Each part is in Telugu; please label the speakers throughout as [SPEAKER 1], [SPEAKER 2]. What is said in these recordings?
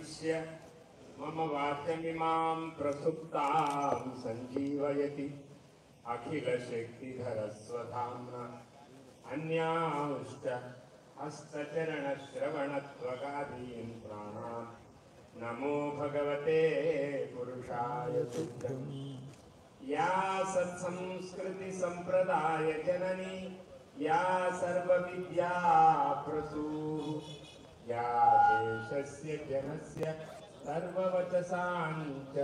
[SPEAKER 1] मम वाक्यमिमां प्रसुप्तां सञ्जीवयति अखिलशक्तिधरस्वधाम्ना अन्यांश्च हस्तचरणश्रवणत्वगादीन् प्राणान् नमो भगवते पुरुषाय तुभ्यम्। या सत्संस्कृतिसम्प्रदाय जननी या सर्वविद्या प्रसूः या देशस्य जनस्य सर्ववचसाञ्च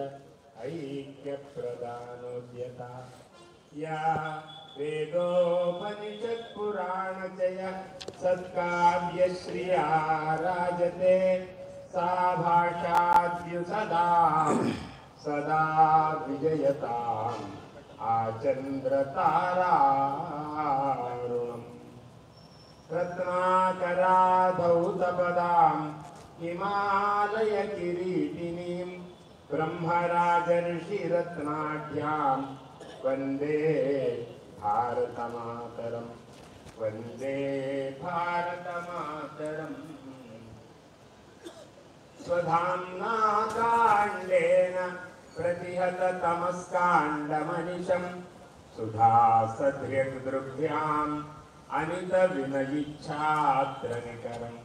[SPEAKER 1] ऐक्यप्रदानोद्यता या वेदोपनिषत्पुराणचय सत्काव्यश्रिया राजते सा भाषाद्युसदां सदा विजयताम् आचन्द्रतारारुणम्। रत्नाकराधौतपदां हिमालयकिरीटिनीं ब्रह्मराजर्षिरत्नाढ्यां वन्दे भारतमातरम् वन्दे भारतमातरम्। स्वधाम्ना काण्डेन प्रतिहततमस्काण्डमनिशम् सुधासद्र्यग्दृभ्याम् अनितविनयिच्छात्रनिकरम्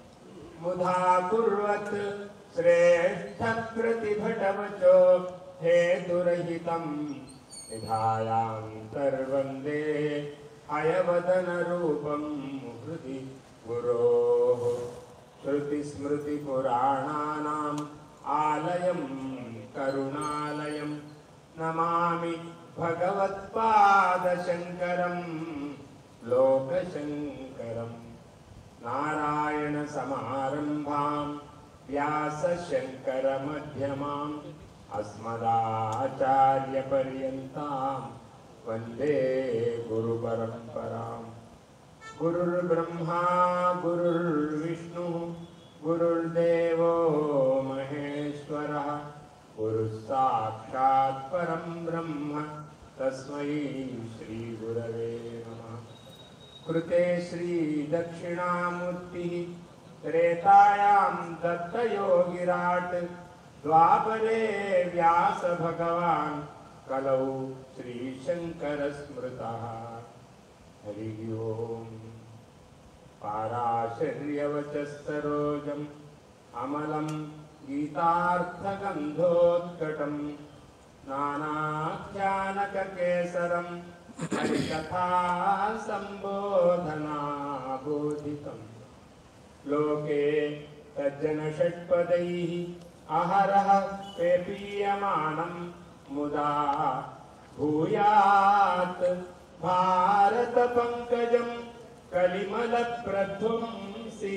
[SPEAKER 1] मुधा कुर्वत् श्रेष्ठप्रतिभटवचो हेतुरहितम् निधायान्तर्वन्दे हयवदनरूपं हृदि गुरोः। श्रुतिस्मृतिपुराणानाम् आलयं करुणालयं नमामि भगवत्पादशङ्करम् लोकशङ्करम्। नारायणसमारम्भां व्यासशङ्करमध्यमाम् अस्मदाचार्यपर्यन्तां वन्दे गुरुपरम्पराम्। गुरुर्ब्रह्मा गुरुर्विष्णुः गुरुर्देवो महेश्वरः गुरुः साक्षात् परं ब्रह्म तस्मै श्रीगुरवे नमः। कृते श्रीदक्षिणामूर्तिः त्रेतायां दत्तयोगिराट् द्वापरे व्यासभगवान् कलौ श्रीशङ्करस्मृतः। हरिः ओम्। पाराशर्यवचस्तरोजम् अमलं गीतार्थगन्धोत्कटं नानाख्यानककेसरं हरिकथा सम्बोधनाबोधितम्। लोके तज्जनषट्पदैः अहरः पेपीयमानं मुदा भूयात् भारतपङ्कजं कलिमलप्रध्वंसि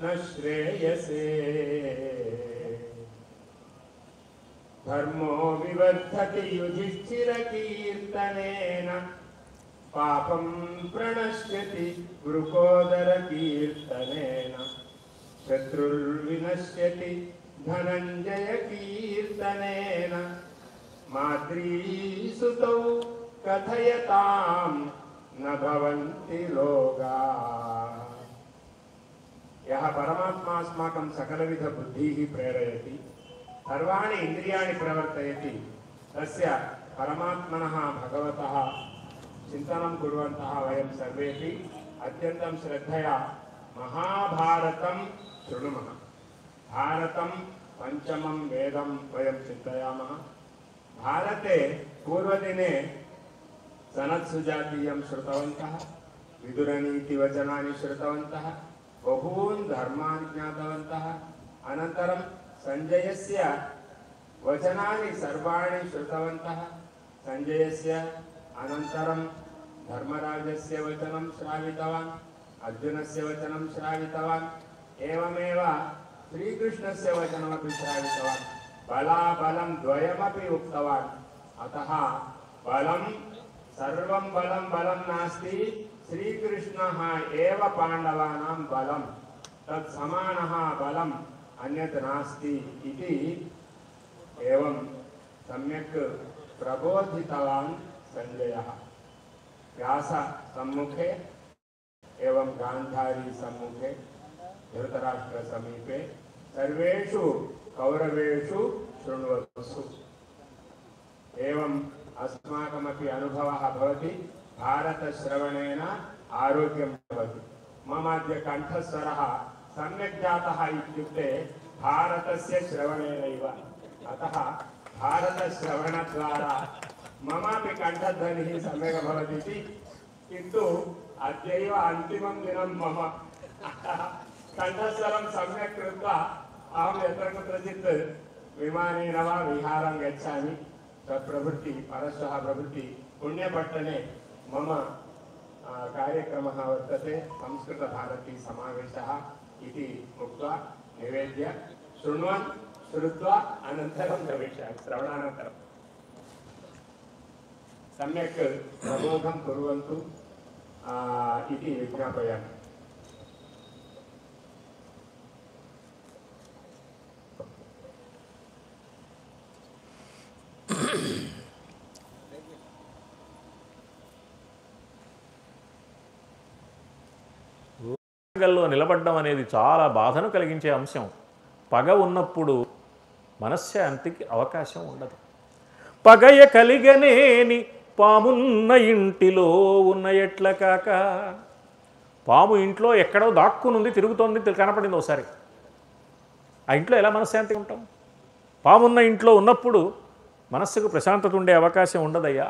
[SPEAKER 1] न श्रेयसे। धर्मो विवर्धति युधिष्ठिरकीर्तनेन पापं प्रणश्यति वृकोदरकीर्तनेन शत्रुर्विनश्यति धनञ्जयकीर्तनेन माद्रीसुतौ कथयतां न भवन्ति रोगाः। यः परमात्मा अस्माकं सकलविधबुद्धिः प्रेरयति सर्वाणि इन्द्रियाणि प्रवर्तयति तस्य परमात्मनः भगवतः चिन्तनं कुर्वन्तः वयं सर्वेपि अत्यन्तं श्रद्धया महाभारतं शृणुमः। भारतं पञ्चमं वेदं वयं चिन्तयामः। भारते पूर्वदिने सनत्सुजातीयं श्रुतवन्तः, विदुरनीतिवचनानि श्रुतवन्तः, बहून् धर्मान् ज्ञातवन्तः। अनन्तरं सञ्जयस्य वचनानि सर्वाणि श्रुतवन्तः। सञ्जयस्य अनन्तरं धर्मराजस्य वचनं श्रावितवान्, अर्जुनस्य वचनं श्रावितवान्, एवमेव श्रीकृष्णस्य वचनमपि श्रावितवान्। बलाबलं द्वयमपि उक्तवान्। अतः बलं सर्वं बलं नास्ति, श्रीकृष्णः एव पाण्डवानां बलं, तत्समानः बलम् अन्यत् नास्ति इति एवं सम्यक् प्रबोधितवान् सञ्जयः। व्यास सम्मुखे एवं गान्धारी सम्मुखे धृतराष्ट्र समीपे सर्वेषु कौरवेषु शृण्वतु। एवम् अस्माकमपि अनुभवः भवति। भारतश्रवणेन आरोग्यं भवति। मम अद्य कण्ठस्वरः सम्यक् जातः इत्युक्ते भारतस्य श्रवणेनैव। अतः भारतश्रवणद्वारा ममापि कण्ठध्वनिः सम्यक् भवति। किन्तु अद्यैव अन्तिमं दिनं मम कण्ठस्वरं सम्यक् कृत्वा अहं यत्र कुत्रचित् विमानेन वा विहारं गच्छामि। तत्प्रभृति परश्वः प्रभृति पुण्यपट्टने मम कार्यक्रमः वर्तते। संस्कृतभारती समावेशः इति उक्त्वा निवेद्य शृण्वन् श्रुत्वा अनन्तरं गमिष्यामि। श्रवणानन्तरं सम्यक् प्रबोधं कुर्वन्तु इति विज्ञापयामि।
[SPEAKER 2] రంగంలో నిలబడడం అనేది చాలా బాధను కలిగించే అంశం. పగ ఉన్నప్పుడు మనశ్శాంతికి అవకాశం ఉండదు. పగయ కలిగనేని పామున్న ఇంటిలో ఉన్న ఎట్ల కాక. పాము ఇంట్లో ఎక్కడో దాక్కునుంది, తిరుగుతోంది, కనపడింది ఒకసారి. ఆ ఇంట్లో ఎలా మనశ్శాంతిగా ఉంటాం? పామున్న ఇంట్లో ఉన్నప్పుడు మనస్సుకు ప్రశాంతత ఉండే అవకాశం ఉండదయ్యా.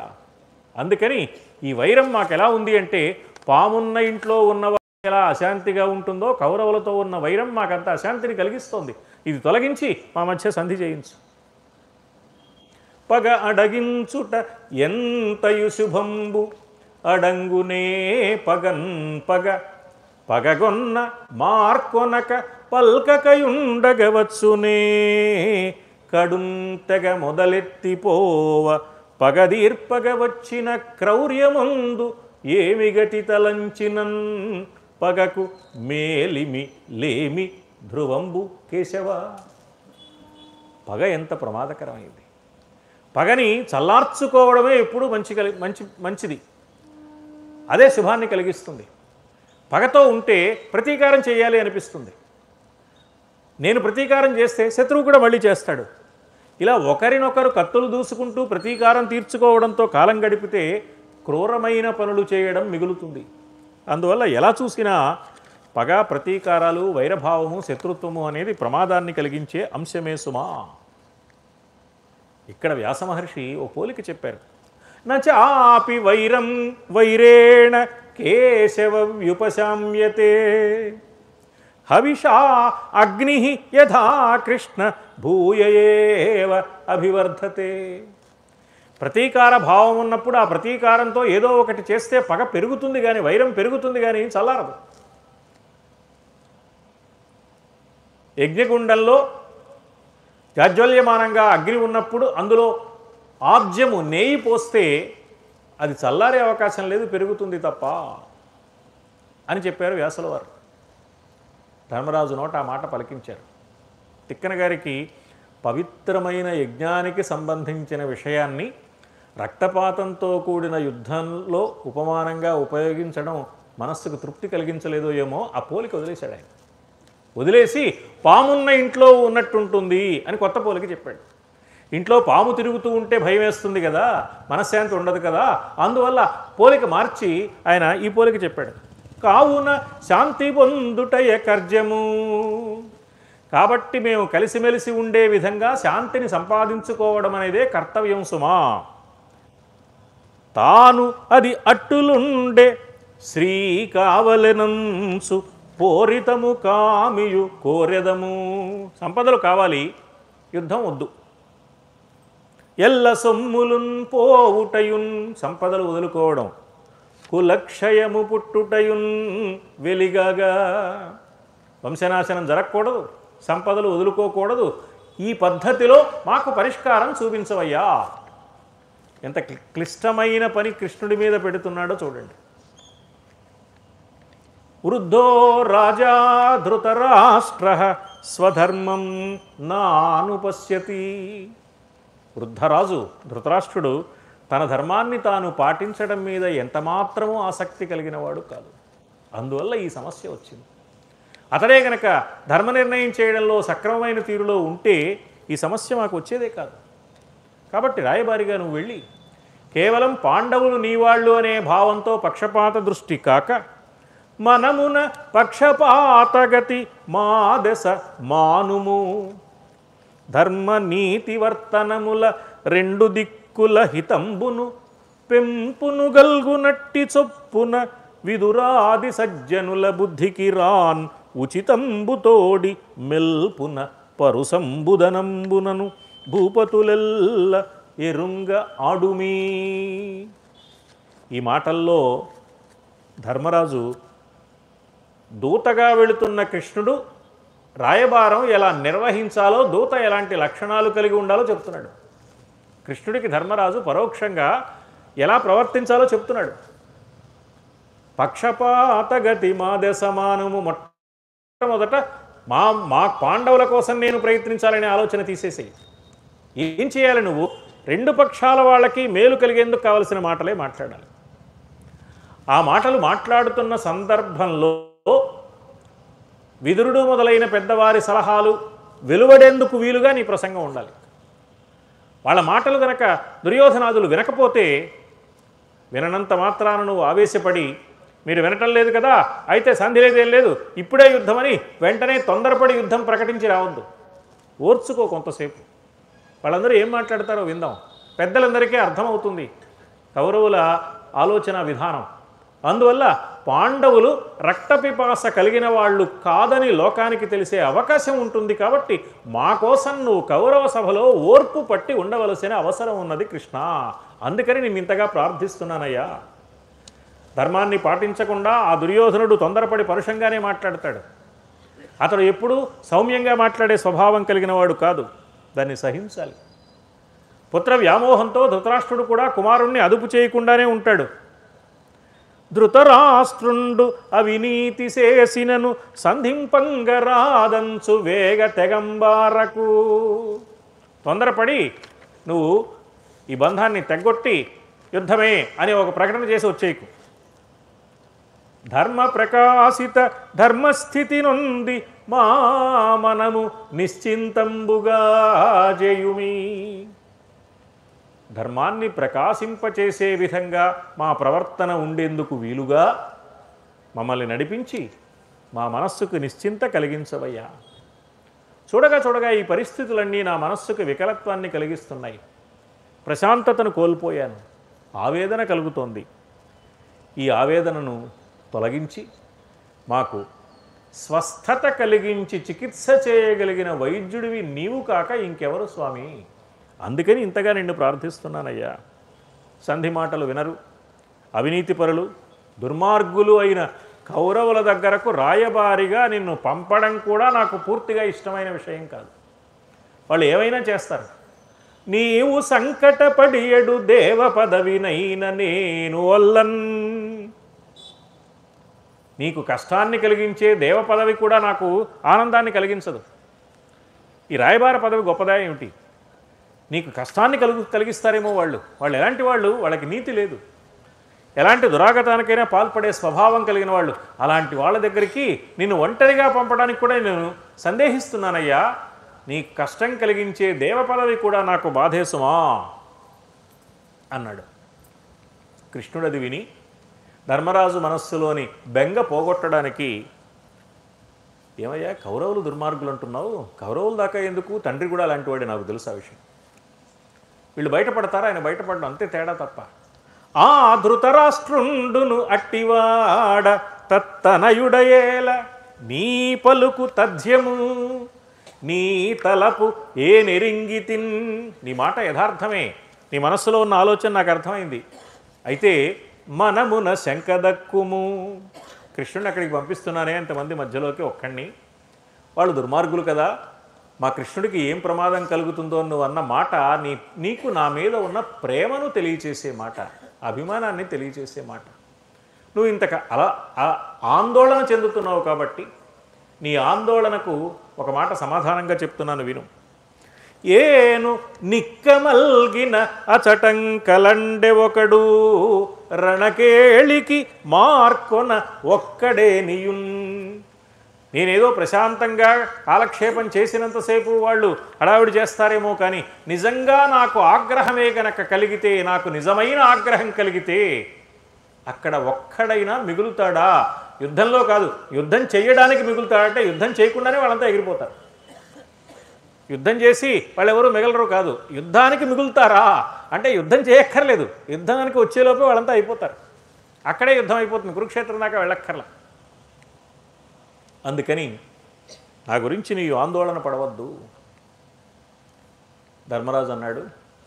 [SPEAKER 2] అందుకని ఈ వైరం మాకు ఎలా ఉంది అంటే, పామున్న ఇంట్లో ఉన్న ఎలా అశాంతిగా ఉంటుందో కౌరవులతో ఉన్న వైరం మాకంత అశాంతిని కలిగిస్తోంది. ఇది తొలగించి మా మధ్య సంధి చేయించు. పగ అడగించుట ఎంతయు శుభంబు అడంగునే పగన్ పగ పగగొన్న మార్కొనక పల్కకయుండగవచ్చునే కడుంతెగ మొదలెత్తిపోవ పగదీర్పగ వచ్చిన క్రౌర్యమందు ఏమి గతి తలంచినన్ పగకు మేలిమి లేమి ధ్రువంబు కేశవ. పగ ఎంత ప్రమాదకరమైంది. పగని చల్లార్చుకోవడమే ఎప్పుడూ మంచిది. అదే శుభాన్ని కలిగిస్తుంది. పగతో ఉంటే ప్రతీకారం చేయాలి అనిపిస్తుంది. నేను ప్రతీకారం చేస్తే శత్రువు కూడా మళ్ళీ చేస్తాడు. ఇలా ఒకరినొకరు కత్తులు దూసుకుంటూ ప్రతీకారం తీర్చుకోవడంతో కాలం గడిపితే క్రూరమైన పనులు చేయడం మిగులుతుంది. అందువల్ల ఎలా చూసినా పగ, ప్రతీకారాలు, వైరభావము, శత్రుత్వము అనేది ప్రమాదాన్ని కలిగించే అంశమే సుమా. ఇక్కడ వ్యాసమహర్షి ఓ పోలిక చెప్పారు. నచాపి వైరం వైరేణ కేశవ వ్యుపశామ్యతే హవిషా అగ్ని యథా కృష్ణ భూయేవ అభివర్ధతే. ప్రతీకార భావం ఉన్నప్పుడు ఆ ప్రతీకారంతో ఏదో ఒకటి చేస్తే పగ పెరుగుతుంది కానీ, వైరం పెరుగుతుంది కానీ చల్లారదు. యజ్ఞగుండంలో జాజ్వల్యమానంగా అగ్ని ఉన్నప్పుడు అందులో ఆబ్జము నెయ్యి పోస్తే అది చల్లారే అవకాశం లేదు, పెరుగుతుంది తప్ప అని చెప్పారు వ్యాసుల వారు. ధర్మరాజు నోట ఆ మాట పలికించారు. తిక్కన గారికి పవిత్రమైన యజ్ఞానికి సంబంధించిన విషయాన్ని రక్తపాతంతో కూడిన యుద్ధంలో ఉపమానంగా ఉపయోగించడం మనస్సుకు తృప్తి కలిగించలేదో ఏమో ఆ పోలిక వదిలేశాడు. ఆయన వదిలేసి పామున్న ఇంట్లో ఉన్నట్టుంటుంది అని కొత్త పోలిక చెప్పాడు. ఇంట్లో పాము తిరుగుతూ ఉంటే భయం వేస్తుంది కదా, మనశ్శాంతి ఉండదు కదా, అందువల్ల పోలిక మార్చి ఆయన ఈ పోలిక చెప్పాడు. కావున శాంతి పొందుటయ కర్జము. కాబట్టి మేము కలిసిమెలిసి ఉండే విధంగా శాంతిని సంపాదించుకోవడం అనేదే కర్తవ్యం సుమా. తాను అది అట్టులుండే శ్రీ కావలెనంసు పోరితము కామియు కోరెదము. సంపదలు కావాలి, యుద్ధం వద్దు. ఎల్ల సొమ్ములున్ పోవుటయున్, సంపదలు వదులుకోవడం. కులక్షయము పుట్టుటయున్ వెలిగాగా, వంశనాశనం జరగకూడదు, సంపదలు వదులుకోకూడదు. ఈ పద్ధతిలో మాకు పరిష్కారం చూపించవయ్యా. ఎంత క్లిష్టమైన పని కృష్ణుడి మీద పెడుతున్నాడో చూడండి. వృద్ధో రాజా ధృతరాష్ట్ర స్వధర్మం నానుపశ్యతి. వృద్ధరాజు ధృతరాష్ట్రుడు తన ధర్మాన్ని తాను పాటించడం మీద ఎంతమాత్రమూ ఆసక్తి కలిగిన వాడు కాదు. అందువల్ల ఈ సమస్య వచ్చింది. అతడే గనక ధర్మ నిర్ణయం చేయడంలో సక్రమమైన తీరులో ఉంటే ఈ సమస్య మాకు వచ్చేదే కాదు. కాబట్టి రాయబారిగా నువ్వు వెళ్ళి కేవలం పాండవులు నీవాళ్ళు అనే భావంతో పక్షపాత దృష్టి కాక మనమున పక్షపాతగతి మా దశ మానుము, ధర్మ నీతి వర్తనముల రెండు దిక్కుల హితంబును పెంపును గల్గునట్టి చొప్పున విదురాది సజ్జనుల బుద్ధికి రాన్ ఉచితంబుతోడి మెల్పున పరుసంబుదనంబునను భూపతులెల్ల ఎరుంగ ఆడుమీ. ఈ మాటల్లో ధర్మరాజు దూతగా వెళుతున్న కృష్ణుడు రాయబారం ఎలా నిర్వహించాలో, దూత ఎలాంటి లక్షణాలు కలిగి ఉండాలో చెప్తున్నాడు. కృష్ణుడికి ధర్మరాజు పరోక్షంగా ఎలా ప్రవర్తించాలో చెప్తున్నాడు. పక్షపాతగతి మా దశమానము, మొట్టమొదట మా పాండవుల కోసం నేను ప్రయత్నించాలనే ఆలోచన తీసేసేయి. ఏం చేయాలి నువ్వు? రెండు పక్షాల వాళ్ళకి మేలు కలిగేందుకు కావలసిన మాటలే మాట్లాడాలి. ఆ మాటలు మాట్లాడుతున్న సందర్భంలో విదురుడు మొదలైన పెద్దవారి సలహాలు వెలువడేందుకు వీలుగా నీ ప్రసంగం ఉండాలి. వాళ్ళ మాటలు గనక దుర్యోధనాదులు వినకపోతే విననంత మాత్రాన నువ్వు ఆవేశపడి మీరు వినటం లేదు కదా, అయితే సంధి లేదేం లేదు, ఇప్పుడే యుద్ధమని వెంటనే తొందరపడి యుద్ధం ప్రకటించి రావద్దు. ఓర్చుకో కొంతసేపు. వాళ్ళందరూ ఏం మాట్లాడతారో విందాం. పెద్దలందరికీ అర్థమవుతుంది కౌరవుల ఆలోచన విధానం. అందువల్ల పాండవులు రక్తపిపాస కలిగిన వాళ్ళు కాదని లోకానికి తెలిసే అవకాశం ఉంటుంది. కాబట్టి మా కోసం నువ్వు కౌరవ సభలో ఓర్పు పట్టి ఉండవలసిన అవసరం ఉన్నది కృష్ణ. అందుకని నేను ఇంతగా ప్రార్థిస్తున్నానయ్యా. ధర్మాన్ని పాటించకుండా ఆ దుర్యోధనుడు తొందరపడి పరుషంగానే మాట్లాడతాడు. అతడు ఎప్పుడూ సౌమ్యంగా మాట్లాడే స్వభావం కలిగిన వాడు కాదు. దాన్ని సహించాలి. పుత్ర వ్యామోహంతో ధృతరాష్ట్రుడు కూడా కుమారుణ్ణి అదుపు చేయకుండానే ఉంటాడు. ధృతరాష్ట్రుండు అవినీతి చేసినను సంధింపంగరాదంచు వేగ తెగంబారకు. తొందరపడి నువ్వు ఈ బంధాన్ని తెగ్గొట్టి యుద్ధమే అని ఒక ప్రకటన చేసి వచ్చేయకు. ధర్మ ప్రకాశిత ధర్మస్థితి నొంది మా మనము నిశ్చింతంబుగా చేయుమి. ధర్మాన్ని ప్రకాశింపచేసే విధంగా మా ప్రవర్తన ఉండేందుకు వీలుగా మమ్మల్ని నడిపించి మా మనస్సుకు నిశ్చింత కలిగించవయ్యా. చూడగా చూడగా ఈ పరిస్థితులన్నీ నా మనస్సుకు వికలత్వాన్ని కలిగిస్తున్నాయి. ప్రశాంతతను కోల్పోయాను. ఆవేదన కలుగుతోంది. ఈ ఆవేదనను తొలగించి మాకు స్వస్థత కలిగించి చికిత్స చేయగలిగిన వైద్యుడివి నీవు కాక ఇంకెవరు స్వామి? అందుకని ఇంతగా నిన్ను ప్రార్థిస్తున్నానయ్యా. సంధి మాటలు వినరు. అవినీతిపరులు, దుర్మార్గులు అయిన కౌరవుల దగ్గరకు రాయబారిగా నిన్ను పంపడం కూడా నాకు పూర్తిగా ఇష్టమైన విషయం కాదు. వాళ్ళు ఏమైనా చేస్తారు. నీవు సంకటపడియడు దేవ పదవినైన నేను వల్లన్. నీకు కష్టాన్ని కలిగించే దేవ పదవి కూడా నాకు ఆనందాన్ని కలిగించదు. ఈ రాయబార పదవి గొప్పదా ఏమిటి? నీకు కష్టాన్ని కలిగిస్తారేమో వాళ్ళు. ఎలాంటి వాళ్ళు? వాళ్ళకి నీతి లేదు. ఎలాంటి దురాగతానికైనా పాల్పడే స్వభావం కలిగిన వాళ్ళు. అలాంటి వాళ్ళ దగ్గరికి నిన్ను ఒంటరిగా పంపడానికి కూడా నేను సందేహిస్తున్నానయ్యా. నీకు కష్టం కలిగించే దేవ పదవి కూడా నాకు బాధేసుమా అన్నాడు. కృష్ణుడు అది విని ధర్మరాజు మనస్సులోని బెంగ పోగొట్టడానికి, ఏమయ్యా కౌరవులు దుర్మార్గులు అంటున్నావు, కౌరవుల దాకా ఎందుకు? తండ్రి కూడా అలాంటి వాడే, నాకు తెలుసు ఆ విషయం. వీళ్ళు బయటపడతారా? ఆయన బయటపడడం అంతే తేడా తప్ప. ఆ ధృతరాష్ట్రుండును అట్టివాడ తత్తనయుడయేల నీ పలుకు తథ్యము నీ తలపు ఏ నెరింగితిన్. నీ మాట యథార్థమే. నీ మనస్సులో ఉన్న ఆలోచన నాకు అర్థమైంది. అయితే మనమున శంకదక్కుము. కృష్ణుని అక్కడికి పంపిస్తున్నానే అంతమంది మధ్యలోకి ఒక్కడిని. వాళ్ళు దుర్మార్గులు కదా, మా కృష్ణుడికి ఏం ప్రమాదం కలుగుతుందో నువ్వు అన్న మాట నీకు నా మీద ఉన్న ప్రేమను తెలియచేసే మాట, అభిమానాన్ని తెలియచేసే మాట. నువ్వు అలా ఆందోళన చెందుతున్నావు కాబట్టి నీ ఆందోళనకు ఒక మాట సమాధానంగా చెప్తున్నాను విను. ఏను నిక్కమల్గిన అచటంకలండె ఒకడు రణకేళికి మార్కొన ఒక్కడే నియున్. నేనేదో ప్రశాంతంగా కాలక్షేపం చేసినంతసేపు వాళ్ళు హడావిడి చేస్తారేమో, కానీ నిజంగా నాకు ఆగ్రహమే గనక కలిగితే, నాకు నిజమైన ఆగ్రహం కలిగితే అక్కడ ఒక్కడైనా మిగులుతాడా? యుద్ధంలో కాదు, యుద్ధం చేయడానికి మిగులుతాడంటే యుద్ధం చేయకుండానే వాళ్ళంతా ఎగిరిపోతారు. యుద్ధం చేసి వాళ్ళెవరూ మిగలరు కాదు, యుద్ధానికి మిగులుతారా అంటే యుద్ధం చేయక్కర్లేదు, యుద్ధానికి వచ్చేలోపే వాళ్ళంతా అయిపోతారు. అక్కడే యుద్ధం అయిపోతుంది, కురుక్షేత్రం దాకా వెళ్ళక్కర్లా. అందుకని నా గురించి నీవు ఆందోళన పడవద్దు. ధర్మరాజు అన్నాడు,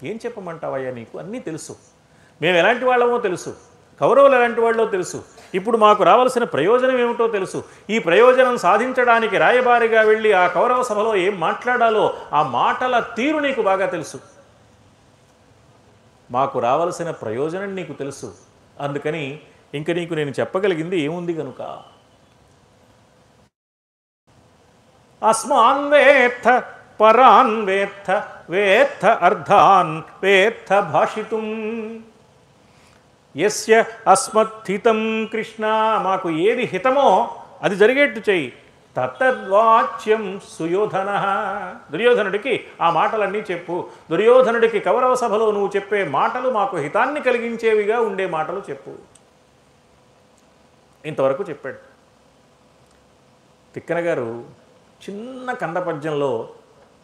[SPEAKER 2] ఏం చెప్పమంటావయ్యా, నీకు అన్నీ తెలుసు, మేము ఎలాంటి వాళ్ళమో తెలుసు, కౌరవులు ఎలాంటి వాళ్ళో తెలుసు, ఇప్పుడు మాకు రావాల్సిన ప్రయోజనం ఏమిటో తెలుసు, ఈ ప్రయోజనం సాధించడానికి రాయబారిగా వెళ్ళి ఆ కౌరవ సభలో ఏం మాట్లాడాలో ఆ మాటల తీరు నీకు బాగా తెలుసు, మాకు రావాల్సిన ప్రయోజనం నీకు తెలుసు. అందుకని ఇంక నీకు నేను చెప్పగలిగింది ఏముంది కనుక, అస్మాన్ వేత్త పరాన్ వేత్త వేత్త అర్ధాన్ వేత్త భాషితుం యస్య అస్మత్హితం కృష్ణ, మాకు ఏది హితమో అది జరిగేట్టు చెయ్యి. తత్తద్వాచ్యం సుయోధన, దుర్యోధనుడికి ఆ మాటలన్నీ చెప్పు. దుర్యోధనుడికి కౌరవ సభలో నువ్వు చెప్పే మాటలు మాకు హితాన్ని కలిగించేవిగా ఉండే మాటలు చెప్పు. ఇంతవరకు చెప్పాడు. తిక్కన గారు చిన్న కందపద్యంలో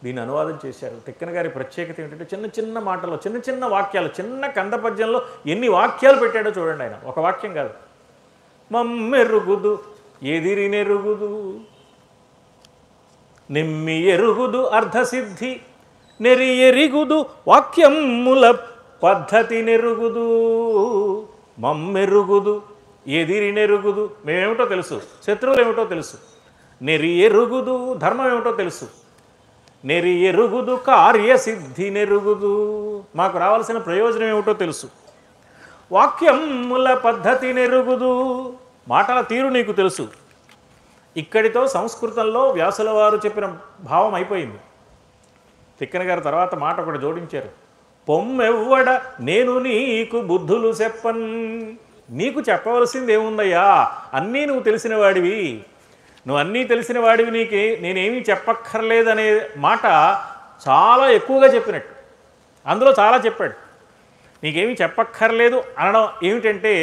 [SPEAKER 2] దీన్ని అనువాదం చేశారు. తిక్కన గారి ప్రత్యేకత ఏంటంటే చిన్న చిన్న మాటల్లో చిన్న చిన్న వాక్యాలు, చిన్న కందపద్యంలో ఎన్ని వాక్యాలు పెట్టాడో చూడండి ఆయన. ఒక వాక్యం కాదు. మమ్మెరుగుదు ఎదిరినెరుగుదు నిమ్మి ఎరుగుదు అర్ధసిద్ధి నెరి ఎరుగుదు వాక్యముల పద్ధతి నెరుగుదు. మమ్మెరుగుదు ఎదిరినెరుగుదు, మేమేమిటో తెలుసు, శత్రువులు ఏమిటో తెలుసు. నెరి ఎరుగుదు, ధర్మం ఏమిటో తెలుసు. నెరి ఎరుగుదు కార్యసిద్ధి నెరుగుదు, మాకు రావాల్సిన ప్రయోజనం ఏమిటో తెలుసు. వాక్యముల పద్ధతి నెరుగుదు, మాటల తీరు నీకు తెలుసు. ఇక్కడితో సంస్కృతంలో వ్యాసుల వారు చెప్పిన భావం అయిపోయింది. తిక్కన గారు తర్వాత మాట ఒకటి జోడించారు. పొమ్మెవ్వడ నేను నీకు బుద్ధులు చెప్పన్, నీకు చెప్పవలసింది ఏముందయ్యా, అన్నీ నువ్వు తెలిసిన వాడివి, నువ్వు అన్నీ తెలిసిన వాడివి, నీకు నేనేమీ చెప్పక్కర్లేదనే మాట చాలా ఎక్కువగా చెప్పినట్టు. అందులో చాలా చెప్పాడు. నీకేమీ చెప్పక్కర్లేదు అనడం ఏమిటంటే,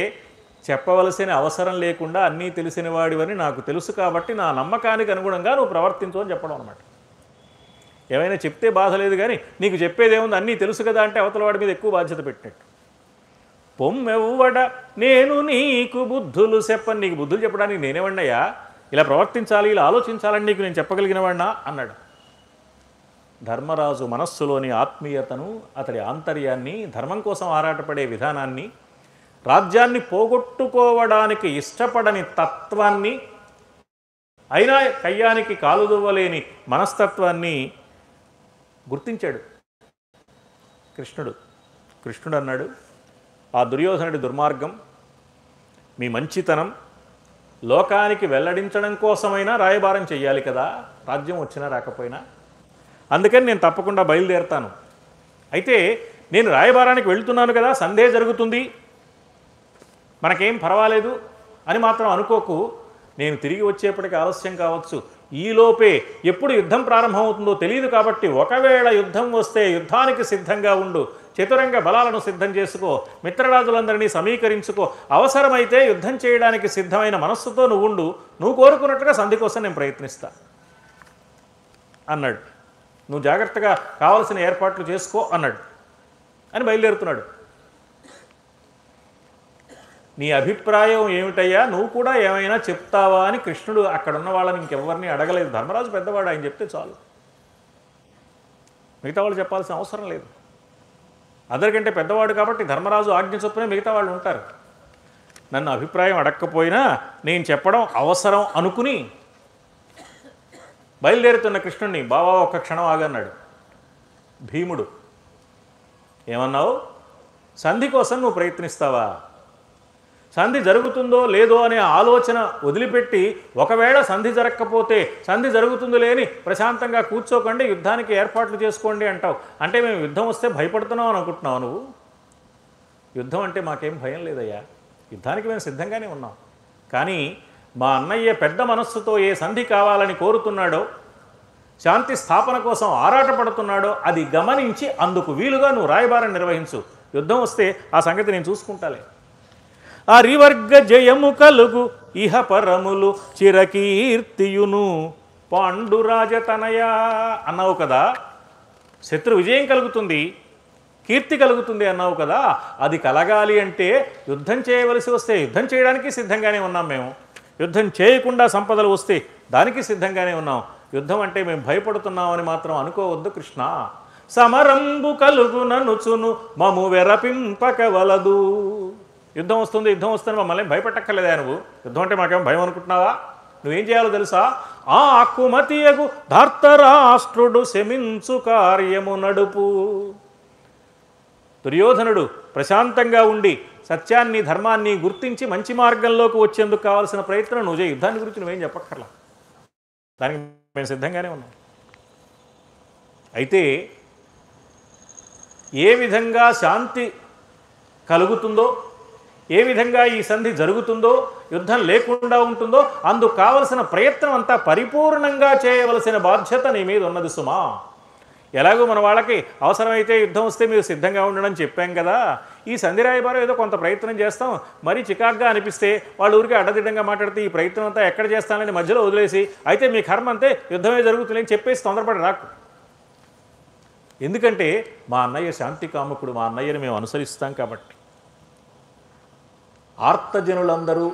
[SPEAKER 2] చెప్పవలసిన అవసరం లేకుండా అన్నీ తెలిసిన వాడివని నాకు తెలుసు కాబట్టి నా నమ్మకానికి అనుగుణంగా నువ్వు ప్రవర్తించు అని చెప్పడం అనమాట. ఏమైనా చెప్తే బాధ లేదు, కానీ నీకు చెప్పేదేముంది, అన్నీ తెలుసు కదా అంటే అవతల వాడి మీద ఎక్కువ బాధ్యత పెట్టినట్టు. పొమ్మెవ్వడ నేను నీకు బుద్ధులు చెప్పను, నీకు బుద్ధులు చెప్పడానికి నేనేవన్నయ్యా, ఇలా ప్రవర్తించాలి, ఇలా ఆలోచించాలని నీకు నేను చెప్పగలిగిన వాడినా అన్నాడు. ధర్మరాజు మనస్సులోని ఆత్మీయతను, అతడి ఆంతర్యాన్ని, ధర్మం కోసం ఆరాటపడే విధానాన్ని, రాజ్యాన్ని పోగొట్టుకోవడానికి ఇష్టపడని తత్వాన్ని, అయినా కయ్యానికి కాలుదువ్వలేని మనస్తత్వాన్ని గుర్తించాడు కృష్ణుడు అన్నాడు, ఆ దుర్యోధనుడి దుర్మార్గం, మీ మంచితనం లోకానికి వెల్లడించడం కోసమైనా రాయబారం చెయ్యాలి కదా, రాజ్యం వచ్చినా రాకపోయినా. అందుకని నేను తప్పకుండా బయలుదేరుతాను. అయితే నేను రాయబారానికి వెళ్తున్నాను కదా, సందే జరుగుతుంది, మనకేం పర్వాలేదు అని మాత్రం అనుకోకు. నేను తిరిగి వచ్చేప్పటికి ఆలస్యం కావచ్చు, ఈలోపే ఎప్పుడు యుద్ధం ప్రారంభమవుతుందో తెలియదు కాబట్టి ఒకవేళ యుద్ధం వస్తే యుద్ధానికి సిద్ధంగా ఉండు, చతురంగ బలాలను సిద్ధం చేసుకో, మిత్రరాజులందరినీ సమీకరించుకో, అవసరమైతే యుద్ధం చేయడానికి సిద్ధమైన మనస్సుతో నువ్వు ఉండు, నువ్వు కోరుకున్నట్టుగా సంధి కోసం నేను ప్రయత్నిస్తా అన్నాడు. నువ్వు జాగ్రత్తగా కావలసిన ఏర్పాట్లు చేసుకో అన్నాడు. అని బయలుదేరుతున్నాడు. నీ అభిప్రాయం ఏమిటయ్యా, నువ్వు కూడా ఏమైనా చెప్తావా అని కృష్ణుడు అక్కడున్న వాళ్ళని ఇంకెవరిని అడగలేదు. ధర్మరాజు పెద్దవాడు, ఆయన చెప్తే చాలు, మిగతా వాళ్ళు చెప్పాల్సిన అవసరం లేదు. అందరికంటే పెద్దవాడు కాబట్టి ధర్మరాజు ఆజ్ఞ చొప్పునే మిగతా వాళ్ళు ఉంటారు. నన్ను అభిప్రాయం అడగకపోయినా నేను చెప్పడం అవసరం అనుకుని బయలుదేరుతున్న కృష్ణుడిని, బావా ఒక్క క్షణం ఆగన్నాడు. భీముడు, ఏమన్నావు, సంధి కోసం నువ్వు ప్రయత్నిస్తావా, సంధి జరుగుతుందో లేదో అనే ఆలోచన వదిలిపెట్టి ఒకవేళ సంధి జరగకపోతే సంధి జరుగుతుందో లేని ప్రశాంతంగా కూర్చోకండి, యుద్ధానికి ఏర్పాట్లు చేసుకోండి అంటావు. అంటే మేము యుద్ధం వస్తే భయపడుతున్నావు అని అనుకుంటున్నావు నువ్వు. యుద్ధం అంటే మాకేం భయం లేదయ్యా, యుద్ధానికి మేము సిద్ధంగానే ఉన్నాం. కానీ మా అన్నయ్య పెద్ద మనస్సుతో ఏ సంధి కావాలని కోరుతున్నాడో, శాంతి స్థాపన కోసం ఆరాటపడుతున్నాడో అది గమనించి అందుకు వీలుగా నువ్వు రాయబారం నిర్వహించు. యుద్ధం వస్తే ఆ సంగతి నేను చూసుకుంటాలే. ఆ రివర్గ జయము కలుగు ఇహ పరములు చిరకీర్తియును పాండురాజతనయ అన్నావు కదా. శత్రు విజయం కలుగుతుంది, కీర్తి కలుగుతుంది అన్నావు కదా. అది కలగాలి అంటే యుద్ధం చేయవలసి వస్తే యుద్ధం చేయడానికి సిద్ధంగానే ఉన్నాం మేము. యుద్ధం చేయకుండా సంపదలు వస్తే దానికి సిద్ధంగానే ఉన్నాం. యుద్ధం అంటే మేము భయపడుతున్నామని మాత్రం అనుకోవద్దు కృష్ణ. సమరంబు కలుగుననుచును మము వెరపింపకవలదు. యుద్ధం వస్తుంది, యుద్ధం వస్తుంది మమ్మల్ని భయపెట్టక్కర్లేదా నువ్వు? యుద్ధం అంటే మాకేమో భయం అనుకుంటున్నావా? నువ్వేం చేయాలో తెలుసా? ఆ కుమతియగు ధార్తరాష్ట్రుడు శమించు కార్యము నడుపు. దుర్యోధనుడు ప్రశాంతంగా ఉండి సత్యాన్ని ధర్మాన్ని గుర్తించి మంచి మార్గంలోకి వచ్చేందుకు కావాల్సిన ప్రయత్నం నువ్వు చేయి. యుద్ధాన్ని గురించి నువ్వేం చెప్పక్కర్లా, దానికి మేము సిద్ధంగానే ఉన్నాం. అయితే ఏ విధంగా శాంతి కలుగుతుందో, ఏ విధంగా ఈ సంధి జరుగుతుందో, యుద్ధం లేకుండా ఉంటుందో అందుకు కావలసిన ప్రయత్నం అంతా పరిపూర్ణంగా చేయవలసిన బాధ్యత నీ మీద ఉన్నది సుమా. ఎలాగో మన వాళ్ళకి అవసరమైతే యుద్ధం వస్తే మీరు సిద్ధంగా ఉండడం చెప్పాం కదా. ఈ సంధి రాయబారం ఏదో కొంత ప్రయత్నం చేస్తాం, మరీ చికాగ్గా అనిపిస్తే వాళ్ళు ఊరికి అడ్డదిడ్డంగా మాట్లాడితే ఈ ప్రయత్నం అంతా ఎక్కడ చేస్తానని మధ్యలో వదిలేసి అయితే మీ కర్మ అంతే యుద్ధమే జరుగుతుందని చెప్పేసి తొందరపడి రాకు. ఎందుకంటే మా అన్నయ్య శాంతి కాముకుడు, మా అన్నయ్యని మేము అనుసరిస్తాం కాబట్టి. ఆర్తజనులందరూ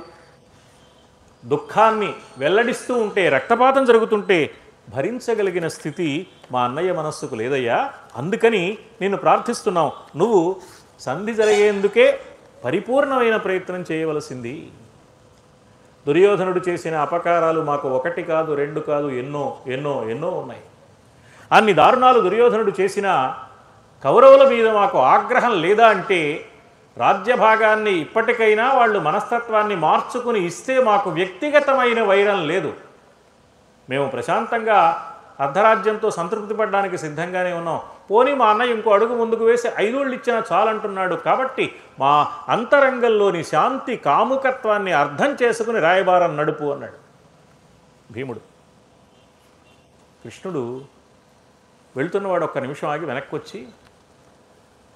[SPEAKER 2] దుఃఖాన్ని వెల్లడిస్తూ ఉంటే, రక్తపాతం జరుగుతుంటే భరించగలిగిన స్థితి మా అన్నయ్య మనస్సుకు లేదయ్యా. అందుకని నిన్ను ప్రార్థిస్తున్నాం, నువ్వు సంధి జరిగేందుకే పరిపూర్ణమైన ప్రయత్నం చేయవలసింది. దుర్యోధనుడు చేసిన అపకారాలు మాకు ఒకటి కాదు, రెండు కాదు, ఎన్నో ఎన్నో ఎన్నో ఉన్నాయి. అన్ని దారుణాలు దుర్యోధనుడు చేసిన కౌరవుల మీద మాకు ఆగ్రహం లేదా అంటే, రాజ్యభాగాన్ని ఇప్పటికైనా వాళ్ళు మనస్తత్వాన్ని మార్చుకుని ఇస్తే మాకు వ్యక్తిగతమైన వైరం లేదు. మేము ప్రశాంతంగా అర్ధరాజ్యంతో సంతృప్తి పడడానికి సిద్ధంగానే ఉన్నాం. పోనీ మా అన్నయ్య ఇంకో అడుగు ముందుకు వేసి 5 ఏళ్ళు ఇచ్చినా చాలంటున్నాడు. కాబట్టి మా అంతరంగంలోని శాంతి కాముకత్వాన్ని అర్థం చేసుకుని రాయబారం నడుపు అన్నాడు భీముడు. కృష్ణుడు వెళ్తున్నవాడు ఒక్క నిమిషం ఆగి వెనక్కి వచ్చి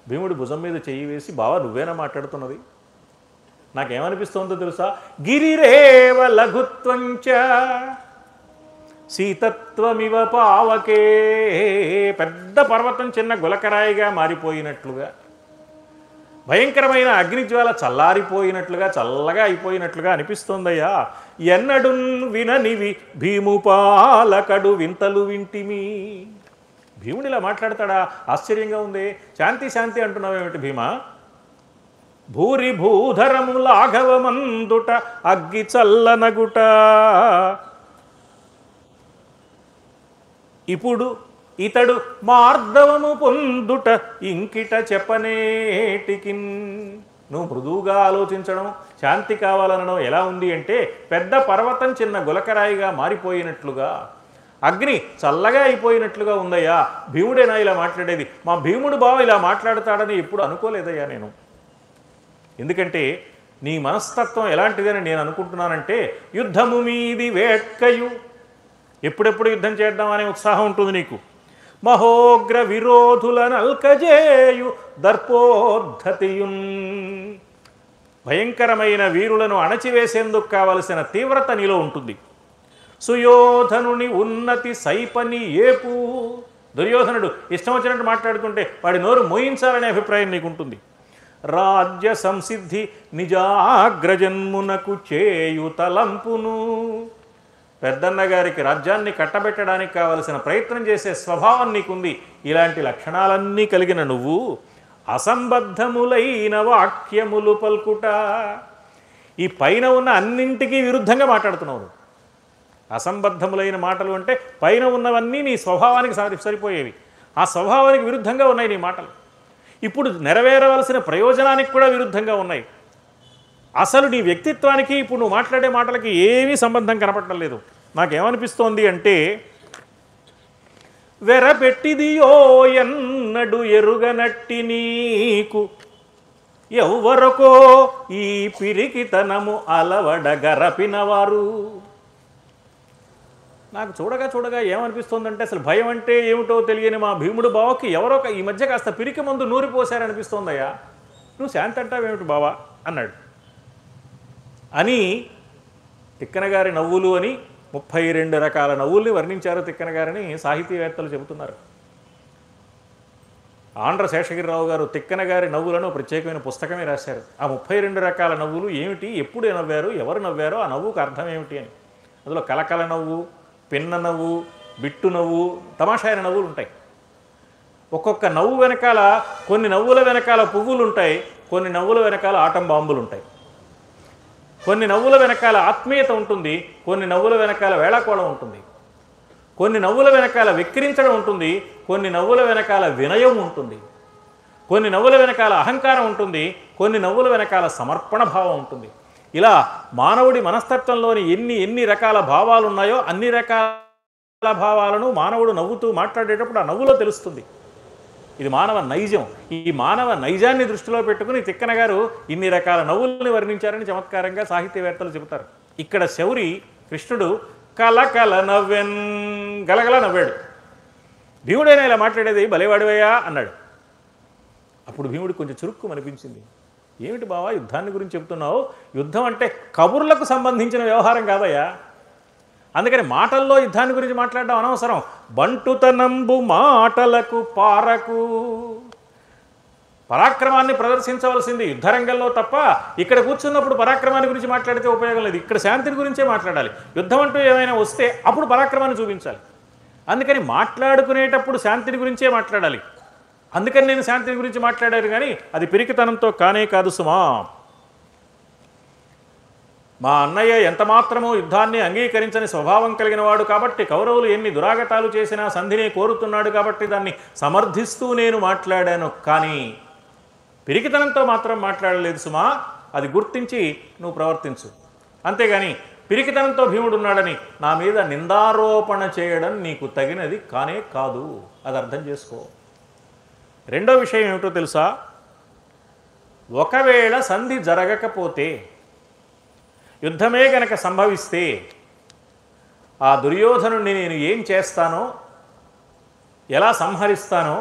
[SPEAKER 2] భీముడి భుజం మీద చెయ్యి వేసి, బావా నువ్వేనా మాట్లాడుతున్నది? నాకేమనిపిస్తోందో తెలుసా? గిరిరేవ లఘుత్వంచ సీతత్వమివ పావకే. పెద్ద పర్వతం చిన్న గులకరాయిగా మారిపోయినట్లుగా, భయంకరమైన అగ్నిజ్వాల చల్లారిపోయినట్లుగా, చల్లగా అయిపోయినట్లుగా అనిపిస్తోందయ్యా. ఎన్నడున్ విననివి భీముపాలకడు వింతలు వింటిమి. భీముడు ఇలా మాట్లాడతాడా? ఆశ్చర్యంగా ఉంది. శాంతి శాంతి అంటున్నావేమిటి భీమా? భూరి భూధరము లాఘవమందుట అగ్గి చల్లనగుట, ఇప్పుడు ఇతడు మార్దవము పొందుట ఇంకిట చెప్పనేటికిన్. నువ్వు మృదువుగా ఆలోచించడం, శాంతి కావాలనడం ఎలా ఉంది అంటే, పెద్ద పర్వతం చిన్న గులకరాయిగా మారిపోయినట్లుగా, అగ్ని చల్లగా అయిపోయినట్లుగా ఉందయ్యా. భీముడేనా ఇలా మాట్లాడేది? మా భీముడు బావ ఇలా మాట్లాడతాడని ఎప్పుడు అనుకోలేదయ్యా నేను. ఎందుకంటే నీ మనస్తత్వం ఎలాంటిదని నేను అనుకుంటున్నానంటే, యుద్ధము మీది వేట్కయు, ఎప్పుడెప్పుడు యుద్ధం చేద్దామనే ఉత్సాహం ఉంటుంది నీకు. మహోగ్ర విరోధుల నల్కజేయు దర్పోద్ధతియున్, భయంకరమైన వీరులను అణచివేసేందుకు కావలసిన తీవ్రత నీలో ఉంటుంది. సుయోధనుని ఉన్నతి సైపని ఏపు, దుర్యోధనుడు ఇష్టం వచ్చినట్టు మాట్లాడుతుంటే వాడి నోరు మోయించాలనే అభిప్రాయం నీకుంటుంది. రాజ్య సంసిద్ధి నిజాగ్రజన్మునకు చేయు తలంపును, పెద్దన్న గారికి రాజ్యాన్ని కట్టబెట్టడానికి కావలసిన ప్రయత్నం చేసే స్వభావం నీకుంది. ఇలాంటి లక్షణాలన్నీ కలిగిన నువ్వు అసంబద్ధములైన వాక్యములు పల్కుట, ఈ పైన ఉన్న అన్నింటికీ విరుద్ధంగా మాట్లాడుతున్నావు. అసంబద్ధములైన మాటలు అంటే పైన ఉన్నవన్నీ నీ స్వభావానికి సరిపోయేవి, ఆ స్వభావానికి విరుద్ధంగా ఉన్నాయి నీ మాటలు. ఇప్పుడు నెరవేరవలసిన ప్రయోజనానికి కూడా విరుద్ధంగా ఉన్నాయి. అసలు నీ వ్యక్తిత్వానికి ఇప్పుడు నువ్వు మాట్లాడే మాటలకి ఏమీ సంబంధం కనపడటం లేదు. నాకేమనిపిస్తోంది అంటే, వెరపెట్టిదియో ఎన్నడు ఎరుగనట్టి నీకు ఎవ్వరకో ఈ పిరికితనము అలవడగరపినవారు. నాకు చూడగా ఏమనిపిస్తుందంటే అసలు భయం అంటే ఏమిటో తెలియని మా భీముడు బావకి ఎవరో ఈ మధ్య కాస్త పిరికి మందు నూరిపోసారనిపిస్తోందయ్యా. నువ్వు శాంతి అంటావేమిటి బావా అన్నాడు. అని తిక్కనగారి నవ్వులు అని 32 రకాల నవ్వుల్ని వర్ణించారు తిక్కనగారని సాహితీవేత్తలు చెబుతున్నారు. ఆంధ్ర శేషగిరిరావు గారు తిక్కనగారి నవ్వులను ప్రత్యేకమైన పుస్తకమే రాశారు. ఆ 32 రకాల నవ్వులు ఏమిటి, ఎప్పుడు నవ్వారు, ఎవరు నవ్వారో, ఆ నవ్వుకు అర్థం ఏమిటి అని. అందులో కలకల నవ్వు, పిన్న నవ్వు, బిట్టు నవ్వు, తమాషాయిన నవ్వులు ఉంటాయి. ఒక్కొక్క నవ్వు వెనకాల కొన్ని నవ్వుల వెనకాల పువ్వులు ఉంటాయి, కొన్ని నవ్వుల వెనకాల ఆటం బాంబులు ఉంటాయి. కొన్ని నవ్వుల వెనకాల ఆత్మీయత ఉంటుంది, కొన్ని నవ్వుల వెనకాల వేళాకోళం ఉంటుంది. కొన్ని నవ్వుల వెనకాల వెక్కిరించడం ఉంటుంది, కొన్ని నవ్వుల వెనకాల వినయం ఉంటుంది. కొన్ని నవ్వుల వెనకాల అహంకారం ఉంటుంది, కొన్ని నవ్వుల వెనకాల సమర్పణ భావం ఉంటుంది. ఇలా మానవుడి మనస్తత్వంలోని ఎన్ని రకాల భావాలు ఉన్నాయో అన్ని రకాల భావాలను మానవుడు నవ్వుతూ మాట్లాడేటప్పుడు ఆ నవ్వులో తెలుస్తుంది. ఇది మానవ నైజం. ఈ మానవ నైజాన్ని దృష్టిలో పెట్టుకుని తిక్కన గారు ఇన్ని రకాల నవ్వుల్ని వర్ణించారని చమత్కారంగా సాహిత్యవేత్తలు చెబుతారు. ఇక్కడ శౌరి కృష్ణుడు కలకల నవ్వెన్, గలగల నవ్వాడు. భీముడైనా ఇలా మాట్లాడేది భలేవాడివయ్యా అన్నాడు. అప్పుడు భీముడికి కొంచెం చురుక్కు అనిపించింది. ఏమిటి బావా యుద్ధాన్ని గురించి చెప్తున్నావు? యుద్ధం అంటే కబుర్లకు సంబంధించిన వ్యవహారం కాదయ్యా. అందుకని మాటల్లో యుద్ధాన్ని గురించి మాట్లాడడం అనవసరం. బంటుతనంబు మాటలకు పారకు. పరాక్రమాన్ని ప్రదర్శించవలసింది యుద్ధరంగంలో తప్ప ఇక్కడ కూర్చున్నప్పుడు పరాక్రమాన్ని గురించి మాట్లాడితే ఉపయోగం లేదు. ఇక్కడ శాంతిని గురించే మాట్లాడాలి. యుద్ధం అంటూ ఏమైనా వస్తే అప్పుడు పరాక్రమాన్ని చూపించాలి. అందుకని మాట్లాడుకునేటప్పుడు శాంతిని గురించే మాట్లాడాలి. అందుకని నేను శాంతిని గురించి మాట్లాడాను, కానీ అది పిరికితనంతో కానే కాదు సుమా. మా అన్నయ్య ఎంతమాత్రమూ యుద్ధాన్ని అంగీకరించని స్వభావం కలిగిన వాడు కాబట్టి, కౌరవులు ఎన్ని దురాగతాలు చేసినా సంధిని కోరుతున్నాడు కాబట్టి దాన్ని సమర్థిస్తూ నేను మాట్లాడాను, కానీ పిరికితనంతో మాత్రం మాట్లాడలేదు సుమా. అది గుర్తించి నువ్వు ప్రవర్తించు. అంతేగాని పిరికితనంతో భీముడు ఉన్నాడని నా మీద నిందారోపణ చేయడం నీకు తగినది కానే కాదు. అది అర్థం చేసుకో. రెండో విషయం ఏమిటో తెలుసా? ఒకవేళ సంధి జరగకపోతే, యుద్ధమే గనక సంభవిస్తే ఆ దుర్యోధనుడిని నేను ఏం చేస్తానో, ఎలా సంహరిస్తానో,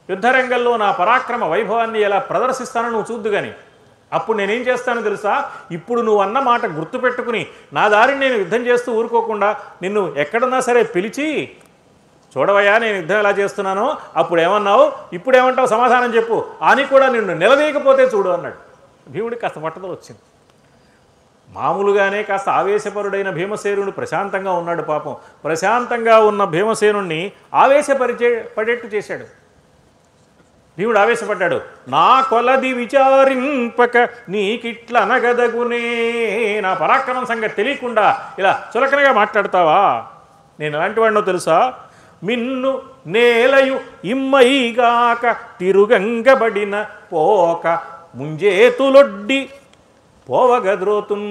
[SPEAKER 2] యుద్ధరంగంలో నా పరాక్రమ వైభవాన్ని ఎలా ప్రదర్శిస్తానో నువ్వు చూద్దు. కానీ అప్పుడు నేనేం చేస్తానో తెలుసా? ఇప్పుడు నువ్వు అన్న మాట గుర్తుపెట్టుకుని నా దారిని నేను యుద్ధం చేస్తూ ఊరుకోకుండా నిన్ను ఎక్కడున్నా సరే పిలిచి, చూడవయ్యా నేను యుద్ధం ఎలా చేస్తున్నానో, అప్పుడు ఏమన్నావు, ఇప్పుడు ఏమంటావు సమాధానం చెప్పు అని కూడా నిన్ను నిలదీయకపోతే చూడు అన్నాడు. భీముడికి కాస్త పట్టుదల వచ్చింది. మామూలుగానే కాస్త ఆవేశపరుడైన భీమసేనుడు ప్రశాంతంగా ఉన్నాడు. పాపం ప్రశాంతంగా ఉన్న భీమసేనుణ్ణి పడేట్టు చేశాడు. భీముడు ఆవేశపడ్డాడు. నా కొలది విచారింపక నీకిట్ల అనగదగునే. నా పరాక్రమం సంగతి తెలియకుండా ఇలా చులకనగా మాట్లాడతావా? నేను ఎలాంటి వాడినో తెలుసా? మిన్ను నేలయు ఇమ్మయిగాక తిరుగంగబడిన పోక ముంజేతులొడ్డి పోవగద్రోతున్.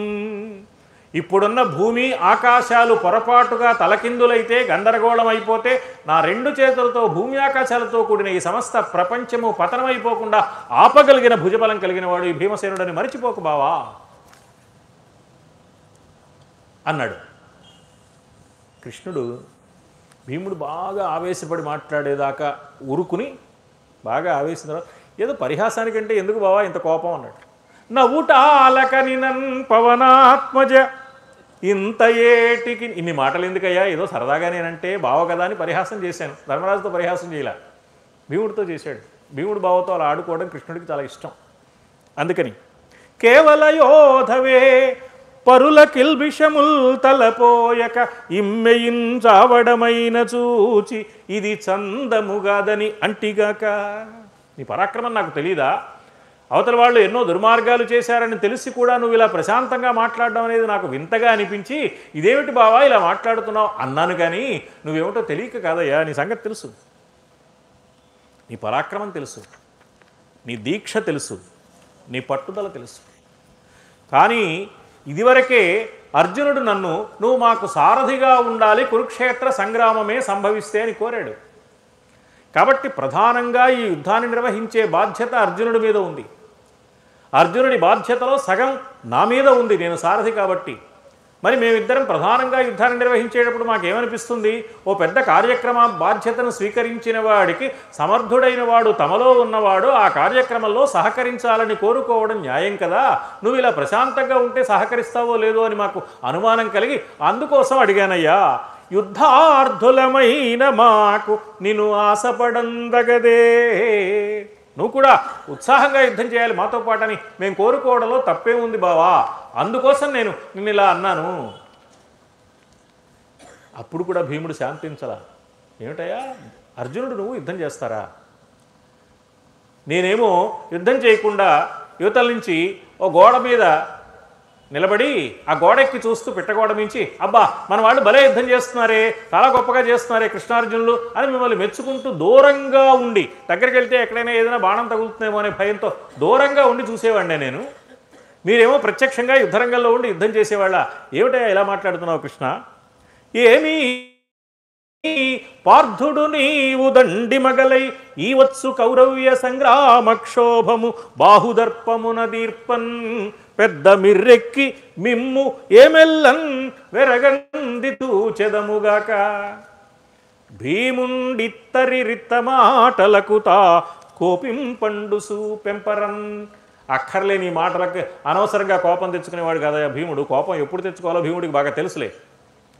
[SPEAKER 2] ఇప్పుడున్న భూమి ఆకాశాలు పొరపాటుగా తలకిందులైతే, గందరగోళం అయిపోతే, నా 2 చేతులతో భూమి ఆకాశాలతో కూడిన ఈ సమస్త ప్రపంచము పతనమైపోకుండా ఆపగలిగిన భుజబలం కలిగిన వాడు ఈ భీమసేనుడని మరిచిపోకు బావా అన్నాడు. కృష్ణుడు భీముడు బాగా ఆవేశపడి మాట్లాడేదాకా ఊరుకుని, బాగా ఆవేశం ఏదో పరిహాసానికంటే ఎందుకు బావా ఇంత కోపం అన్నాడు. నవ్వుటాలకని నన్ పవనాత్మజ ఇంత ఏటికి. ఇన్ని మాటలు ఎందుకయ్యా, ఏదో సరదాగా నేనంటే బావ కదా అని పరిహాసం చేశాను. ధర్మరాజుతో పరిహాసం చేయలే, భీముడితో చేశాడు. భీముడు బావతో అలా ఆడుకోవడం కృష్ణుడికి చాలా ఇష్టం. అందుకని కేవల యోధవే పరుల కిల్బిషముల్ తలపోయక ఇమ్మెయిన్ చావడమైన చూచి ఇది చందముగాదని అంటిగాక. నీ పరాక్రమం నాకు తెలీదా? అవతల వాళ్ళు ఎన్నో దుర్మార్గాలు చేశారని తెలిసి కూడా నువ్వు ఇలా ప్రశాంతంగా మాట్లాడడం అనేది నాకు వింతగా అనిపించి, ఇదేమిటి బావా ఇలా మాట్లాడుతున్నావు అన్నాను. కానీ నువ్వేమిటో తెలియక కాదయ్యా, నీ సంగతి తెలుసు, నీ పరాక్రమం తెలుసు, నీ దీక్ష తెలుసు, నీ పట్టుదల తెలుసు. కానీ ఇదివరకే అర్జునుడు నన్ను నువ్వు మాకు సారథిగా ఉండాలి, కురుక్షేత్ర సంగ్రామమే సంభవిస్తే అని కోరాడు. కాబట్టి ప్రధానంగా ఈ యుద్ధాన్ని నిర్వహించే బాధ్యత అర్జునుడి మీద ఉంది. అర్జునుడి బాధ్యతలో సగం నా మీద ఉంది, నేను సారథి కాబట్టి. మరి మేమిద్దరం ప్రధానంగా యుద్ధాన్ని నిర్వహించేటప్పుడు మాకేమనిపిస్తుంది, ఓ పెద్ద కార్యక్రమ బాధ్యతను స్వీకరించిన వాడికి సమర్థుడైన వాడు, తమలో ఉన్నవాడు ఆ కార్యక్రమంలో సహకరించాలని కోరుకోవడం న్యాయం కదా. నువ్వు ఇలా ప్రశాంతంగా ఉంటే సహకరిస్తావో లేదో అని మాకు అనుమానం కలిగి అందుకోసం అడిగానయ్యా. యుద్ధార్థులమైన మాకు నిన్ను ఆశపడందగదే. నువ్వు కూడా ఉత్సాహంగా యుద్ధం చేయాలి మాతో పాటని మేము కోరుకోవడంలో తప్పే ఉంది బావా, అందుకోసం నేను నిన్ను ఇలా అన్నాను. అప్పుడు కూడా భీముడు శాంతించలా. ఏమిటయ్యా అర్జునుడు, నువ్వు యుద్ధం చేస్తారా? నేనేమో యుద్ధం చేయకుండా యువతల నుంచి ఓ గోడ మీద నిలబడి ఆ గోడెక్కి చూస్తూ పిట్టగోడ మించి, అబ్బా మన వాళ్ళు భలే యుద్ధం చేస్తున్నారే, చాలా గొప్పగా చేస్తున్నారే కృష్ణార్జునులు అని మిమ్మల్ని మెచ్చుకుంటూ దూరంగా ఉండి, దగ్గరికి వెళ్తే ఎక్కడైనా ఏదైనా బాణం తగులుతుందేమో అనే భయంతో దూరంగా ఉండి చూసేవాడినే నేను. మీరేమో ప్రత్యక్షంగా యుద్ధరంగంలో ఉండి యుద్ధం చేసేవాళ్ళ. ఏమిటా ఇలా మాట్లాడుతున్నావు కృష్ణ? ఏమీ పార్థుడు నీవు దండి మగలై ఈ వచ్చు కౌరవ్య సంగ్రామక్షోభము బాహుదర్పమున దీర్పన్ పెద్ద మిర్రెక్కి మిమ్ము ఏమెల్లన్ వెరగంది తూచెదముగాక. భీముండిత్తరి రిత్తమాటలకు తా కోపింపండు సూపెంపరన్. అక్కర్లేని మాటలకు అనవసరంగా కోపం తెచ్చుకునేవాడు కదా భీముడు. కోపం ఎప్పుడు తెచ్చుకోవాలో భీముడికి బాగా తెలుసులే.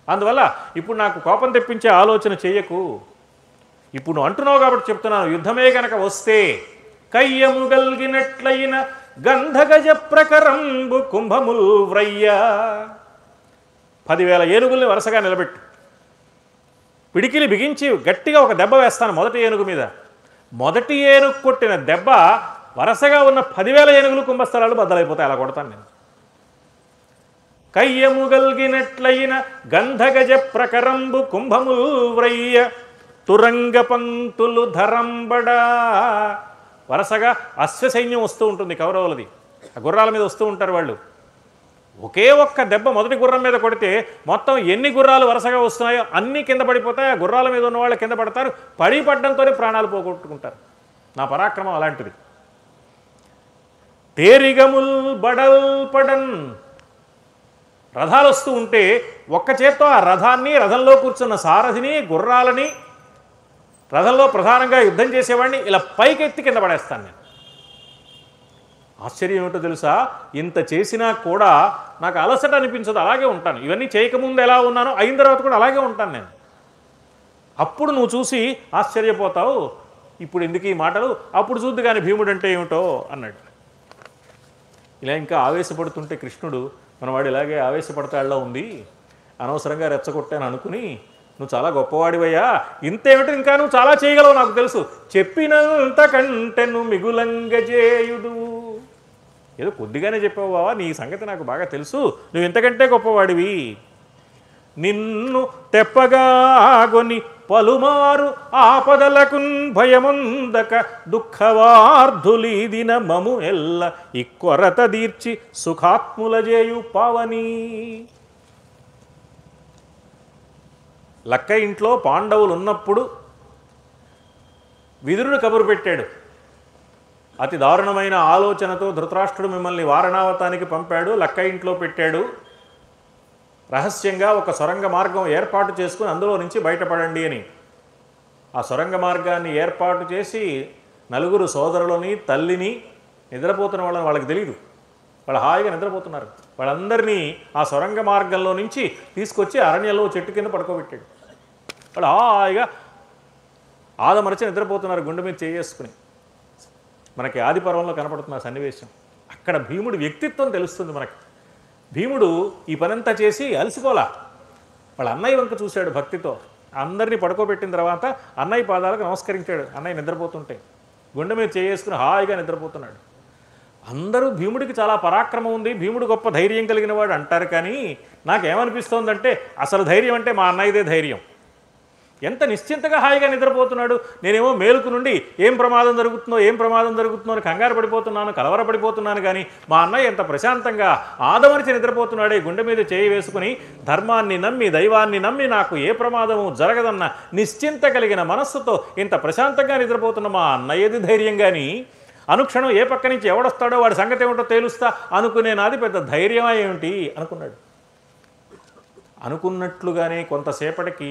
[SPEAKER 2] అందువల్ల ఇప్పుడు నాకు కోపం తెప్పించే ఆలోచన చెయ్యకు. ఇప్పుడు నువ్వు అంటున్నావు కాబట్టి చెప్తున్నాను, యుద్ధమే గనక వస్తే కయ్యము గల్గినట్లయిన గంధగజ ప్రకరంబు కుంభముల్ వ్రయ్య. 10,000 ఏనుగుల్ని వరుసగా నిలబెట్టు, పిడికిలి బిగించి గట్టిగా ఒక దెబ్బ వేస్తాను మొదటి ఏనుగు మీద. మొదటి ఏనుగు కొట్టిన దెబ్బ వరుసగా ఉన్న 10,000 ఏనుగులు కుంభస్థలాలు బద్దలైపోతాయి. అలా కొడతాను నేను. కయ్యము గల్గినట్లయిన గంధగజ ప్రకరంబు కుంభముల్ వ్రయ్య తురంగ పంక్తులు ధరంబడా. వరుసగా అశ్వసైన్యం వస్తూ ఉంటుంది కౌరవులది. ఆ గుర్రాల మీద వస్తూ ఉంటారు వాళ్ళు. ఒకే ఒక్క దెబ్బ మొదటి గుర్రం మీద కొడితే మొత్తం ఎన్ని గుర్రాలు వరుసగా వస్తున్నాయో అన్నీ కింద పడిపోతాయి. ఆ గుర్రాల మీద ఉన్న వాళ్ళు కింద పడతారు. పడడంతోనే ప్రాణాలు పోగొట్టుకుంటారు. నా పరాక్రమం అలాంటిది. తేరిగముల్ బడల్ పడన్. రథాలు వస్తూ ఉంటే ఒక్క చేత్తో ఆ రథాన్ని, రథంలో కూర్చున్న సారథిని, గుర్రాలని, రథంలో ప్రధానంగా యుద్ధం చేసేవాడిని ఇలా పైకెత్తి కింద పడేస్తాను నేను. ఆశ్చర్యం ఏమిటో తెలుసా, ఇంత చేసినా కూడా నాకు అలసట అనిపించదు, అలాగే ఉంటాను. ఇవన్నీ చేయకముందు ఎలా ఉన్నానో అయిన తర్వాత కూడా అలాగే ఉంటాను నేను. అప్పుడు నువ్వు చూసి ఆశ్చర్యపోతావు, ఇప్పుడు ఎందుకు ఈ మాటలు, అప్పుడు చూద్దు కానీ భీముడు అంటే ఏమిటో అన్నాడు. ఇలా ఇంకా ఆవేశపడుతుంటే కృష్ణుడు, మనవాడు ఇలాగే ఆవేశపడతాడులా ఉంది, అనవసరంగా రెచ్చగొట్టాను అనుకుని, నువ్వు చాలా గొప్పవాడివయ్యా, ఇంతేమిటి ఇంకా నువ్వు చాలా చేయగలవు నాకు తెలుసు, చెప్పినంత కంటే నువ్వు మిగులంగజేయుడు. ఏదో కొద్దిగానే చెప్పావు బావా, నీ సంగతి నాకు బాగా తెలుసు, నువ్వు ఇంతకంటే గొప్పవాడివి. నిన్ను తెప్పగాగొని పలుమారు ఆపదలకున్ భయముందక దుఃఖవార్ధులీదిన మము ఎల్ల ఇక్కొరత దీర్చి సుఖాత్ములజేయు పావని. లక్క ఇంట్లో పాండవులు ఉన్నప్పుడు విదురుడు కబురు పెట్టాడు. అతి దారుణమైన ఆలోచనతో ధృతరాష్ట్రుడు మిమ్మల్ని వారణావతానికి పంపాడు, లక్క ఇంట్లో పెట్టాడు. రహస్యంగా ఒక సొరంగ మార్గం ఏర్పాటు చేసుకుని అందులో నుంచి బయటపడండి అని. ఆ సొరంగ మార్గాన్ని ఏర్పాటు చేసి నలుగురు సోదరులని, తల్లిని, నిద్రపోతున్న వాళ్ళని వాళ్ళకి తెలియదు, వాళ్ళు హాయిగా నిద్రపోతున్నారు, వాళ్ళందరినీ ఆ సొరంగ మార్గంలో నుంచి తీసుకొచ్చి అరణ్యంలో చెట్టు కింద పడుకోబెట్టాడు. వాళ్ళు హాయిగా ఆదమరచి నిద్రపోతున్నారు గుండె మీద చేసుకుని. మనకి ఆది పర్వంలో కనపడుతున్న సన్నివేశం. అక్కడ భీముడి వ్యక్తిత్వం తెలుస్తుంది మనకి. భీముడు ఈ పనంతా చేసి అలసిపోలా. వాళ్ళ అన్నయ్య వంక చూశాడు భక్తితో. అందరినీ పడుకోబెట్టిన తర్వాత అన్నయ్య పాదాలకు నమస్కరించాడు. అన్నయ్య నిద్రపోతుంటే గుండె మీద చేసుకుని హాయిగా నిద్రపోతున్నాడు. అందరూ భీముడికి చాలా పరాక్రమం ఉంది, భీముడు గొప్ప ధైర్యం కలిగిన వాడు అంటారు. కానీ నాకేమనిపిస్తోందంటే అసలు ధైర్యం అంటే మా అన్నయ్యదే ధైర్యం. ఎంత నిశ్చింతగా హాయిగా నిద్రపోతున్నాడు. నేనేమో మేలుకు నుండి ఏం ప్రమాదం జరుగుతుందో అని కంగారు పడిపోతున్నాను, కలవరపడిపోతున్నాను. కానీ మా అన్నయ్య ఎంత ప్రశాంతంగా ఆదమరిచి నిద్రపోతున్నాడే, గుండె మీద చేయి వేసుకుని ధర్మాన్ని నమ్మి, దైవాన్ని నమ్మి, నాకు ఏ ప్రమాదము జరగదన్న నిశ్చింత కలిగిన మనస్సుతో ఇంత ప్రశాంతంగా నిద్రపోతున్న మా అన్నయ్యది ధైర్యం. కానీ అనుక్షణం ఏ పక్క నుంచి ఎవడొస్తాడో వాడి సంగతి ఏమిటో తేలుస్తా అనుకునే నాది పెద్ద ధైర్యమా ఏమిటి అనుకున్నాడు. అనుకున్నట్లుగానే కొంతసేపటికి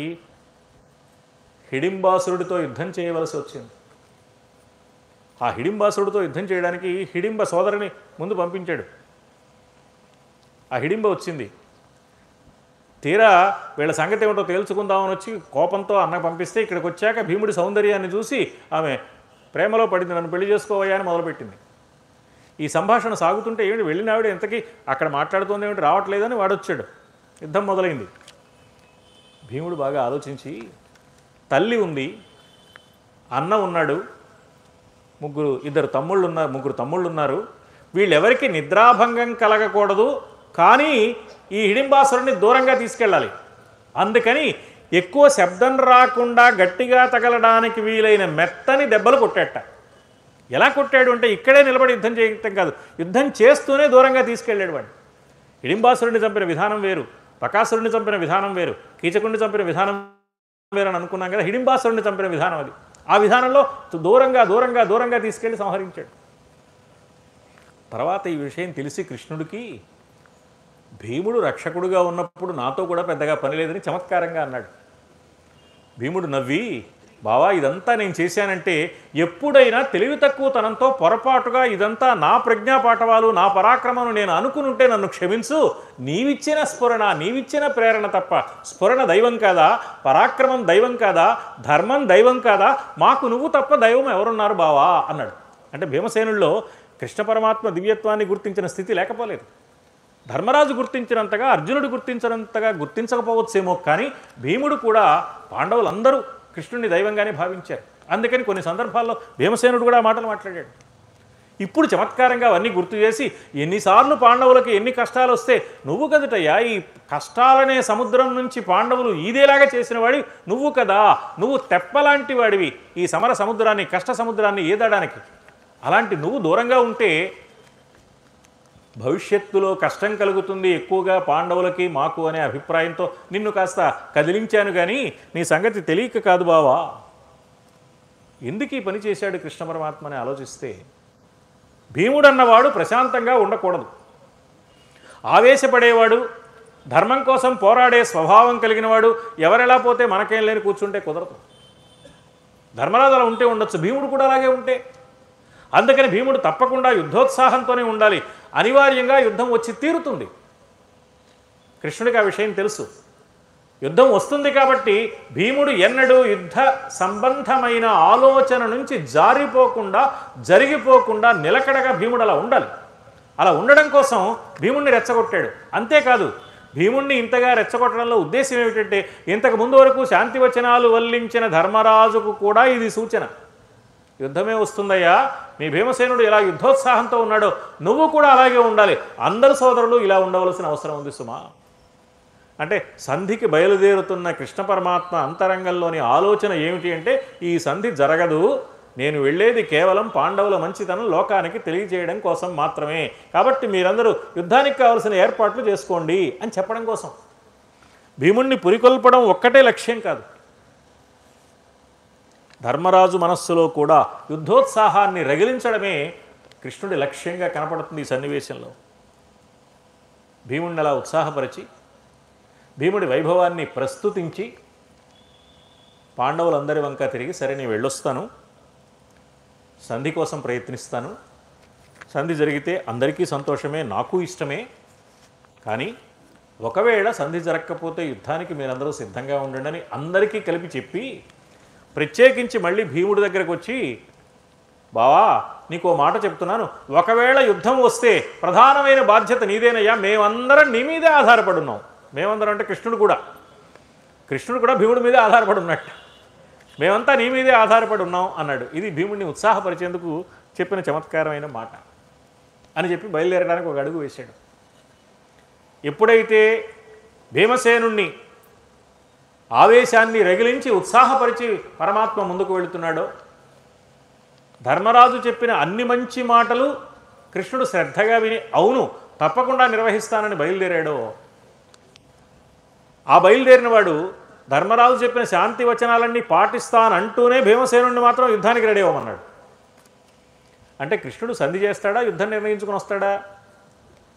[SPEAKER 2] హిడింబాసురుడితో యుద్ధం చేయవలసి వచ్చింది. ఆ హిడింబాసురుడితో యుద్ధం చేయడానికి హిడింబ సోదరిని ముందు పంపించాడు. ఆ హిడింబ వచ్చింది. తీరా వీళ్ళ సంగతి ఏమిటో తేల్చుకుందామని వచ్చి కోపంతో అన్న పంపిస్తే ఇక్కడికి వచ్చాక భీముడి సౌందర్యాన్ని చూసి ఆమె ప్రేమలో పడింది. నన్ను పెళ్లి చేసుకోవయ్యా అని మొదలుపెట్టింది. ఈ సంభాషణ సాగుతుంటే ఏమిటి వెళ్ళినావిడ ఎంతకీ అక్కడ మాట్లాడుతుంది ఏమిటి రావట్లేదని వాడొచ్చాడు. యుద్ధం మొదలైంది. భీముడు బాగా ఆలోచించి తల్లి ఉంది, అన్న ఉన్నాడు, ముగ్గురు తమ్ముళ్ళు ఉన్నారు, వీళ్ళెవరికి నిద్రాభంగం కలగకూడదు, కానీ ఈ హిడింబాసురుడిని దూరంగా తీసుకెళ్ళాలి. అందుకని ఎక్కువ శబ్దం రాకుండా గట్టిగా తగలడానికి వీలైన మెత్తని దెబ్బలు కొట్టాట. ఎలా కొట్టాడు అంటే ఇక్కడే నిలబడి యుద్ధం చేయటం కాదు, యుద్ధం చేస్తూనే దూరంగా తీసుకెళ్ళాడు వాడు. హిడింబాసురుడిని చంపిన విధానం వేరు, బకాసురుడిని చంపిన విధానం వేరు, కీచకుడిని చంపిన విధానం వేరు అని అనుకున్నాం కదా. హిడింబాసురుడిని చంపిన విధానం అది. ఆ విధానంలో దూరంగా తీసుకెళ్ళి సంహరించాడు. తర్వాత ఈ విషయం తెలిసి కృష్ణుడికి భీముడు రక్షకుడుగా ఉన్నప్పుడు నాతో కూడా పెద్దగా పని లేదని చమత్కారంగా అన్నాడు. భీముడు నవ్వి, బావా ఇదంతా నేను చేశానంటే ఎప్పుడైనా తెలివి తక్కువతనంతో పొరపాటుగా ఇదంతా నా ప్రజ్ఞాపాఠవాలు నా పరాక్రమను నేను అనుకునుంటే నన్ను క్షమించు, నీవిచ్చిన స్ఫురణ నీవిచ్చిన ప్రేరణ తప్ప స్ఫురణ దైవం కాదా, పరాక్రమం దైవం కాదా, ధర్మం దైవం కాదా, మాకు నువ్వు తప్ప దైవం ఎవరున్నారు బావా అన్నాడు. అంటే భీమసేనుల్లో కృష్ణ పరమాత్మ దివ్యత్వాన్ని గుర్తించిన స్థితి లేకపోలేదు. ధర్మరాజు గుర్తించినంతగా అర్జునుడు గుర్తించినంతగా గుర్తించకపోవచ్చేమో, కానీ భీముడు కూడా పాండవులందరూ కృష్ణుడిని దైవంగానే భావించారు. అందుకని కొన్ని సందర్భాల్లో భీమసేనుడు కూడా మాటలు మాట్లాడాడు. ఇప్పుడు చమత్కారంగా అవన్నీ గుర్తు చేసి ఎన్నిసార్లు పాండవులకు ఎన్ని కష్టాలు వస్తే నువ్వు కదటయ్యా ఈ కష్టాలనే సముద్రం నుంచి పాండవులు ఈదేలాగా చేసిన వాడి నువ్వు కదా, నువ్వు తెప్పలాంటి వాడివి ఈ సమర సముద్రాన్ని కష్ట సముద్రాన్ని ఈదడానికి. అలాంటి నువ్వు దూరంగా ఉంటే భవిష్యత్తులో కష్టం కలుగుతుంది ఎక్కువగా పాండవులకి మాకు అనే అభిప్రాయంతో నిన్ను కాస్త కదిలించాను, కానీ నీ సంగతి తెలియక కాదు బావా. ఎందుకు ఈ పని చేశాడు కృష్ణ పరమాత్మని ఆలోచిస్తే, భీముడు అన్నవాడు ప్రశాంతంగా ఉండకూడదు, ఆవేశపడేవాడు, ధర్మం కోసం పోరాడే స్వభావం కలిగినవాడు. ఎవరెలా పోతే మనకేం లేని కూర్చుంటే కుదరదు. ధర్మరాజు అలా ఉంటే ఉండొచ్చు, భీముడు కూడా అలాగే ఉంటే. అందుకని భీముడు తప్పకుండా యుద్ధోత్సాహంతోనే ఉండాలి, అనివార్యంగా యుద్ధం వచ్చి తీరుతుంది. కృష్ణుడికి ఆ విషయం తెలుసు. యుద్ధం వస్తుంది కాబట్టి భీముడు ఎన్నడూ యుద్ధ సంబంధమైన ఆలోచన నుంచి జారిపోకుండా జరిగిపోకుండా నిలకడగా భీముడు అలా ఉండాలి. అలా ఉండడం కోసం భీముడిని రెచ్చగొట్టాడు. అంతేకాదు, భీముడిని ఇంతగా రెచ్చగొట్టడంలో ఉద్దేశం ఏమిటంటే ఇంతకు ముందు వరకు శాంతి వచనాలు వల్లించిన ధర్మరాజుకు కూడా ఇది సూచన. యుద్ధమే వస్తుందయ్యా, మీ భీమసేనుడు ఎలా యుద్ధోత్సాహంతో ఉన్నాడో నువ్వు కూడా అలాగే ఉండాలి, అందరు సోదరులు ఇలా ఉండవలసిన అవసరం ఉంది సుమా. అంటే సంధికి బయలుదేరుతున్న కృష్ణ పరమాత్మ అంతరంగంలోని ఆలోచన ఏమిటి అంటే ఈ సంధి జరగదు, నేను వెళ్ళేది కేవలం పాండవుల మంచితనం లోకానికి తెలియజేయడం కోసం మాత్రమే, కాబట్టి మీరందరూ యుద్ధానికి కావలసిన ఏర్పాట్లు చేసుకోండి అని చెప్పడం కోసం. భీముణ్ణి పురికొల్పడం ఒక్కటే లక్ష్యం కాదు, ధర్మరాజు మనస్సులో కూడా యుద్ధోత్సాహాన్ని రగిలించడమే కృష్ణుడి లక్ష్యంగా కనపడుతుంది ఈ సన్నివేశంలో. భీముడిని అలా ఉత్సాహపరిచి భీముడి వైభవాన్ని ప్రస్తుతించి పాండవులందరి వంక తిరిగి సరే నేను వెళ్ళొస్తాను, సంధి కోసం ప్రయత్నిస్తాను, సంధి జరిగితే అందరికీ సంతోషమే నాకు ఇష్టమే, కానీ ఒకవేళ సంధి జరగకపోతే యుద్ధానికి మీరందరూ సిద్ధంగా ఉండండి అని అందరికీ కలిపి చెప్పి ప్రత్యేకించి మళ్ళీ భీముడి దగ్గరకు వచ్చి బావా నీకో మాట చెప్తున్నాను, ఒకవేళ యుద్ధం వస్తే ప్రధానమైన బాధ్యత నీదేనయ్యా, మేమందరం నీ మీదే ఆధారపడున్నాం. మేమందరం అంటే కృష్ణుడు కూడా భీముడి మీదే ఆధారపడి ఉన్నట్టు, మేమంతా నీ మీదే ఆధారపడి ఉన్నాం అన్నాడు. ఇది భీముడిని ఉత్సాహపరిచేందుకు చెప్పిన చమత్కారమైన మాట అని చెప్పి బయలుదేరడానికి ఒక అడుగు వేశాడు. ఎప్పుడైతే భీమసేనుణ్ణి ఆవేశాన్ని రగిలించి ఉత్సాహపరిచి పరమాత్మ ముందుకు వెళుతున్నాడో, ధర్మరాజు చెప్పిన అన్ని మంచి మాటలు కృష్ణుడు శ్రద్ధగా విని అవును తప్పకుండా నిర్వహిస్తానని బయలుదేరాడో, ఆ బయలుదేరిన వాడు ధర్మరాజు చెప్పిన శాంతి వచనాలన్నీ పాటిస్తానంటూనే భీమసేనుణ్ణి మాత్రం యుద్ధానికి రెడీ అవ్వమన్నాడు. అంటే కృష్ణుడు సంధి చేస్తాడా, యుద్ధం నిర్ణయించుకుని వస్తాడా?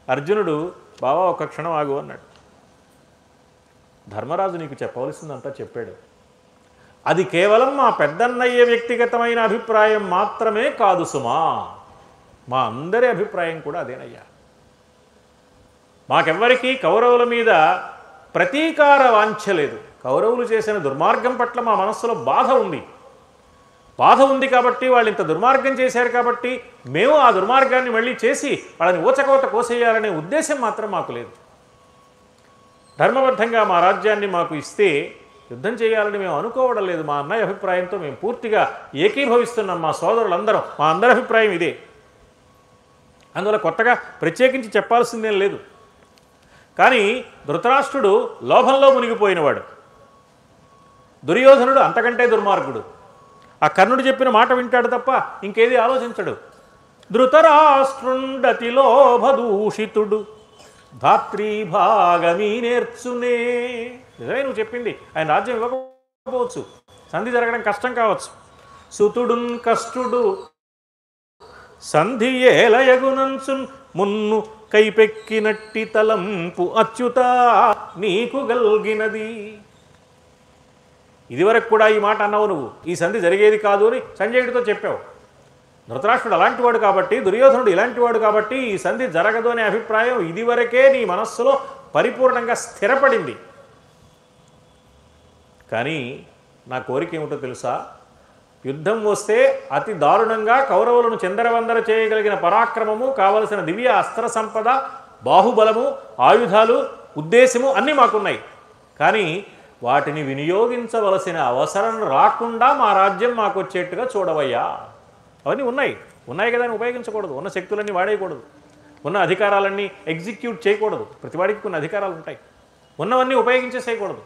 [SPEAKER 2] అర్జునుడు బావా ఒక్క క్షణం ఆగు అన్నాడు. ధర్మరాజు నీకు చెప్పవలసిందంతా చెప్పాడు. అది కేవలం మా పెద్దన్నయ్య వ్యక్తిగతమైన అభిప్రాయం మాత్రమే కాదు సుమా, మా అందరి అభిప్రాయం కూడా అదేనయ్యా. మాకెవ్వరికీ కౌరవుల మీద ప్రతీకార వాంఛ లేదు. కౌరవులు చేసిన దుర్మార్గం పట్ల మా మనస్సులో బాధ ఉంది కాబట్టి వాళ్ళు ఇంత దుర్మార్గం చేశారు కాబట్టి మేము ఆ దుర్మార్గాన్ని మళ్ళీ చేసి వాళ్ళని ఊచకోత కోసేయాలనే ఉద్దేశం మాత్రం మాకు లేదు. ధర్మబద్ధంగా మా రాజ్యాన్ని మాకు ఇస్తే యుద్ధం చేయాలని మేము అనుకోవడం లేదు. మా అన్నయ్య అభిప్రాయంతో మేము పూర్తిగా ఏకీభవిస్తున్నాం. మా సోదరులందరం, మా అందరి అభిప్రాయం ఇదే. అందువల్ల కొత్తగా ప్రత్యేకించి చెప్పాల్సిందేం లేదు. కానీ ధృతరాష్ట్రుడు లోభంలో మునిగిపోయినవాడు, దుర్యోధనుడు అంతకంటే దుర్మార్గుడు. ఆ కర్ణుడు చెప్పిన మాట వింటాడు తప్ప ఇంకేది ఆలోచించడు. ధృతరాష్ట్రుండతి లోభదూషితుడు ధాత్రీభాగమీ నేర్చునే. నిజమే నువ్వు చెప్పింది, ఆయన రాజ్యం ఇవ్వకపోవచ్చు, సంధి జరగడం కష్టం కావచ్చు. సుతుడున్ కష్టుడు సంధి ఏలయగునంచున్ మున్ను కైపెక్కినట్టి తలంపు అచ్యుత నీకు గల్గినది. ఇదివరకు కూడా ఈ మాట అన్నావు నువ్వు, ఈ సంధి జరిగేది కాదు అని సంజయుడితో చెప్పావు. ధృతరాష్ట్రుడు అలాంటివాడు కాబట్టి, దుర్యోధనుడు ఇలాంటివాడు కాబట్టి ఈ సంధి జరగదు అనే అభిప్రాయం ఇదివరకే నీ మనస్సులో పరిపూర్ణంగా స్థిరపడింది. కానీ నా కోరిక ఏమిటో తెలుసా? యుద్ధం వస్తే అతి దారుణంగా కౌరవులను చిందరవందర చేయగలిగిన పరాక్రమము, కావలసిన దివ్య అస్త్ర సంపద, బాహుబలము, ఆయుధాలు, ఉద్దేశము అన్నీ మాకున్నాయి. కానీ వాటిని వినియోగించవలసిన అవసరం రాకుండా మా రాజ్యం మాకు వచ్చేట్టుగా చూడవయ్యా. అవన్నీ ఉన్నాయి కదా అని ఉపయోగించకూడదు. ఉన్న శక్తులన్నీ వాడేయకూడదు. ఉన్న అధికారాలన్నీ ఎగ్జిక్యూట్ చేయకూడదు. ప్రతివాడికి కొన్ని అధికారాలు ఉంటాయి, ఉన్నవన్నీ ఉపయోగించేసేయకూడదు.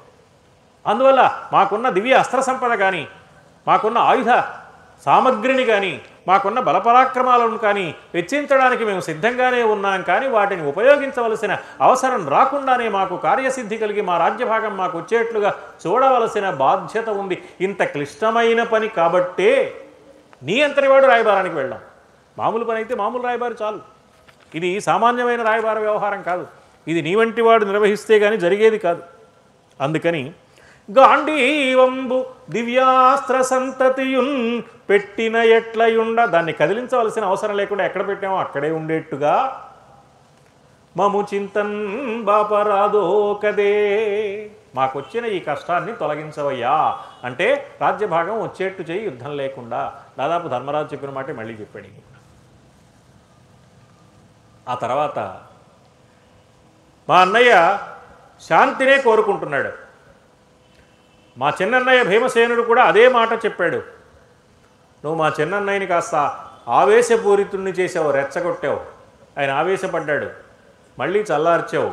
[SPEAKER 2] అందువల్ల మాకున్న దివ్య అస్త్ర సంపద కానీ, మాకున్న ఆయుధ సామగ్రిని కానీ, మాకున్న బలపరాక్రమాలను కానీ వెచ్చించడానికి మేము సిద్ధంగానే ఉన్నాం. కానీ వాటిని ఉపయోగించవలసిన అవసరం రాకుండానే మాకు కార్యసిద్ధి కలిగి మా రాజ్యభాగం మాకు వచ్చేట్లుగా చూడవలసిన బాధ్యత ఉంది. ఇంత క్లిష్టమైన పని కాబట్టే నీ అంతటివాడు రాయబారానికి వెళ్ళాం. మామూలు పని అయితే మామూలు రాయబారి చాలు. ఇది సామాన్యమైన రాయబార వ్యవహారం కాదు. ఇది నీ వంటి వాడు నిర్వహిస్తే కానీ జరిగేది కాదు. అందుకని గాంధీవంబు దివ్యాస్త్ర సంతతియున్ పెట్టిన ఎట్లయుండ, దాన్ని కదిలించవలసిన అవసరం లేకుండా ఎక్కడ పెట్టామో అక్కడే ఉండేట్టుగా మము చింతన్ బాపరాదో కదే, మాకొచ్చిన ఈ కష్టాన్ని తొలగించవయ్యా అంటే రాజ్యభాగం వచ్చేట్టు చేయి, యుద్ధం లేకుండా. దాదాపు ధర్మరాజు చెప్పిన మాట మళ్ళీ చెప్పాడు. ఆ తర్వాత మా అన్నయ్య శాంతినే కోరుకుంటున్నాడు. మా చిన్నన్నయ్య భీమసేనుడు కూడా అదే మాట చెప్పాడు. నువ్వు మా చిన్నన్నయ్యని కాస్త ఆవేశపూరితుణ్ణి చేసావు, రెచ్చగొట్టావు. ఆయన ఆవేశపడ్డాడు, మళ్ళీ చల్లార్చావు.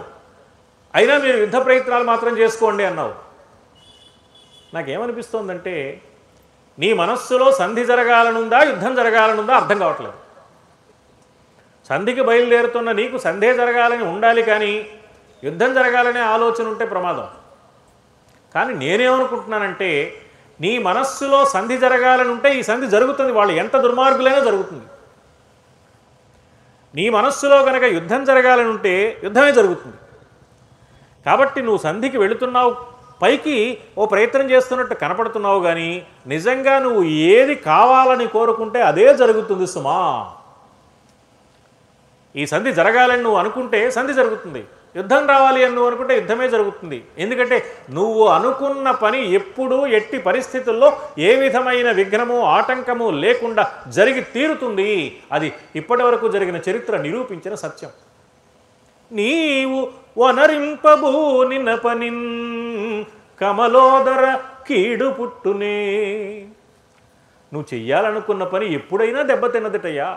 [SPEAKER 2] అయినా మీరు యుద్ధ ప్రయత్నాలు మాత్రం చేసుకోండి అన్నావు. నాకేమనిపిస్తోందంటే నీ మనస్సులో సంధి జరగాలనుందా, యుద్ధం జరగాలనుందా అర్థం కావట్లేదు. సంధికి బయలుదేరుతున్న నీకు సంధే జరగాలని ఉండాలి, కానీ యుద్ధం జరగాలనే ఆలోచన ఉంటే ప్రమాదం. కానీ నేనేమనుకుంటున్నానంటే నీ మనస్సులో సంధి జరగాలని ఉంటే ఈ సంధి జరుగుతుంది. వాళ్ళు ఎంత దుర్మార్గులైనా జరుగుతుంది. నీ మనస్సులో కనుక యుద్ధం జరగాలని ఉంటే యుద్ధమే జరుగుతుంది. కాబట్టి నువ్వు సంధికి వెళుతున్నావు, పైకి ఓ ప్రయత్నం చేస్తున్నట్టు కనపడుతున్నావు, కానీ నిజంగా నువ్వు ఏది కావాలని కోరుకుంటే అదే జరుగుతుంది సుమా. ఈ సంధి జరగాలని నువ్వు అనుకుంటే సంధి జరుగుతుంది, యుద్ధం రావాలి అని నువ్వు అనుకుంటే యుద్ధమే జరుగుతుంది. ఎందుకంటే నువ్వు అనుకున్న పని ఎప్పుడూ ఎట్టి పరిస్థితుల్లో ఏ విధమైన విఘ్నము ఆటంకము లేకుండా జరిగి తీరుతుంది. అది ఇప్పటి వరకు జరిగిన చరిత్ర నిరూపించిన సత్యం. నీవు వనరింపబూనిన పనిన్ కమలోదర కీడు పుట్టునే. నువ్వు చెయ్యాలనుకున్న పని ఎప్పుడైనా దెబ్బతిన్నదిటయ్యా.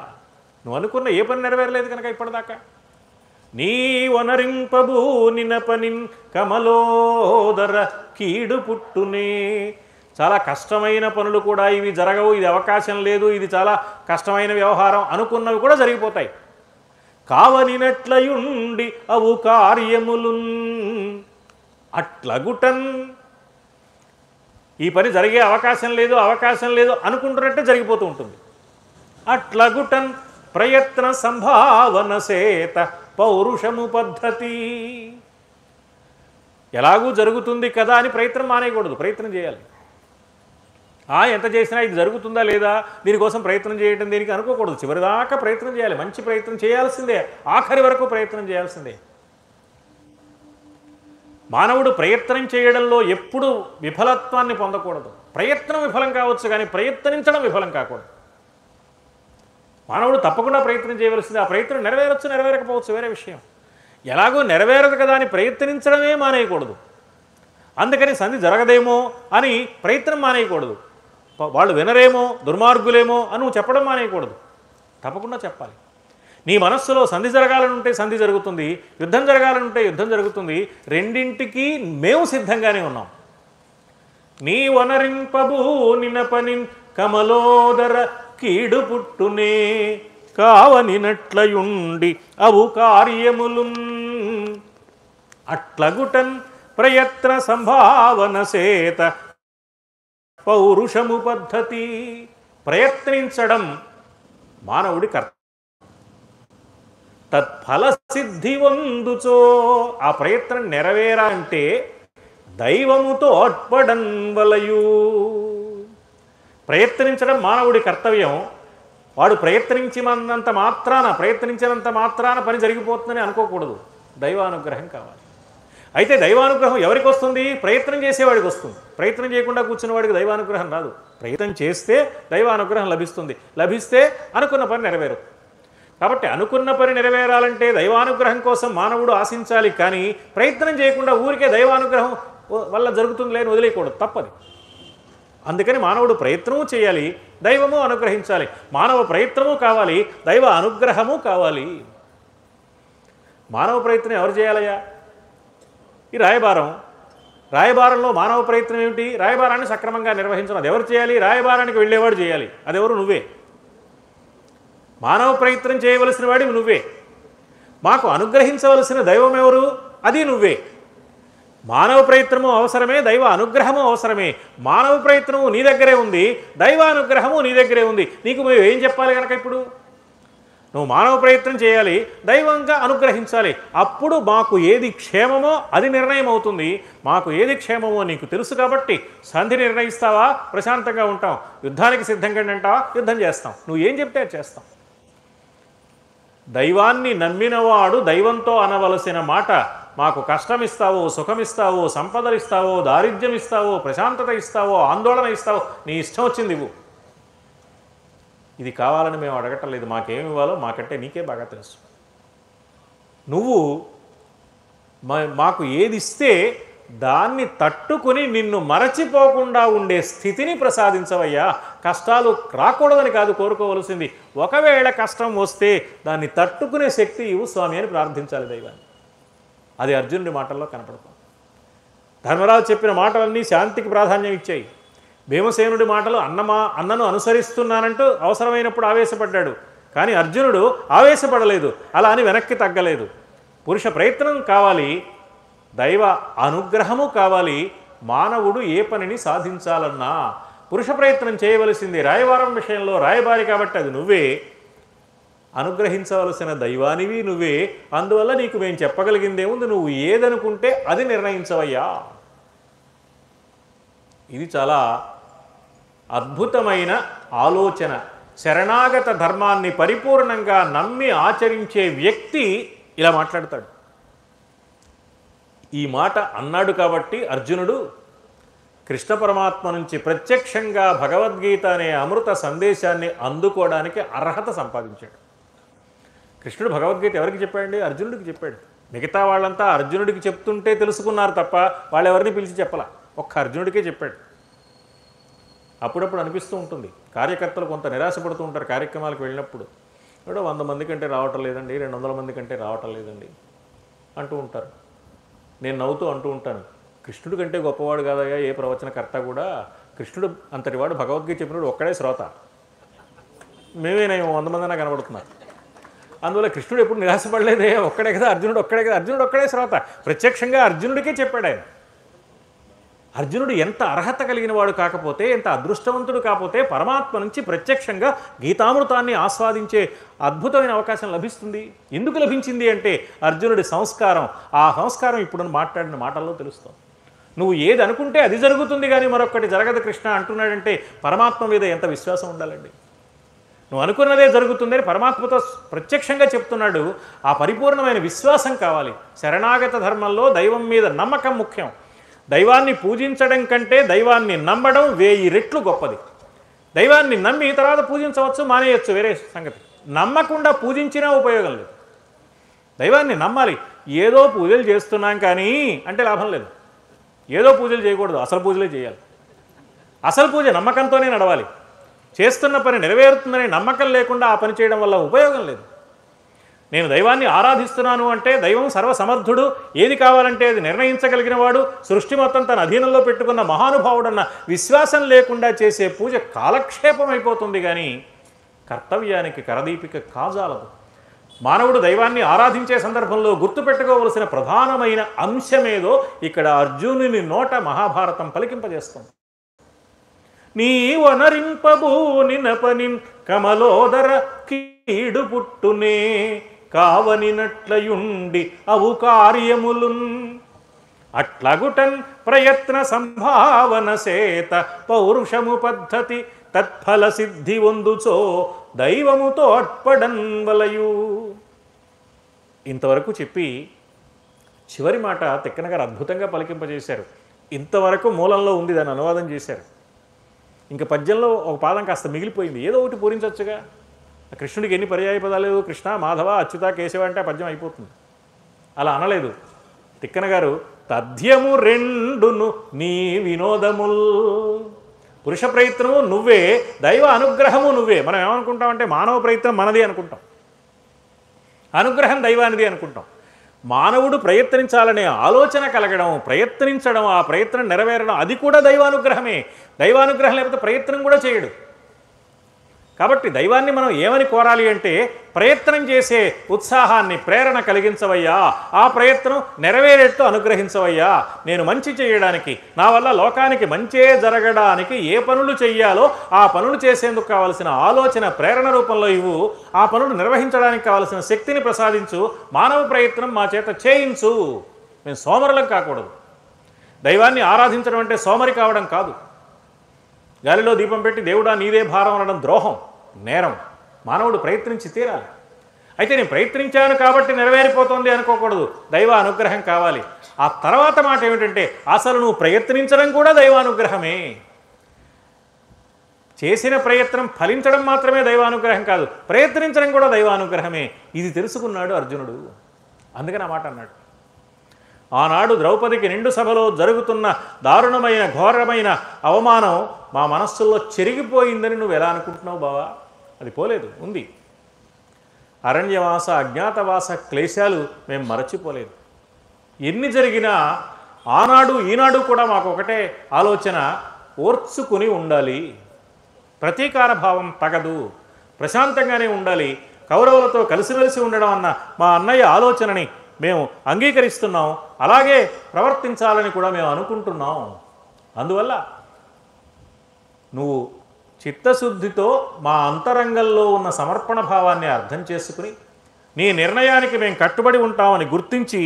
[SPEAKER 2] నువ్వు అనుకున్న ఏ పని నెరవేరలేదు కనుక ఇప్పటిదాకా. నీ వనరింపబూనిన పనిన్ కమలోదర కీడు పుట్టునే. చాలా కష్టమైన పనులు కూడా ఇవి జరగవు, ఇది అవకాశం లేదు, ఇది చాలా కష్టమైన వ్యవహారం అనుకున్నవి కూడా జరిగిపోతాయి. కావనినట్లయుండి అవు కార్యములున్ అట్లగుటన్. ఈ పని జరిగే అవకాశం లేదు అనుకుంటున్నట్టే జరిగిపోతూ ఉంటుంది. అట్లగుటన్ ప్రయత్న సంభావన సేత పౌరుషము పద్ధతి. ఎలాగూ జరుగుతుంది కదా అని ప్రయత్నం మానేయకూడదు, ప్రయత్నం చేయాలి. ఎంత చేసినా ఇది జరుగుతుందా లేదా దీనికోసం ప్రయత్నం చేయడం దీనికి అనుకోకూడదు. చివరిదాకా ప్రయత్నం చేయాలి, మంచి ప్రయత్నం చేయాల్సిందే, ఆఖరి వరకు ప్రయత్నం చేయాల్సిందే. మానవుడు ప్రయత్నం చేయడంలో ఎప్పుడు విఫలత్వాన్ని పొందకూడదు. ప్రయత్నం విఫలం కావచ్చు కానీ ప్రయత్నించడం విఫలం కాకూడదు. మానవుడు తప్పకుండా ప్రయత్నం చేయవలసింది. ఆ ప్రయత్నం నెరవేరచ్చు, నెరవేరకపోవచ్చు, వేరే విషయం. ఎలాగో నెరవేరదు కదా అని ప్రయత్నించడమే మానేయకూడదు. అందుకని సంధి జరగదేమో అని ప్రయత్నం మానేయకూడదు. వాళ్ళు వినరేమో, దుర్మార్గులేమో అని నువ్వు చెప్పడం మానేయకూడదు, తప్పకుండా చెప్పాలి. నీ మనస్సులో సంధి జరగాలనుంటే సంధి జరుగుతుంది, యుద్ధం జరగాలనుంటే యుద్ధం జరుగుతుంది. రెండింటికి మేము సిద్ధంగానే ఉన్నాం. నీ వనరింపబూ నిన పనిన్ కమలోదర కీడు పుట్టునే కావనినట్లయుండి అవు కార్యములున్ అట్లగుటన్ ప్రయత్న సంభావన సేత పౌరుషము పద్ధతి. ప్రయత్నించడం మానవుడి కర్త. తత్ఫల సిద్ధి వందుచో, ఆ ప్రయత్నం నెరవేరాలంటే దైవముతో అట్పడన్ వలయు. ప్రయత్నించడం మానవుడి కర్తవ్యం. వాడు ప్రయత్నించినంత మాత్రాన పని జరిగిపోతుందని అనుకోకూడదు. దైవానుగ్రహం కావాలి. అయితే దైవానుగ్రహం ఎవరికి వస్తుంది? ప్రయత్నం చేసేవాడికి వస్తుంది. ప్రయత్నం చేయకుండా కూర్చున్న వాడికి దైవానుగ్రహం రాదు. ప్రయత్నం చేస్తే దైవానుగ్రహం లభిస్తుంది. లభిస్తే అనుకున్న పని నెరవేరు. కాబట్టి అనుకున్న పని నెరవేరాలంటే దైవానుగ్రహం కోసం మానవుడు ఆశించాలి. కానీ ప్రయత్నం చేయకుండా ఊరికే దైవానుగ్రహం వల్ల జరుగుతుంది లేని వదిలేయకూడదు, తప్పది. అందుకని మానవుడు ప్రయత్నము చేయాలి, దైవము అనుగ్రహించాలి. మానవ ప్రయత్నము కావాలి, దైవ అనుగ్రహము కావాలి. మానవ ప్రయత్నం ఎవరు చేయాలయ్యా? ఈ రాయబారంలో మానవ ప్రయత్నం ఏమిటి? రాయబారాన్ని సక్రమంగా నిర్వహించడం. అది ఎవరు చేయాలి? రాయబారానికి వెళ్ళేవాడు చేయాలి. అదెవరు? నువ్వే. మానవ ప్రయత్నం చేయవలసిన వాడివి నువ్వే. మాకు అనుగ్రహించవలసిన దైవం ఎవరు? అది నువ్వే. మానవ ప్రయత్నము అవసరమే, దైవ అనుగ్రహము అవసరమే. మానవ ప్రయత్నము నీ దగ్గరే ఉంది, దైవ అనుగ్రహము నీ దగ్గరే ఉంది. నీకు మేము ఏం చెప్పాలి కనుక? ఇప్పుడు నువ్వు మానవ ప్రయత్నం చేయాలి, దైవంగా అనుగ్రహించాలి. అప్పుడు మాకు ఏది క్షేమమో అది నిర్ణయం అవుతుంది. మాకు ఏది క్షేమమో నీకు తెలుసు కాబట్టి సంధి నిర్ణయిస్తావా, ప్రశాంతంగా ఉంటాం. యుద్ధానికి సిద్ధంగా అంటావా, యుద్ధం చేస్తాం. నువ్వు ఏం చెప్తే అది చేస్తాం. దైవాన్ని నమ్మినవాడు దైవంతో అనవలసిన మాట, మాకు కష్టమిస్తావో, సుఖమిస్తావో, సంపదలు ఇస్తావో, దారిద్ర్యం ఇస్తావో, ప్రశాంతత ఇస్తావో, ఆందోళన ఇస్తావో, నీ ఇష్టం వచ్చింది ఇవ్వు. ఇది కావాలని మేము అడగటం లేదు. మాకేమి ఇవ్వాలో మాకంటే నీకే బాగా తెలుసు. నువ్వు మాకు ఏది ఇస్తే దాన్ని తట్టుకుని నిన్ను మరచిపోకుండా ఉండే స్థితిని ప్రసాదించవయ్యా. కష్టాలు రాకూడదని కాదు కోరుకోవలసింది, ఒకవేళ కష్టం వస్తే దాన్ని తట్టుకునే శక్తి ఇవ్వు స్వామి అని ప్రార్థించాలి దైవాన్ని. అది అర్జునుడి మాటల్లో కనపడుతుంది. ధర్మరాజు చెప్పిన మాటలన్నీ శాంతికి ప్రాధాన్యం ఇచ్చాయి. భీమసేనుడి మాటలు అన్నను అనుసరిస్తున్నానంటూ అవసరమైనప్పుడు ఆవేశపడ్డాడు. కానీ అర్జునుడు ఆవేశపడలేదు, అలా అని వెనక్కి తగ్గలేదు. పురుష ప్రయత్నం కావాలి, దైవ అనుగ్రహము కావాలి. మానవుడు ఏ పనిని సాధించాలన్నా పురుష ప్రయత్నం చేయవలసింది. రాయబారం విషయంలో రాయబారి కాబట్టి అది నువ్వే. అనుగ్రహించవలసిన దైవానివి నువ్వే. అందువల్ల నీకు మేము చెప్పగలిగిందేముంది, నువ్వు ఏదనుకుంటే అది నిర్ణయించవయ్యా. ఇది చాలా అద్భుతమైన ఆలోచన. శరణాగత ధర్మాన్ని పరిపూర్ణంగా నమ్మి ఆచరించే వ్యక్తి ఇలా మాట్లాడతాడు. ఈ మాట అన్నాడు కాబట్టి అర్జునుడు కృష్ణ పరమాత్మ నుంచి ప్రత్యక్షంగా భగవద్గీత అనే అమృత సందేశాన్ని అందుకోవడానికి అర్హత సంపాదించాడు. కృష్ణుడు భగవద్గీత ఎవరికి చెప్పాడండి? అర్జునుడికి చెప్పాడు. మిగతా వాళ్ళంతా అర్జునుడికి చెప్తుంటే తెలుసుకున్నారు తప్ప వాళ్ళెవరిని పిలిచి చెప్పలా, ఒక్క అర్జునుడికే చెప్పాడు. అప్పుడప్పుడు అనిపిస్తూ ఉంటుంది, కార్యకర్తలు కొంత నిరాశపడుతూ ఉంటారు కార్యక్రమాలకు వెళ్ళినప్పుడు. కూడా 100 మంది కంటే రావటం లేదండి, 200 మంది కంటే రావటం లేదండి అంటూ ఉంటారు. నేను నవ్వుతూ అంటూ ఉంటాను, కృష్ణుడి కంటే గొప్పవాడు కాదయ్యా ఏ ప్రవచనకర్త కూడా. కృష్ణుడు అంతటి వాడు భగవద్గీత చెప్పినప్పుడు ఒక్కడే శ్రోత, మేమేనేమో 100 మంది కనబడుతున్నారు. అందువల్ల కృష్ణుడు ఎప్పుడు నిరాశపడలేదే, ఒక్కడే కదా అర్జునుడు, ఒక్కడే కదా అర్జునుడు, ఒక్కడే శ్రోత. ప్రత్యక్షంగా అర్జునుడికే చెప్పాడు ఆయన. అర్జునుడు ఎంత అర్హత కలిగిన వాడు కాకపోతే, ఎంత అదృష్టవంతుడు కాకపోతే పరమాత్మ నుంచి ప్రత్యక్షంగా గీతామృతాన్ని ఆస్వాదించే అద్భుతమైన అవకాశం లభిస్తుంది. ఎందుకు లభించింది అంటే అర్జునుడి సంస్కారం. ఆ సంస్కారం ఇప్పుడు మాట్లాడిన మాటల్లో తెలుస్తుంది. నువ్వు ఏది అనుకుంటే అది జరుగుతుంది కానీ మరొకటి జరగదు కృష్ణ అంటున్నాడంటే పరమాత్మ మీద ఎంత విశ్వాసం ఉండాలండి. నువ్వు అనుకున్నదే జరుగుతుందని పరమాత్మతో ప్రత్యక్షంగా చెప్తున్నాడు. ఆ పరిపూర్ణమైన విశ్వాసం కావాలి. శరణాగత ధర్మంలో దైవం మీద నమ్మకం ముఖ్యం. దైవాన్ని పూజించడం కంటే దైవాన్ని నమ్మడం 1000 రెట్లు గొప్పది. దైవాన్ని నమ్మి తర్వాత పూజించవచ్చు, మానేయచ్చు, వేరే సంగతి. నమ్మకుండా పూజించినా ఉపయోగం లేదు. దైవాన్ని నమ్మాలి. ఏదో పూజలు చేస్తున్నాం కానీ అంటే లాభం లేదు. ఏదో పూజలు చేయకూడదు, అసలు పూజలే చేయాలి. అసలు పూజ నమ్మకంతోనే నడవాలి. చేస్తున్న పని నెరవేరుతుందనే నమ్మకం లేకుండా ఆ పని చేయడం వల్ల ఉపయోగం లేదు. నేను దైవాన్ని ఆరాధిస్తున్నాను అంటే దైవం సర్వసమర్థుడు, ఏది కావాలంటే అది నిర్ణయించగలిగిన వాడు, సృష్టి మొత్తం తన అధీనంలో పెట్టుకున్న మహానుభావుడన్న విశ్వాసం లేకుండా చేసే పూజ కాలక్షేపం అయిపోతుంది కానీ కర్తవ్యానికి కరదీపిక కాజాలదు. మానవుడు దైవాన్ని ఆరాధించే సందర్భంలో గుర్తుపెట్టుకోవలసిన ప్రధానమైన అంశమేదో ఇక్కడ అర్జునుని నోట మహాభారతం పలికింపజేస్తుంది. నీవనరింపబూని నపనిన్ కమలోదర కీడు పుట్టునే కావనినట్లయుండి అవు కార్యములున్ అట్లగుటన్ ప్రయత్న సంభావన సేత పౌరుషము పద్ధతి తత్ఫల సిద్ధి వందుచో దైవముతో అట్పడన్ వలయు. ఇంతవరకు చెప్పి చివరి మాట తిక్కన గారు అద్భుతంగా పలికింపజేశారు. ఇంతవరకు మూలంలో ఉంది, దాన్ని అనువాదం చేశారు. ఇంకా పద్యంలో ఒక పాదం కాస్త మిగిలిపోయింది, ఏదో ఒకటి పూరించవచ్చుగా. కృష్ణుడికి ఎన్ని పర్యాయ పదాలు, కృష్ణ, మాధవ, అచ్యుత, కేశవ అంటే ఆ పద్యం అయిపోతుంది. అలా అనలేదు తిక్కన గారు. తథ్యము రెండును నీ వినోదముల్. పురుష ప్రయత్నము నువ్వే, దైవ అనుగ్రహము నువ్వే. మనం ఏమనుకుంటామంటే మానవ ప్రయత్నం మనది అనుకుంటాం, అనుగ్రహం దైవానిది అనుకుంటాం. మానవుడు ప్రయత్నించాలనే ఆలోచన కలగడం, ప్రయత్నించడం, ఆ ప్రయత్నం నెరవేరడం, అది కూడా దైవానుగ్రహమే. దైవానుగ్రహం లేకపోతే ప్రయత్నం కూడా చేయడు. కాబట్టి దైవాన్ని మనం ఏమని కోరాలి అంటే ప్రయత్నం చేసే ఉత్సాహాన్ని, ప్రేరణ కలిగించవయ్యా, ఆ ప్రయత్నం నెరవేరేట్టు అనుగ్రహించవయ్యా. నేను మంచి చేయడానికి, నా వల్ల లోకానికి మంచే జరగడానికి ఏ పనులు చెయ్యాలో ఆ పనులు చేసేందుకు కావలసిన ఆలోచన ప్రేరణ రూపంలో ఇవ్వు. ఆ పనులు నిర్వహించడానికి కావలసిన శక్తిని ప్రసాదించు. మానవ ప్రయత్నం మా చేత చేయించు. మేము సోమరులం కాకూడదు. దైవాన్ని ఆరాధించడం అంటే సోమరి కావడం కాదు. గాలిలో దీపం పెట్టి దేవుడా నీదే భారం అనడం ద్రోహం, నేరం. మానవుడు ప్రయత్నించి తీరాలి. అయితే నేను ప్రయత్నించాను కాబట్టి నెరవేరిపోతుంది అనుకోకూడదు. దైవ అనుగ్రహం కావాలి. ఆ తర్వాత మాట ఏమిటంటే అసలు నువ్వు ప్రయత్నించడం కూడా దైవానుగ్రహమే. చేసిన ప్రయత్నం ఫలించడం మాత్రమే దైవానుగ్రహం కాదు, ప్రయత్నించడం కూడా దైవానుగ్రహమే. ఇది తెలుసుకున్నాడు అర్జునుడు. అందుకని ఆ మాట అన్నాడు. ఆనాడు ద్రౌపదికి నిండు సభలో జరుగుతున్న దారుణమైన ఘోరమైన అవమానం మా మనస్సుల్లో చెరిగిపోయిందని నువ్వు ఎలా అనుకుంటున్నావు బావా? అది పోలేదు, ఉంది. అరణ్యవాస, అజ్ఞాతవాస క్లేశాలు మేము మరచిపోలేదు. ఎన్ని జరిగినా ఆనాడు ఈనాడు కూడా మాకు ఒకటే ఆలోచన, ఓర్చుకుని ఉండాలి. ప్రతీకార భావం తగదు, ప్రశాంతంగానే ఉండాలి. కౌరవులతో కలిసిమెలిసి ఉండడం అన్న మా అన్నయ్య ఆలోచనని మేము అంగీకరిస్తున్నాం, అలాగే ప్రవర్తించాలని కూడా మేము అనుకుంటున్నాం. అందువల్ల నువ్వు చిత్తశుద్ధితో మా అంతరంగంలో ఉన్న సమర్పణ భావాన్ని అర్థం చేసుకుని నీ నిర్ణయానికి మేము కట్టుబడి ఉంటామని గుర్తించి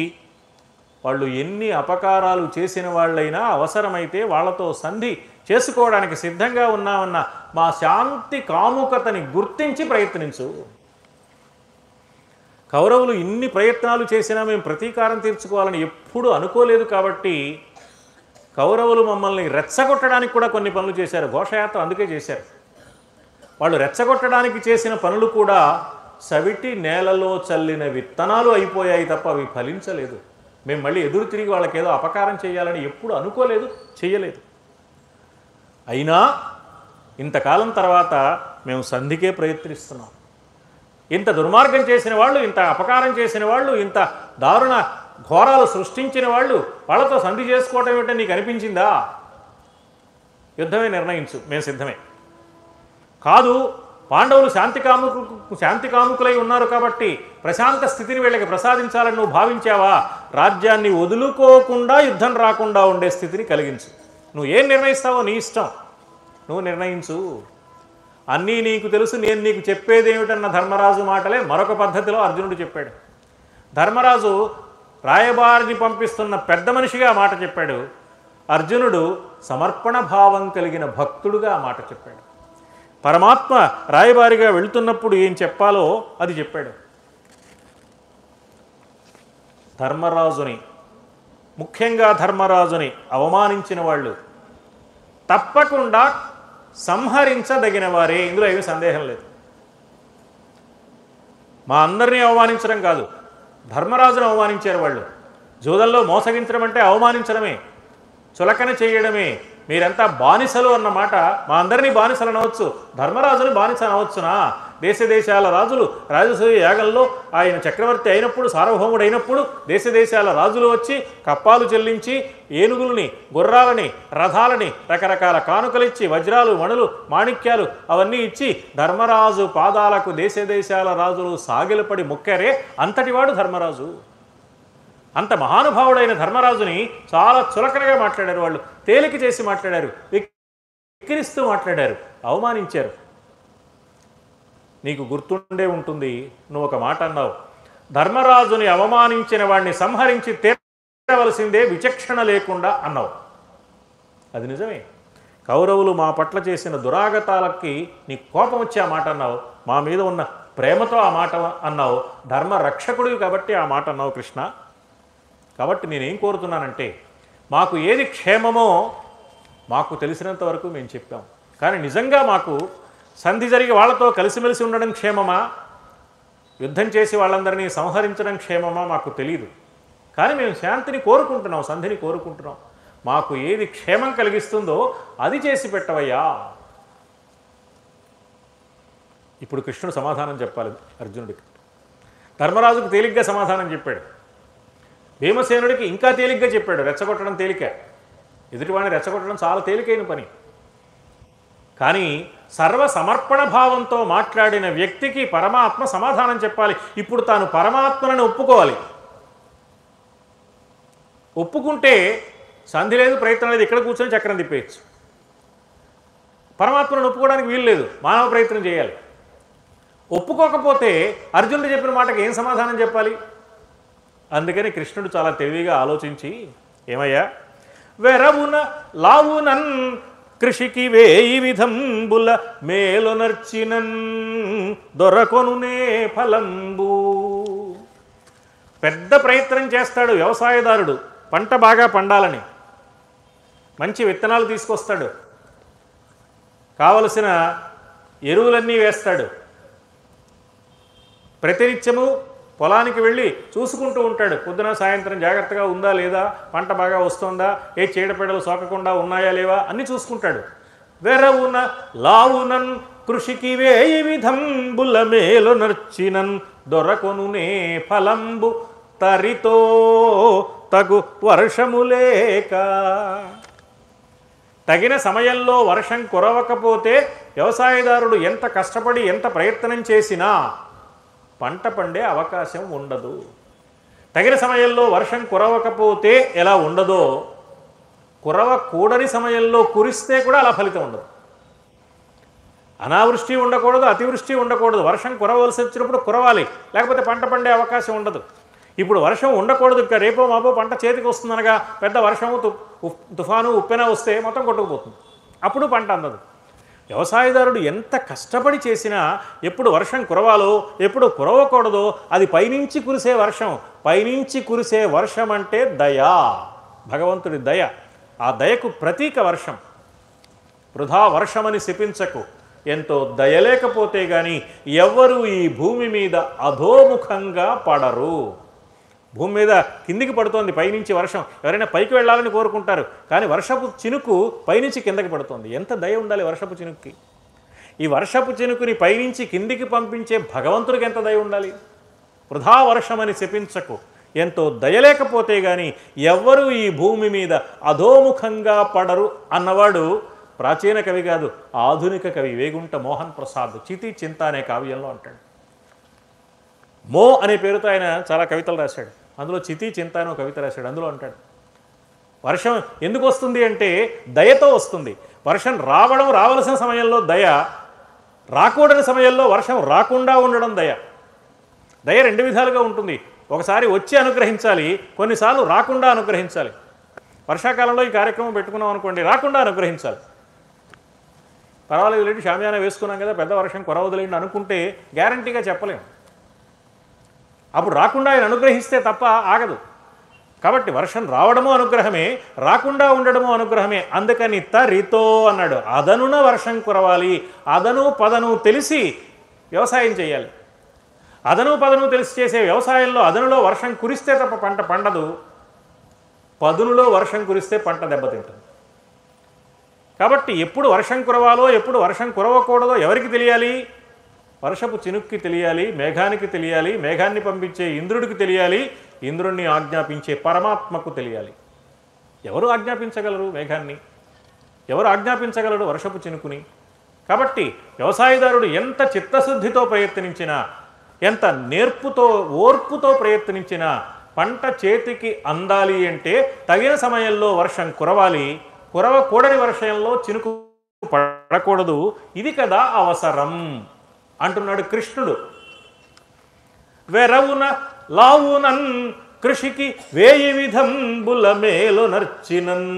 [SPEAKER 2] వాళ్ళు ఎన్ని అపకారాలు చేసిన వాళ్ళైనా అవసరమైతే వాళ్లతో సంధి చేసుకోవడానికి సిద్ధంగా ఉన్నామన్న మా శాంతి కాముకతని గుర్తించి ప్రయత్నించు. కౌరవులు ఇన్ని ప్రయత్నాలు చేసినా మేము ప్రతీకారం తీర్చుకోవాలని ఎప్పుడూ అనుకోలేదు. కాబట్టి కౌరవులు మమ్మల్ని రెచ్చగొట్టడానికి కూడా కొన్ని పనులు చేశారు. ఘోషయాత్ర అందుకే చేశారు. వాళ్ళు రెచ్చగొట్టడానికి చేసిన పనులు కూడా సవిటి నేలలో చల్లిన విత్తనాలు అయిపోయాయి తప్ప అవి ఫలించలేదు. మేము మళ్ళీ ఎదురు తిరిగి వాళ్ళకేదో అపకారం చేయాలని ఎప్పుడు అనుకోలేదు, చేయలేదు. అయినా ఇంతకాలం తర్వాత మేము సంధికే ప్రయత్నిస్తున్నాం. ఇంత దుర్మార్గం చేసిన వాళ్ళు, ఇంత అపకారం చేసిన వాళ్ళు, ఇంత దారుణ ఘోరాలు సృష్టించిన వాళ్ళు, వాళ్ళతో సంధి చేసుకోవటం ఏమిటో నీకు అనిపించిందా? యుద్ధమే నిర్ణయించు, మేము సిద్ధమే. కాదు, పాండవులు శాంతి కాముకులై ఉన్నారు కాబట్టి ప్రశాంత స్థితిని వీళ్ళకి ప్రసాదించాలని నువ్వు భావించావా? రాజ్యాన్ని వదులుకోకుండా యుద్ధం రాకుండా ఉండే స్థితిని కలిగించు. నువ్వు ఏం నిర్ణయిస్తావో నీ ఇష్టం, నువ్వు నిర్ణయించు. అన్నీ నీకు తెలుసు, నేను నీకు చెప్పేది ఏమిటన్న ధర్మరాజు మాటలే మరొక పద్ధతిలో అర్జునుడు చెప్పాడు. ధర్మరాజు రాయబారిని పంపిస్తున్న పెద్ద మనిషిగా ఆ మాట చెప్పాడు. అర్జునుడు సమర్పణ భావం కలిగిన భక్తుడుగా ఆ మాట చెప్పాడు. పరమాత్మ రాయబారిగా వెళుతున్నప్పుడు ఏం చెప్పాలో అది చెప్పాడు. ధర్మరాజుని, ముఖ్యంగా ధర్మరాజుని అవమానించిన వాళ్ళు తప్పకుండా సంహరించదగిన వారే, ఇందులో ఏమీ సందేహం లేదు. మా అందరినీ అవమానించడం కాదు, ధర్మరాజును అవమానించారు వాళ్ళు. జూదంలో మోసగించడం అంటే అవమానించడమే, చులకన చేయడమే. మీరంతా బానిసలు అన్నమాట, మా అందరినీ బానిసలు అనవచ్చు, ధర్మరాజుని బానిస అనవచ్చునా? దేశ దేశాల రాజులు రాజసూయ యాగంలో ఆయన చక్రవర్తి అయినప్పుడు, సార్వభౌముడు అయినప్పుడు దేశ దేశాల రాజులు వచ్చి కప్పాలు చెల్లించి ఏనుగుల్ని, గుర్రాలని, రథాలని, రకరకాల కానుకలిచ్చి వజ్రాలు, మణులు, మాణిక్యాలు అవన్నీ ఇచ్చి ధర్మరాజు పాదాలకు దేశ దేశాల రాజులు సాగిలపడి మొక్కారే, అంతటివాడు ధర్మరాజు. అంత మహానుభావుడైన ధర్మరాజుని చాలా చులకనగా మాట్లాడారు వాళ్ళు, తేలిక చేసి మాట్లాడారు, వెక్కిరిస్తూ మాట్లాడారు, అవమానించారు. నీకు గుర్తుండే ఉంటుంది, నువ్వు ఒక మాట అన్నావు, ధర్మరాజుని అవమానించిన వాడిని సంహరించి తీరవలసిందే విచక్షణ లేకుండా అన్నావు. అది నిజమే. కౌరవులు మా పట్ల చేసిన దురాగతాలకి నీ కోపం వచ్చి ఆ మాట అన్నావు, మా మీద ఉన్న ప్రేమతో ఆ మాట అన్నావు, ధర్మ రక్షకుడివి కాబట్టి ఆ మాట అన్నావు కృష్ణ. కాబట్టి నేనేం కోరుతున్నానంటే, మాకు ఏది క్షేమమో మాకు తెలిసినంత వరకు మేము చెప్పాం. కానీ నిజంగా మాకు సంధి జరిగి వాళ్ళతో కలిసిమెలిసి ఉండడం క్షేమమా, యుద్ధం చేసి వాళ్ళందరినీ సంహరించడం క్షేమమా మాకు తెలియదు. కానీ మేము శాంతిని కోరుకుంటున్నాం, సంధిని కోరుకుంటున్నాం. మాకు ఏది క్షేమం కలిగిస్తుందో అది చేసి పెట్టవయ్యా. ఇప్పుడు కృష్ణుడు సమాధానం చెప్పాలి అర్జునుడికి. ధర్మరాజుకు తేలిగ్గా సమాధానం చెప్పాడు, భీమసేనుడికి ఇంకా తేలిగ్గా చెప్పాడు. రెచ్చగొట్టడం తేలిక, ఎదుటివాడిని రెచ్చగొట్టడం చాలా తేలికైన పని. కానీ సర్వ సమర్పణ భావంతో మాట్లాడిన వ్యక్తికి పరమాత్మ సమాధానం చెప్పాలి. ఇప్పుడు తాను పరమాత్మలను ఒప్పుకోవాలి. ఒప్పుకుంటే సంధి లేదు, ప్రయత్నం లేదు, ఇక్కడ కూర్చొని చక్రం తిప్పేయచ్చు. పరమాత్మను ఒప్పుకోవడానికి వీలు లేదు, మానవ ప్రయత్నం చేయాలి. ఒప్పుకోకపోతే అర్జునుడు చెప్పిన మాటకి ఏం సమాధానం చెప్పాలి? అందుకని కృష్ణుడు చాలా తెలివిగా ఆలోచించి, ఏమయ్యా, వెరవున లావునన్ కృషికి వేయి విధంబుల మేలునర్చినన్ దొరకొనునే ఫలంబు. పెద్ద ప్రయత్నం చేస్తాడు వ్యవసాయదారుడు, పంట బాగా పండాలని మంచి విత్తనాలు తీసుకొస్తాడు, కావలసిన ఎరువులన్నీ వేస్తాడు, ప్రతినిత్యము పొలానికి వెళ్ళి చూసుకుంటూ ఉంటాడు. పొద్దున సాయంత్రం జాగ్రత్తగా ఉందా లేదా, పంట బాగా వస్తుందా, ఏ చీడపీడలు సోకకుండా ఉన్నాయా లేవా అన్నీ చూసుకుంటాడు. వెరవున లావునన్ కృషికి వేయి విధంబుల మేలు నర్చినన్ దొరకొనునే ఫలంబు తరితో తగు వర్షములేక. తగిన సమయంలో వర్షం కురవకపోతే వ్యవసాయదారుడు ఎంత కష్టపడి ఎంత ప్రయత్నం చేసినా పంట పండే అవకాశం ఉండదు. తగిన సమయంలో వర్షం కురవకపోతే ఎలా ఉండదో, కురవకూడని సమయంలో కురిస్తే కూడా అలా ఫలితం ఉండదు. అనావృష్టి ఉండకూడదు, అతివృష్టి ఉండకూడదు. వర్షం కురవలసి వచ్చినప్పుడు కురవాలి, లేకపోతే పంట పండే అవకాశం ఉండదు. ఇప్పుడు వర్షం ఉండకూడదు, ఇక రేపో మాపో పంట చేతికి వస్తుందనగా పెద్ద వర్షము తుఫాను ఉప్పెన వస్తే మొత్తం కొట్టుకుపోతుంది, అప్పుడు పంట అందదు. వ్యవసాయదారుడు ఎంత కష్టపడి చేసినా ఎప్పుడు వర్షం కురవాలో ఎప్పుడు కురవకూడదో అది పైనుంచి కురిసే వర్షం. పైనుంచి కురిసే వర్షం అంటే దయ, భగవంతుడి దయ. ఆ దయకు ప్రతీక వర్షం. వృధా వర్షమని శపించకు, ఎంతో దయలేకపోతే కానీ ఎవ్వరూ ఈ భూమి మీద అధోముఖంగా పడరు. భూమి మీద కిందికి పడుతోంది పైనుంచి వర్షం, ఎవరైనా పైకి వెళ్ళాలని కోరుకుంటారు, కానీ వర్షపు చినుకు పైనుంచి కిందకి పడుతోంది. ఎంత దయ ఉండాలి వర్షపు చినుక్కి. ఈ వర్షపు చినుకుని పైనుంచి కిందికి పంపించే భగవంతుడికి ఎంత దయ ఉండాలి. వృధా వర్షమని శపించకు, ఎంతో దయలేకపోతే కానీ ఎవ్వరూ ఈ భూమి మీద అధోముఖంగా పడరు అన్నవాడు ప్రాచీన కవి కాదు, ఆధునిక కవి వేగుంట మోహన్ ప్రసాద్ చితి చింత అనే కావ్యంలో అంటాడు. మో అనే పేరుతో ఆయన చాలా కవితలు రాశాడు. అందులో చితి చింత అనే కవిత రాశాడు. అందులో అంటాడు, వర్షం ఎందుకు వస్తుంది అంటే దయతో వస్తుంది. వర్షం రావలసిన సమయంలో దయ, రాకూడని సమయంలో వర్షం రాకుండా ఉండడం దయ. దయ రెండు విధాలుగా ఉంటుంది. ఒకసారి వచ్చి అనుగ్రహించాలి, కొన్నిసార్లు రాకుండా అనుగ్రహించాలి. వర్షాకాలంలో ఈ కార్యక్రమం పెట్టుకున్నాం అనుకోండి, రాకుండా అనుగ్రహించాలి. పర్వాలేదు లేండి, షామియానా వేసుకున్నాం కదా, పెద్ద వర్షం కురవదులేండి అనుకుంటే గ్యారంటీగా చెప్పలేం. అప్పుడు రాకుండా ఆయన అనుగ్రహిస్తే తప్ప ఆగదు. కాబట్టి వర్షం రావడము అనుగ్రహమే, రాకుండా ఉండడము అనుగ్రహమే. అందుకని తరితో అన్నాడు. అదనున వర్షం కురవాలి. అదను పదను తెలిసి వ్యవసాయం చేయాలి. అదను పదను తెలిసి చేసే వ్యవసాయంలో అదనులో వర్షం కురిస్తే తప్ప పంట పండదు, పదునులో వర్షం కురిస్తే పంట దెబ్బతింటుంది. కాబట్టి ఎప్పుడు వర్షం కురవాలో ఎప్పుడు వర్షం కురవకూడదో ఎవరికి తెలియాలి? వర్షపు చినుక్కి తెలియాలి, మేఘానికి తెలియాలి, మేఘాన్ని పంపించే ఇంద్రుడికి తెలియాలి, ఇంద్రుణ్ణి ఆజ్ఞాపించే పరమాత్మకు తెలియాలి. ఎవరు ఆజ్ఞాపించగలరు మేఘాన్ని? ఎవరు ఆజ్ఞాపించగలరు వర్షపు చినుకుని? కాబట్టి వ్యవసాయదారుడు ఎంత చిత్తశుద్ధితో ప్రయత్నించినా, ఎంత నేర్పుతో ఓర్పుతో ప్రయత్నించినా పంట చేతికి అందాలి అంటే తగిన సమయంలో వర్షం కురవాలి. కురవకూడని వర్షంలో చినుకు పడకూడదు. ఇది కదా అవసరం అంటున్నాడు కృష్ణుడు. వెరవున లావునన్ కృషికి వేయి విధంబుల మేలు నర్చినన్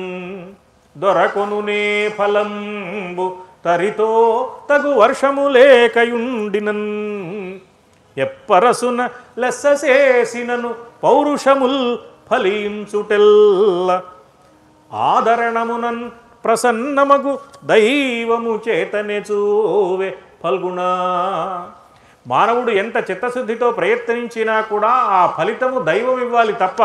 [SPEAKER 2] దొరకొనునే ఫలంబు తరితో తగు వర్షము లేకయుండినన్ ఎప్పరసున లెస్స చేసినను పౌరుషముల్ ఫలించుటెల్ల ఆదరణమునన్ ప్రసన్నమగు దైవము చేతనే చూవే ఫల్గుణ. మానవుడు ఎంత చిత్తశుద్ధితో ప్రయత్నించినా కూడా ఆ ఫలితము దైవం ఇవ్వాలి తప్ప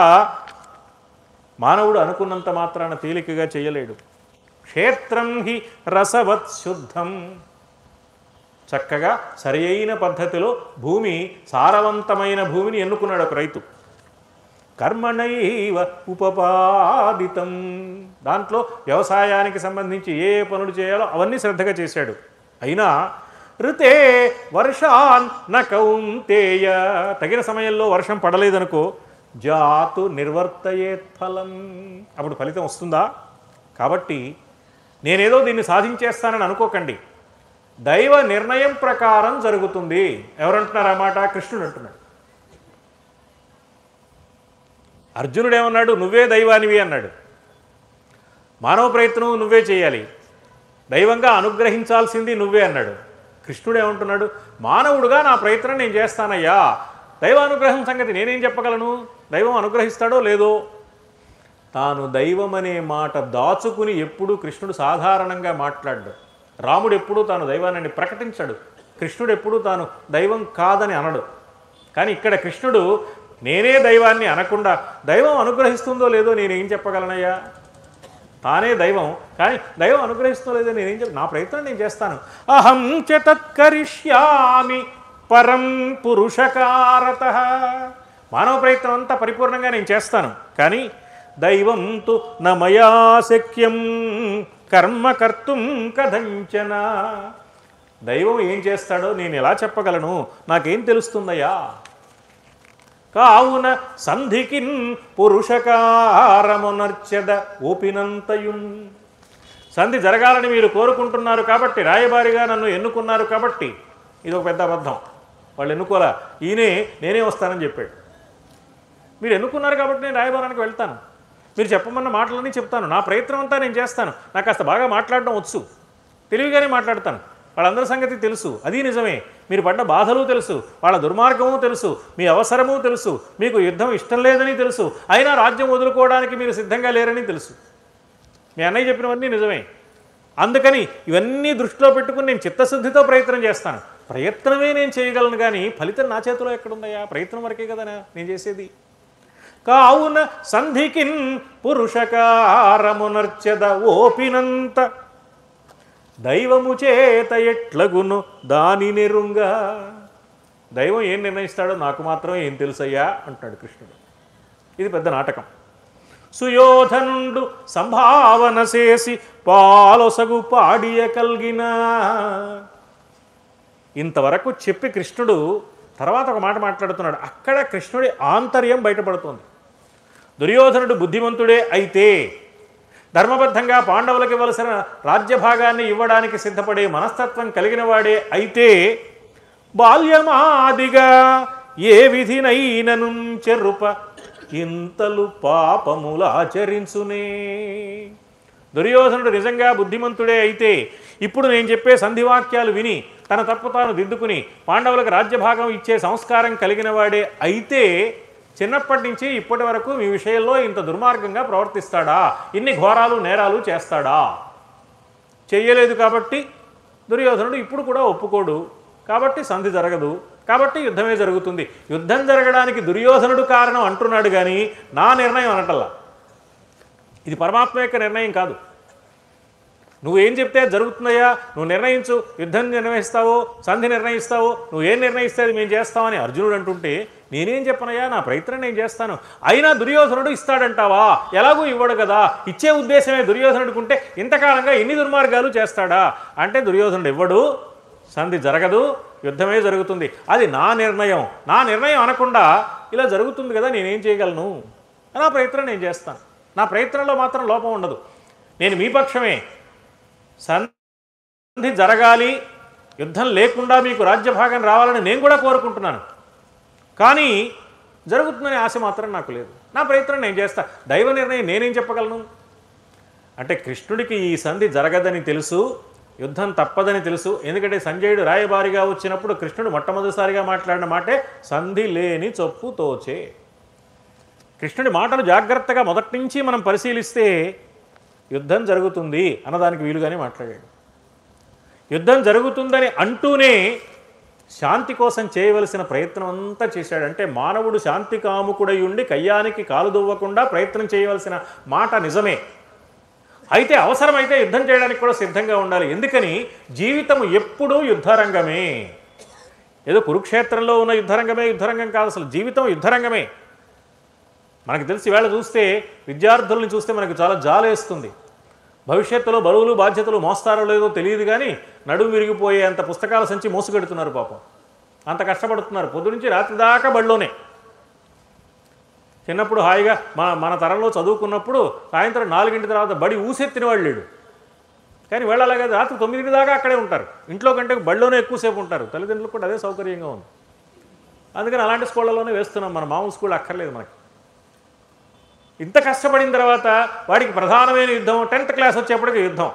[SPEAKER 2] మానవుడు అనుకున్నంత మాత్రాన తేలికగా చేయలేడు. క్షేత్రం హి రసవత్ శుద్ధం. చక్కగా సరి అయిన పద్ధతిలో భూమి, సారవంతమైన భూమిని ఎన్నుకున్నాడు ఒక రైతు. కర్మణైవ ఉపపాదితం. దాంట్లో వ్యవసాయానికి సంబంధించి ఏ పనులు చేయాలో అవన్నీ శ్రద్ధగా చేశాడు. అయినా ఋతే వర్షాన్ న కౌంతేయ. తగిన సమయంలో వర్షం పడలేదనుకో, జాతు నిర్వర్తయేత్ ఫలం. అప్పుడు ఫలితం వస్తుందా? కాబట్టి నేనేదో దీన్ని సాధించేస్తానని అనుకోకండి. దైవ నిర్ణయం ప్రకారం జరుగుతుంది. ఎవరంటున్నారు ఆ మాట? కృష్ణుడు అంటున్నాడు. అర్జునుడు ఏమన్నాడు? నువ్వే దైవానివి అన్నాడు. మానవ ప్రయత్నం నువ్వే చేయాలి, దైవంగా అనుగ్రహించాల్సింది నువ్వే అన్నాడు. కృష్ణుడు ఏమంటున్నాడు? మానవుడుగా నా ప్రయత్నం నేను చేస్తానయ్యా, దైవానుగ్రహం సంగతి నేనేం చెప్పగలను? దైవం అనుగ్రహిస్తాడో లేదో. తాను దైవం అనే మాట దాచుకుని ఎప్పుడూ కృష్ణుడు సాధారణంగా మాట్లాడ్డాడు. రాముడు ఎప్పుడూ తాను దైవాన్ని ప్రకటించాడు. కృష్ణుడు ఎప్పుడూ తాను దైవం కాదని అనడు. కానీ ఇక్కడ కృష్ణుడు నేనే దైవాన్ని అనకుండా దైవం అనుగ్రహిస్తుందో లేదో నేనేం చెప్పగలనయ్యా? తానే దైవం, కానీ దైవం అనుగ్రహిస్తుందో లేదో నేనేం నా ప్రయత్నం నేను చేస్తాను. అహం చ తత్కరిష్యామి పరం పురుషకారత. మానవ ప్రయత్నం అంతా పరిపూర్ణంగా నేను చేస్తాను, కానీ దైవం తు న మయా శక్యం కర్మ కర్తుం కథంచన. దైవం ఏం చేస్తాడో నేను ఎలా చెప్పగలను? నాకేం తెలుస్తుందయ్యా? కావున సంధికిన్ పురుషకారమునర్చద ఓపినంతయున్. సంధి జరగాలని మీరు కోరుకుంటున్నారు కాబట్టి, రాయబారిగా నన్ను ఎన్నుకున్నారు కాబట్టి. ఇది ఒక పెద్ద అబద్ధం. వాళ్ళు ఎన్నుకోలే, ఈయనే నేనే వస్తానని చెప్పాడు. మీరు ఎన్నుకున్నారు కాబట్టి నేను రాయబారానికి వెళ్తాను, మీరు చెప్పమన్న మాటలన్నీ చెప్తాను, నా ప్రయత్నం అంతా నేను చేస్తాను. నాకు కాస్త బాగా మాట్లాడడం వచ్చు, తెలివిగానే మాట్లాడతాను. వాళ్ళందరి సంగతి తెలుసు, అది నిజమే. మీరు పడ్డ బాధలు తెలుసు, వాళ్ళ దుర్మార్గము తెలుసు, మీ అవసరము తెలుసు, మీకు యుద్ధం ఇష్టం లేదని తెలుసు, అయినా రాజ్యం వదులుకోవడానికి మీరు సిద్ధంగా లేరని తెలుసు. మీ అన్నయ్య చెప్పినవన్నీ నిజమే. అందుకని ఇవన్నీ దృష్టిలో పెట్టుకుని నేను చిత్తశుద్ధితో ప్రయత్నం చేస్తాను. ప్రయత్నమే నేను చేయగలను, కానీ ఫలితం నా చేతిలో ఎక్కడుందయ్యా? ప్రయత్నం వరకే కదా నేను చేసేది. కావున సంధికిన్ పురుషకారమునర్చద ఓపినంత దైవము చేత ఎట్లగును దాని నెరుంగా. దైవం ఏం నిర్ణయిస్తాడో నాకు మాత్రమే ఏం తెలుసయ్యా అంటాడు కృష్ణుడు. ఇది పెద్ద నాటకం. సుయోధనుండు సంభావన చేసి పాలొసగు పాడియ కల్గిన. ఇంతవరకు చెప్పి కృష్ణుడు తర్వాత ఒక మాట మాట్లాడుతున్నాడు. అక్కడ కృష్ణుడి ఆంతర్యం బయటపడుతోంది. దుర్యోధనుడు బుద్ధిమంతుడే అయితే ధర్మబద్ధంగా పాండవులకు ఇవ్వవలసిన రాజ్యభాగాన్ని ఇవ్వడానికి సిద్ధపడే మనస్తత్వం కలిగిన వాడే అయితే బాల్యమాదిగా ఏ విధినైనను చెరుప ఇంతలు పాపములు ఆచరించునే. దుర్యోధనుడు నిజంగా బుద్ధిమంతుడే అయితే ఇప్పుడు నేను చెప్పే సంధివాక్యాలు విని తన తప్పు తాను దిద్దుకుని పాండవులకు రాజ్యభాగం ఇచ్చే సంస్కారం కలిగిన వాడే అయితే చిన్నప్పటి నుంచి ఇప్పటి వరకు మీ విషయంలో ఇంత దుర్మార్గంగా ప్రవర్తిస్తాడా, ఇన్ని ఘోరాలు నేరాలు చేస్తాడా? చెయ్యలేదు కాబట్టి దుర్యోధనుడు ఇప్పుడు కూడా ఒప్పుకోడు, కాబట్టి సంధి జరగదు, కాబట్టి యుద్ధమే జరుగుతుంది. యుద్ధం జరగడానికి దుర్యోధనుడు కారణం అంటున్నాడు కానీ నా నిర్ణయం అనటల్లా. ఇది పరమాత్మ యొక్క నిర్ణయం కాదు. నువ్వేం చెప్తే జరుగుతుందయ్యా, నువ్వు నిర్ణయించు, యుద్ధం నిర్ణయిస్తావో సంధి నిర్ణయిస్తావో, నువ్వేం నిర్ణయిస్తే అది మేము చేస్తామని అర్జునుడు అంటుంటే నేనేం చెప్పనయ్యా, నా ప్రయత్నం నేను చేస్తాను. అయినా దుర్యోధనుడు ఇస్తాడంటావా? ఎలాగూ ఇవ్వడు కదా, ఇచ్చే ఉద్దేశమే దుర్యోధనుడికి ఉంటే ఇంతకాలంగా ఎన్ని దుర్మార్గాలు చేస్తాడా? అంటే దుర్యోధనుడు ఇవ్వడు, సంధి జరగదు, యుద్ధమే జరుగుతుంది. అది నా నిర్ణయం. నా నిర్ణయం అనకుండా ఇలా జరుగుతుంది కదా, నేనేం చేయగలను? నా ప్రయత్నం నేను చేస్తాను. నా ప్రయత్నంలో మాత్రం లోపం ఉండదు. నేను మీ పక్షమే. సంధి జరగాలి, యుద్ధం లేకుండా మీకు రాజ్యభాగం రావాలని నేను కూడా కోరుకుంటున్నాను. కానీ జరుగుతుందనే ఆశ మాత్రం నాకు లేదు. నా ప్రయత్నం నేను చేస్తా. దైవ నిర్ణయం నేనేం చెప్పగలను? అంటే కృష్ణుడికి ఈ సంధి జరగదని తెలుసు, యుద్ధం తప్పదని తెలుసు. ఎందుకంటే సంజయుడు రాయబారిగా వచ్చినప్పుడు కృష్ణుడు మొట్టమొదటిసారిగా మాట్లాడిన మాటే సంధి లేని చొప్పు తోచే. కృష్ణుడి మాటలు జాగ్రత్తగా మొదటి నుంచి మనం పరిశీలిస్తే యుద్ధం జరుగుతుంది అన్నదానికి వీలుగానే మాట్లాడాడు. యుద్ధం జరుగుతుందని అంటూనే శాంతి కోసం చేయవలసిన ప్రయత్నం అంతా చేశాడు. అంటే మానవుడు శాంతి కాముకుడై ఉండి కయ్యానికి కాలు దువ్వకుండా ప్రయత్నం చేయవలసిన మాట నిజమే. అయితే అవసరమైతే యుద్ధం చేయడానికి కూడా సిద్ధంగా ఉండాలి. ఎందుకని? జీవితం ఎప్పుడూ యుద్ధరంగమే. ఏదో కురుక్షేత్రంలో ఉన్న యుద్ధరంగం కాదు, అసలు జీవితం యుద్ధరంగమే. మనకు తెలిసి వేళ చూస్తే విద్యార్థుల్ని చూస్తే మనకు చాలా జాలేస్తుంది. భవిష్యత్తులో బరువులు బాధ్యతలు మోస్తారో లేదో తెలియదు కానీ నడుము విరిగిపోయే అంత పుస్తకాల సంచి మోసుకెడుతున్నారు పాపం. అంత కష్టపడుతున్నారు. పొద్దు నుంచి రాత్రి దాకా బడిలోనే. చిన్నప్పుడు హాయిగా మన తరంలో చదువుకున్నప్పుడు సాయంత్రం 4 తర్వాత బడి ఊసెత్తిన వాళ్ళు లేడు. కానీ వీళ్ళు అలాగే రాత్రి 9 దాకా అక్కడే ఉంటారు. ఇంట్లో కంటే బడిలోనే ఎక్కువసేపు ఉంటారు. తల్లిదండ్రులకు కూడా అదే సౌకర్యంగా ఉంది. అందుకని అలాంటి స్కూళ్ళలోనే వేస్తున్నాం. మన మామూలు స్కూల్ అక్కర్లేదు మనకి. ఇంత కష్టపడిన తర్వాత వాడికి ప్రధానమైన యుద్ధం 10th క్లాస్ వచ్చేప్పటికి యుద్ధం.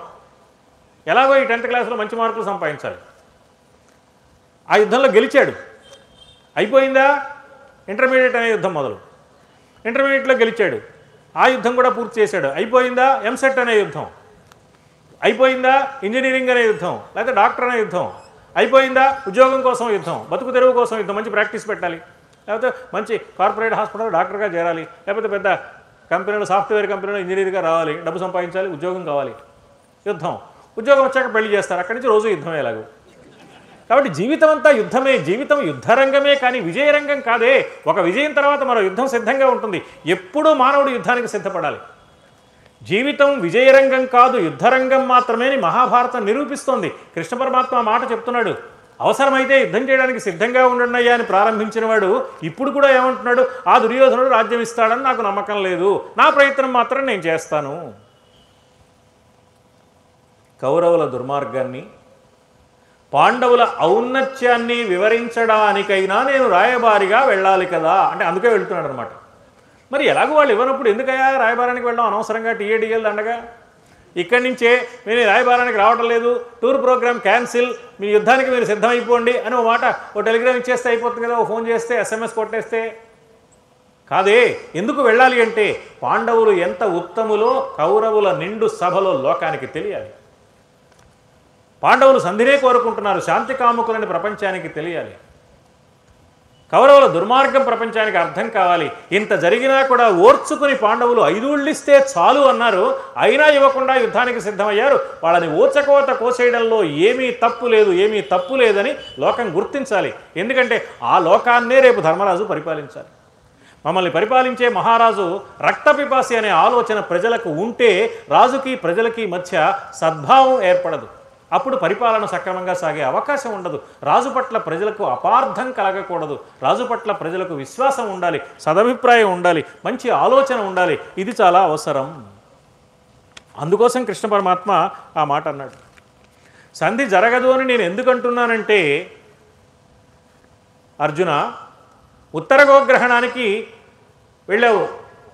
[SPEAKER 2] ఎలాగో ఈ 10th క్లాస్లో మంచి మార్కులు సంపాదించాలి. ఆ యుద్ధంలో గెలిచాడు, అయిపోయిందా? ఇంటర్మీడియట్ అనే యుద్ధం మొదలు. ఇంటర్మీడియట్లో గెలిచాడు, ఆ యుద్ధం కూడా పూర్తి చేశాడు. అయిపోయిందా? ఎంసెట్ అనే యుద్ధం. అయిపోయిందా? ఇంజనీరింగ్ అనే యుద్ధం, లేకపోతే డాక్టర్ అనే యుద్ధం. అయిపోయిందా? ఉద్యోగం కోసం యుద్ధం, బతుకు తెరువు కోసం యుద్ధం. మంచి ప్రాక్టీస్ పెట్టాలి, లేకపోతే మంచి కార్పొరేట్ హాస్పిటల్లో డాక్టర్గా చేరాలి, లేకపోతే పెద్ద కంపెనీలో సాఫ్ట్వేర్ కంపెనీలో ఇంజనీర్గా రావాలి, డబ్బు సంపాదించాలి, ఉద్యోగం కావాలి. యుద్ధం. ఉద్యోగం వచ్చాక పెళ్లి చేస్తారు, అక్కడి నుంచి రోజు యుద్ధమే. ఎలాగో కాబట్టి జీవితం అంతా యుద్ధమే. జీవితం యుద్ధరంగమే కానీ విజయరంగం కాదే. ఒక విజయం తర్వాత మరో యుద్ధం సిద్ధంగా ఉంటుంది. ఎప్పుడూ మానవుడు యుద్ధానికి సిద్ధపడాలి. జీవితం విజయరంగం కాదు, యుద్ధరంగం మాత్రమే అని మహాభారతం నిరూపిస్తోంది. కృష్ణ పరమాత్మ మాట చెప్తున్నాడు. అవసరమైతే యుద్ధం చేయడానికి సిద్ధంగా ఉండండి అయ్యా అని ప్రారంభించిన వాడు ఇప్పుడు కూడా ఏమంటున్నాడు? ఆ దుర్యోధనుడు రాజ్యం ఇస్తాడని నాకు నమ్మకం లేదు, నా ప్రయత్నం మాత్రం నేను చేస్తాను. కౌరవుల దుర్మార్గాన్ని, పాండవుల ఔన్నత్యాన్ని వివరించడానికైనా నేను రాయబారిగా వెళ్ళాలి కదా అంటే అందుకే వెళ్తున్నాడు అనమాట. మరి ఎలాగో వాళ్ళు ఇవ్వనప్పుడు ఎందుకయ్యా రాయబారానికి వెళ్ళడం? అనవసరంగా టీఏడిఎల్ దండగా. ఇక్కడి నుంచే మీరు రాయబారానికి రావడం లేదు, టూర్ ప్రోగ్రామ్ క్యాన్సిల్, మీ యుద్ధానికి మీరు సిద్ధమైపోండి అని ఓ మాట, ఓ టెలిగ్రామ్ ఇచ్చేస్తే అయిపోతుంది కదా, ఓ ఫోన్ చేస్తే, SMS కొట్టేస్తే. కాదే, ఎందుకు వెళ్ళాలి అంటే పాండవులు ఎంత ఉత్తములో కౌరవుల నిండు సభలో లోకానికి తెలియాలి. పాండవులు సంధినే కోరుకుంటున్నారు, శాంతి కాముకులని ప్రపంచానికి తెలియాలి. కౌరవుల దుర్మార్గం ప్రపంచానికి అర్థం కావాలి. ఇంత జరిగినా కూడా ఓర్చుకుని పాండవులు 5 ఊళ్ళిస్తే చాలు అన్నారు. అయినా ఇవ్వకుండా యుద్ధానికి సిద్ధమయ్యారు. వాళ్ళని ఓచకోత కోసేయడంలో ఏమీ తప్పు లేదని లోకం గుర్తించాలి. ఎందుకంటే ఆ లోకాన్నే రేపు ధర్మరాజు పరిపాలించాలి. మమ్మల్ని పరిపాలించే మహారాజు రక్తపిపాసి అనే ఆలోచన ప్రజలకు ఉంటే రాజుకి ప్రజలకి మధ్య సద్భావం ఏర్పడదు. అప్పుడు పరిపాలన సక్రమంగా సాగే అవకాశం ఉండదు. రాజు పట్ల ప్రజలకు అపార్థం కలగకూడదు. రాజు పట్ల ప్రజలకు విశ్వాసం ఉండాలి, సదభిప్రాయం ఉండాలి, మంచి ఆలోచన ఉండాలి. ఇది చాలా అవసరం. అందుకోసం కృష్ణ పరమాత్మ ఆ మాట అన్నాడు. సంధి జరగదు అని నేను ఎందుకు అంటున్నానంటే, అర్జున, ఉత్తర గోగ్రహణానికి వెళ్ళావు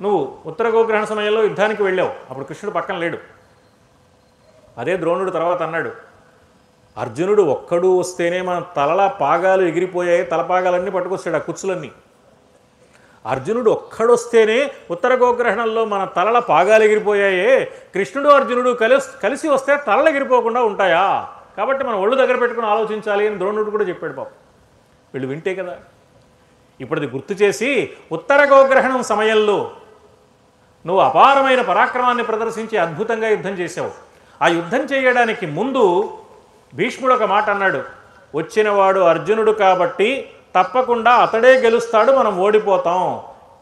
[SPEAKER 2] నువ్వు. ఉత్తర గోగ్రహణ సమయంలో యుద్ధానికి వెళ్ళావు. అప్పుడు కృష్ణుడు పక్కన లేడు. అదే ద్రోణుడు తర్వాత అన్నాడు, అర్జునుడు ఒక్కడు వస్తేనే మన తలల పాగాలు ఎగిరిపోయాయి, తలపాగాలన్నీ పట్టుకొస్తాడు, ఆ కుచ్చులన్నీ. అర్జునుడు ఒక్కడొస్తేనే ఉత్తర గోగ్రహణంలో మన తలల పాగాలు ఎగిరిపోయాయే, కృష్ణుడు అర్జునుడు కలిసి వస్తే తలలు ఎగిరిపోకుండా ఉంటాయా? కాబట్టి మనం ఒళ్ళు దగ్గర పెట్టుకుని ఆలోచించాలి అని ద్రోణుడు కూడా చెప్పాడు. పాపం వీళ్ళు వింటే కదా. ఇప్పుడు అది గుర్తు చేసి, ఉత్తర గోగ్రహణం సమయంలో నువ్వు అపారమైన పరాక్రమాన్ని ప్రదర్శించి అద్భుతంగా యుద్ధం చేశావు. ఆ యుద్ధం చేయడానికి ముందు భీష్ముడు ఒక మాట అన్నాడు, వచ్చినవాడు అర్జునుడు కాబట్టి తప్పకుండా అతడే గెలుస్తాడు, మనం ఓడిపోతాం.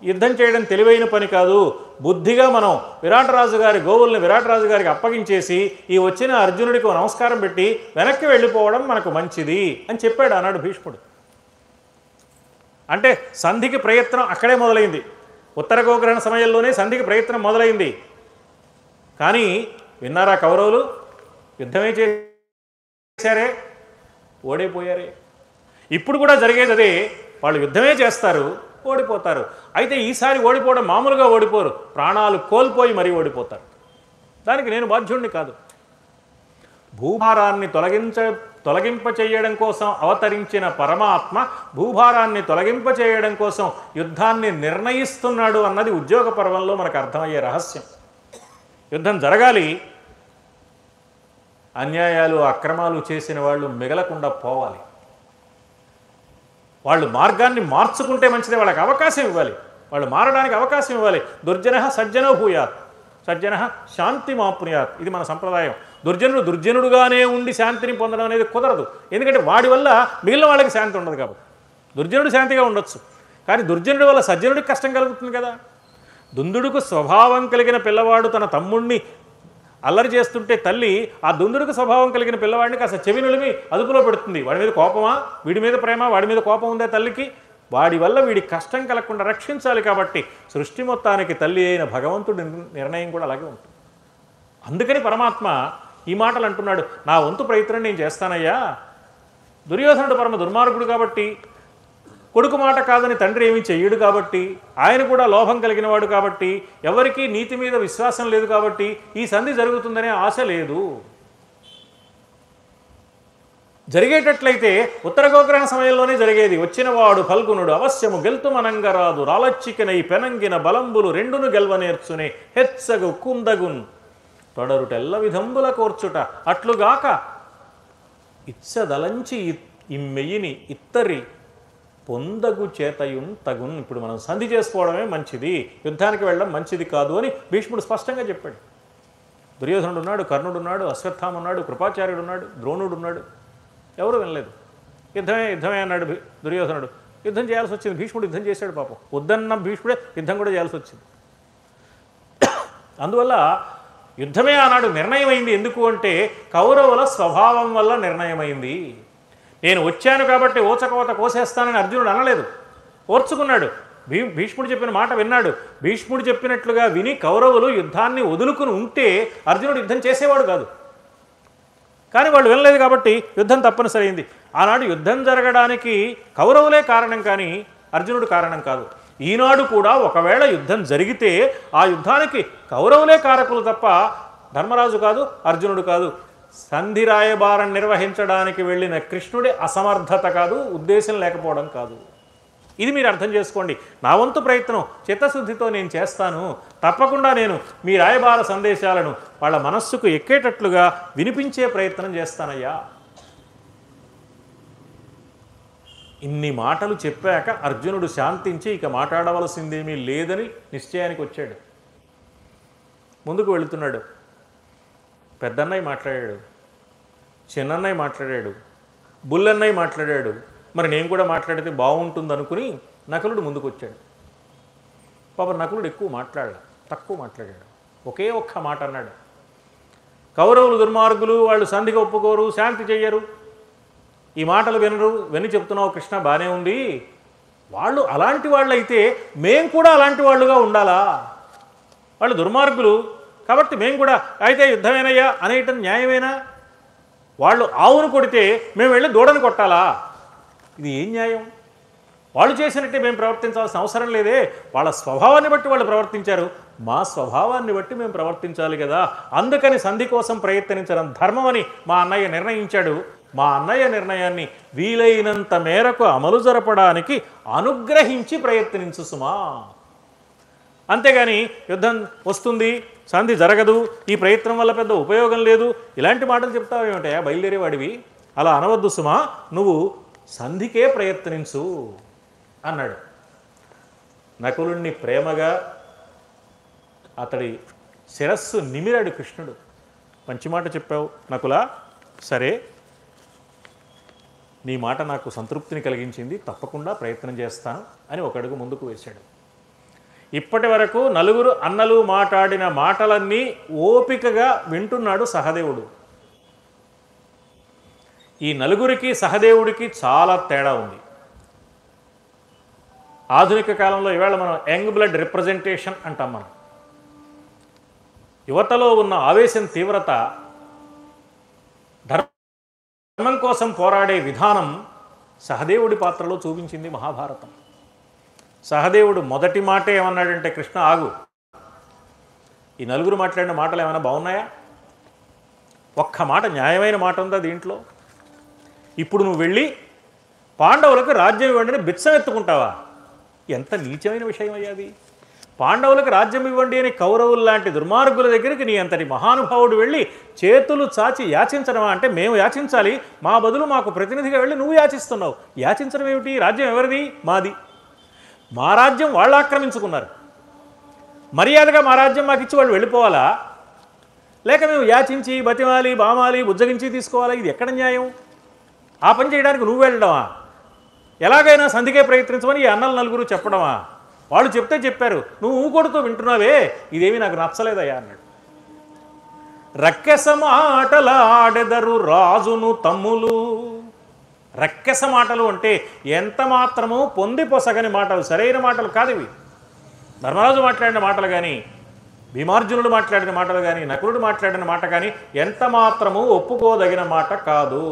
[SPEAKER 2] యుద్ధం చేయడం తెలివైన పని కాదు, బుద్ధిగా మనం విరాటరాజు గారి గోవుల్ని విరాటరాజు గారికి అప్పగించేసి ఈ వచ్చిన అర్జునుడికి నమస్కారం పెట్టి వెనక్కి వెళ్ళిపోవడం మనకు మంచిది అని చెప్పాడు అన్నాడు భీష్ముడు. అంటే సంధికి ప్రయత్నం అక్కడే మొదలైంది. ఉత్తర గోగ్రహణ సమయంలోనే సంధికి ప్రయత్నం మొదలైంది. కానీ విన్నారా కౌరవులు? యుద్ధమే చేశారే, ఓడిపోయారే. ఇప్పుడు కూడా జరిగేది అదే. వాళ్ళు యుద్ధమే చేస్తారు, ఓడిపోతారు. అయితే ఈసారి ఓడిపోవడం మామూలుగా ఓడిపోరు, ప్రాణాలు కోల్పోయి మరీ ఓడిపోతారు. దానికి నేను బాధ్యుడిని కాదు. భూభారాన్ని తొలగింప చేయడం కోసం అవతరించిన పరమాత్మ భూభారాన్ని తొలగింప చేయడం కోసం యుద్ధాన్ని నిర్ణయిస్తున్నాడు అన్నది ఉద్యోగ పర్వంలో మనకు అర్థమయ్యే రహస్యం. యుద్ధం జరగాలి, అన్యాయాలు అక్రమాలు చేసిన వాళ్ళు మిగలకుండా పోవాలి. వాళ్ళు మార్గాన్ని మార్చుకుంటే మంచిదే, వాళ్ళకి అవకాశం ఇవ్వాలి, వాళ్ళు మారడానికి అవకాశం ఇవ్వాలి. దుర్జన సజ్జనో భూయాత్, సజ్జన శాంతి మాప్నుయాత్, ఇది మన సంప్రదాయం. దుర్జనుడు దుర్జనుడుగానే ఉండి శాంతిని పొందడం అనేది కుదరదు. ఎందుకంటే వాడి వల్ల మిగిలిన వాళ్ళకి శాంతి ఉండదు కాబట్టి. దుర్జనుడు శాంతిగా ఉండొచ్చు, కానీ దుర్జనుడి వల్ల సజ్జనుడికి కష్టం కలుగుతుంది కదా. దుందుడుకు స్వభావం కలిగిన పిల్లవాడు తన తమ్ముడిని అల్లరి చేస్తుంటే తల్లి ఆ దుందుడుకు స్వభావం కలిగిన పిల్లవాడిని కాస్త చెవినులిమి అదుపులో పెడుతుంది. వాడి మీద కోపమా, వీడి మీద ప్రేమ, వాడి మీద కోపం ఉందే తల్లికి, వాడి వల్ల వీడికి కష్టం కలగకుండా రక్షించాలి. కాబట్టి సృష్టి మొత్తానికి తల్లి అయిన భగవంతుడి నిర్ణయం కూడా అలాగే ఉంటుంది. అందుకని పరమాత్మ ఈ మాటలు అంటున్నాడు, నా వంతు ప్రయత్నం నేను చేస్తానయ్యా. దుర్యోధనుడు పరమ దుర్మార్గుడు కాబట్టి, కొడుకు మాట కాదని తండ్రి ఏమీ చెయ్యడు కాబట్టి, ఆయన కూడా లోభం కలిగిన వాడు కాబట్టి, ఎవరికీ నీతి మీద విశ్వాసం లేదు కాబట్టి ఈ సంధి జరుగుతుందనే ఆశ లేదు. జరిగేటట్లయితే ఉత్తర గోగ్రహణ సమయంలోనే జరిగేది. వచ్చినవాడు ఫల్గునుడు అవశ్యము గెల్తుమనంగరాదు, రాలచ్చికనై పెనంగిన బలంబులు రెండును గెల్వనేర్చునే హెచ్చగు కుందగున్ తొడరుటెల్ల విధంబుల కోర్చుట అట్లుగాక ఇచ్చదలంచి ఇమ్మెయిని ఇత్తరి పొందగు చేతయున్ తగున్. ఇప్పుడు మనం సంధి చేసుకోవడమే మంచిది, యుద్ధానికి వెళ్ళడం మంచిది కాదు అని భీష్ముడు స్పష్టంగా చెప్పాడు. దుర్యోధనుడు ఉన్నాడు, కర్ణుడు ఉన్నాడు, అశ్వత్థామ ఉన్నాడు, కృపాచార్యుడు ఉన్నాడు, ద్రోణుడు ఉన్నాడు, ఎవరు వినలేదు. యుద్ధమే అన్నాడు దుర్యోధనుడు. యుద్ధం చేయాల్సి వచ్చింది. భీష్ముడు యుద్ధం చేశాడు. పాపం వద్దన్న భీష్ముడే యుద్ధం కూడా చేయాల్సి వచ్చింది. అందువల్ల యుద్ధమే ఆనాడు నిర్ణయమైంది. ఎందుకు అంటే కౌరవుల స్వభావం వల్ల నిర్ణయమైంది. నేను వచ్చాను కాబట్టి ఓచకోత కోసేస్తానని అర్జునుడు అనలేదు, ఓర్చుకున్నాడు. భీష్ముడు చెప్పిన మాట విన్నాడు. భీష్ముడు చెప్పినట్లుగా విని కౌరవులు యుద్ధాన్ని వదులుకుని ఉంటే అర్జునుడు యుద్ధం చేసేవాడు కాదు. కానీ వాళ్ళు వినలేదు కాబట్టి యుద్ధం తప్పనిసరి అయింది. ఆనాడు యుద్ధం జరగడానికి కౌరవులే కారణం, కానీ అర్జునుడు కారణం కాదు. ఈనాడు కూడా ఒకవేళ యుద్ధం జరిగితే ఆ యుద్ధానికి కౌరవులే కారకులు తప్ప ధర్మరాజు కాదు, అర్జునుడు కాదు. సంధి రాయబారం నిర్వహించడానికి వెళ్ళిన కృష్ణుడి అసమర్థత కాదు, ఉద్దేశం లేకపోవడం కాదు. ఇది మీరు అర్థం చేసుకోండి. నా వంతు ప్రయత్నం చిత్తశుద్ధితో నేను చేస్తాను. తప్పకుండా నేను మీ రాయబార సందేశాలను వాళ్ళ మనస్సుకు ఎక్కేటట్లుగా వినిపించే ప్రయత్నం చేస్తానయ్యా. ఇన్ని మాటలు చెప్పాక అర్జునుడు శాంతించి ఇక మాట్లాడవలసిందేమీ లేదని నిశ్చయానికి వచ్చాడు. ముందుకు వెళుతున్నాడు. పెద్దన్నయ్య మాట్లాడాడు, చిన్నన్నయ్య మాట్లాడాడు, బుల్లన్నయ్య మాట్లాడాడు. మరి నేను కూడా మాట్లాడితే బాగుంటుంది అనుకుని నకులుడు ముందుకు వచ్చాడు. పాపం నకులుడు ఎక్కువ మాట్లాడాడు, తక్కువ మాట్లాడాడు. ఒకే ఒక్క మాట అన్నాడు, కౌరవులు దుర్మార్గులు, వాళ్ళు సంధికి ఒప్పుకోరు, శాంతి చెయ్యరు, ఈ మాటలు వినరు. విని చెప్తున్నావు కృష్ణ, బాగానే ఉంది. వాళ్ళు అలాంటి వాళ్ళు అయితే మేం కూడా అలాంటి వాళ్ళుగా ఉండాలా? వాళ్ళు దుర్మార్గులు, కాబట్టి మేము కూడా అయితే యుద్ధమేనయ్యా అనేయటం న్యాయమేనా? వాళ్ళు ఆవును కొడితే మేము వెళ్ళి దూడను కొట్టాలా? ఇది ఏం న్యాయం? వాళ్ళు చేసినట్టే మేము ప్రవర్తించాల్సిన అవసరం లేదే. వాళ్ళ స్వభావాన్ని బట్టి వాళ్ళు ప్రవర్తించారు, మా స్వభావాన్ని బట్టి మేము ప్రవర్తించాలి కదా. అందుకని సంధి కోసం ప్రయత్నించడం ధర్మమని మా అన్నయ్య నిర్ణయించాడు. మా అన్నయ్య నిర్ణయాన్ని వీలైనంత మేరకు అమలు జరపడానికి అనుగ్రహించి ప్రయత్నించు సుమా. అంతేగాని యుద్ధం వస్తుంది, సంధి జరగదు, ఈ ప్రయత్నం వల్ల పెద్ద ఉపయోగం లేదు, ఇలాంటి మాటలు చెప్తావు ఏమిటయా బయలుదేరేవాడివి? అలా అనవద్దు సుమా, నువ్వు సంధికే ప్రయత్నించు అన్నాడు. నకులుణ్ణి ప్రేమగా అతడి శిరస్సు నిమిరాడు కృష్ణుడు. మంచి మాట చెప్పావు నకులా, సరే నీ మాట నాకు సంతృప్తిని కలిగించింది, తప్పకుండా ప్రయత్నం చేస్తాను అని ఒక అడుగు ముందుకు వేశాడు. ఇప్పటి వరకు నలుగురు అన్నలు మాట్లాడిన మాటలన్నీ ఓపికగా వింటున్నాడు సహదేవుడు. ఈ నలుగురికి సహదేవుడికి చాలా తేడా ఉంది. ఆధునిక కాలంలో ఈవేళ మనం యంగ్ బ్లడ్ రిప్రజెంటేషన్ అంటాం. మనం యువతలో ఉన్న ఆవేశం తీవ్రత, ధర్మం కోసం పోరాడే విధానం సహదేవుడి పాత్రలో చూపించింది మహాభారతం. సహదేవుడు మొదటి మాట ఏమన్నాడంటే, కృష్ణ ఆగు, ఈ నలుగురు మాట్లాడిన మాటలు ఏమైనా బాగున్నాయా? ఒక్క మాట న్యాయమైన మాట ఉందా దీంట్లో? ఇప్పుడు నువ్వు వెళ్ళి పాండవులకు రాజ్యం ఇవ్వండి బిచ్చం ఎత్తుకుంటావా? ఎంత నీచమైన విషయం అయ్యాది. పాండవులకు రాజ్యం ఇవ్వండి అని కౌరవులు లాంటి దుర్మార్గుల దగ్గరికి నీ అంతటి మహానుభావుడు వెళ్ళి చేతులు చాచి యాచించడమా? అంటే మేము యాచించాలి, మా బదులు మాకు ప్రతినిధిగా వెళ్ళి నువ్వు యాచిస్తున్నావు. యాచించడం ఏమిటి? రాజ్యం ఎవరిది? మాది. మా రాజ్యం వాళ్ళు ఆక్రమించుకున్నారు. మర్యాదగా మా రాజ్యం మాకు ఇచ్చి వాళ్ళు వెళ్ళిపోవాలా? లేక మేము యాచించి బతిమాలి బామాలి బుజ్జగించి తీసుకోవాలా? ఇది ఎక్కడ న్యాయం? ఆ పని చేయడానికి నువ్వు వెళ్ళడమా? ఎలాగైనా సంధికే ప్రయత్నించమని ఈ అన్నలు నలుగురు చెప్పడమా? వాళ్ళు చెప్తే చెప్పారు, నువ్వు ఊకొడుతూ వింటున్నావే, ఇదేమీ నాకు నచ్చలేదయ్యా అన్నాడు. రక్కస మాటలాడెదరు రాజును తమ్ములు. రక్కస మాటలు అంటే ఎంత మాత్రము పొంది పొసగని మాటలు, సరైన మాటలు కాదు ఇవి. ధర్మరాజు మాట్లాడిన మాటలు కానీ, భీమార్జునుడు మాట్లాడిన మాటలు కానీ, నకులుడు మాట్లాడిన మాట కానీ ఎంత మాత్రము ఒప్పుకోదగిన మాట కాదు.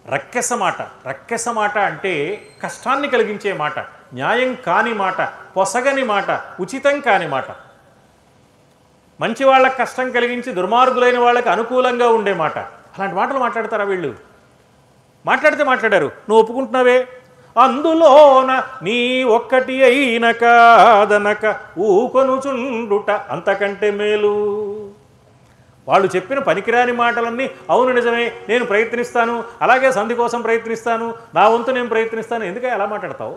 [SPEAKER 2] రక్కస మాట. రక్కస మాట అంటే కష్టాన్ని కలిగించే మాట, న్యాయం కాని మాట, పొసగని మాట, ఉచితం కాని మాట, మంచి వాళ్ళకి కష్టం కలిగించి దుర్మార్గులైన వాళ్ళకి అనుకూలంగా ఉండే మాట. అలాంటి మాటలు మాట్లాడతారా వీళ్ళు? మాట్లాడితే మాట్లాడారు, నువ్వు ఒప్పుకుంటున్నావే. అందులోన నీ ఒక్కటి అయిన కాదనక ఊకొనుచుండుట అంతకంటే మేలు. వాళ్ళు చెప్పిన పనికిరాని మాటలన్నీ అవును నిజమే, నేను ప్రయత్నిస్తాను, అలాగే సంధి కోసం ప్రయత్నిస్తాను, నా వంతు నేను ప్రయత్నిస్తాను. ఎందుకే ఎలా మాట్లాడతావు?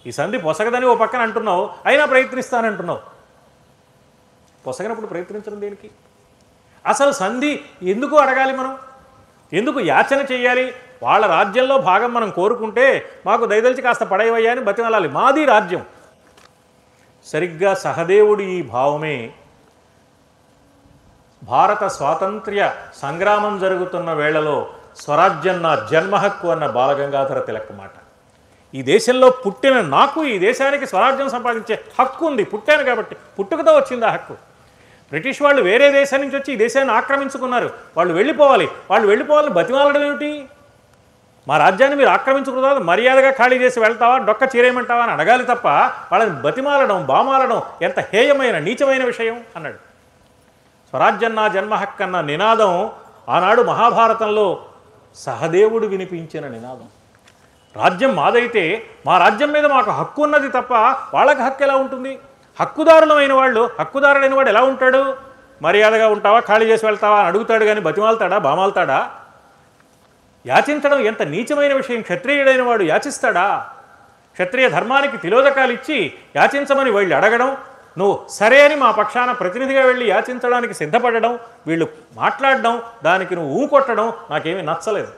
[SPEAKER 2] ఈ సంధి పొసగదని ఓ పక్కన అంటున్నావు, అయినా ప్రయత్నిస్తానంటున్నావు. పొసగనప్పుడు ప్రయత్నించడం దేనికి? అసలు సంధి ఎందుకు అడగాలి మనం? ఎందుకు యాచన చేయాలి? వాళ్ళ రాజ్యంలో భాగం మనం కోరుకుంటే మాకు దయదలిచి కాస్త పడేవయ్యా అని బతిమలాలి. మాది రాజ్యం. సరిగ్గా సహదేవుడి ఈ భావమే భారత స్వాతంత్ర్య సంగ్రామం జరుగుతున్న వేళలో స్వరాజ్యం నా జన్మహక్కు అన్న బాలగంగాధర తిలక్ మాట. ఈ దేశంలో పుట్టిన నాకు ఈ దేశానికి స్వరాజ్యం సంపాదించే హక్కు ఉంది. పుట్టాను కాబట్టి, పుట్టుకతో వచ్చింది ఆ హక్కు. బ్రిటిష్ వాళ్ళు వేరే దేశం నుంచి వచ్చి ఈ దేశాన్ని ఆక్రమించుకున్నారు. వాళ్ళు వెళ్ళిపోవాలి. వాళ్ళు వెళ్ళిపోవాలని బతిమాలడం ఏమిటి? మా రాజ్యాన్ని మీరు ఆక్రమించుకున్న మర్యాదగా ఖాళీ చేసి వెళ్తావా, డొక్క చీరేయమంటావా అని అడగాలి తప్ప వాళ్ళని బతిమాలడం బామాలడం ఎంత హేయమైన నీచమైన విషయం అన్నాడు. స్వరాజ్యం నా జన్మహక్కు అన్న నినాదం ఆనాడు మహాభారతంలో సహదేవుడు వినిపించిన నినాదం. రాజ్యం మాదైతే మా రాజ్యం మీద మాకు హక్కు ఉన్నది తప్ప వాళ్ళకి హక్కు ఎలా ఉంటుంది? హక్కుదారులమైన వాళ్ళు, హక్కుదారుడైన వాడు ఎలా ఉంటాడు? మర్యాదగా ఉంటావా, ఖాళీ చేసి వెళ్తావా అని అడుగుతాడు కానీ బతిమాలుతాడా, బామాలుతాడా? యాచించడం ఎంత నీచమైన విషయం. క్షత్రియుడైన వాడు యాచిస్తాడా? క్షత్రియ ధర్మానికి తిలోదకాలు ఇచ్చి యాచించమని వీళ్ళు అడగడం, నువ్వు సరే అని మా పక్షాన ప్రతినిధిగా వెళ్ళి యాచించడానికి సిద్ధపడడం, వీళ్ళు మాట్లాడడం, దానికి నువ్వు ఊకొట్టడం నాకేమీ నచ్చలేదు.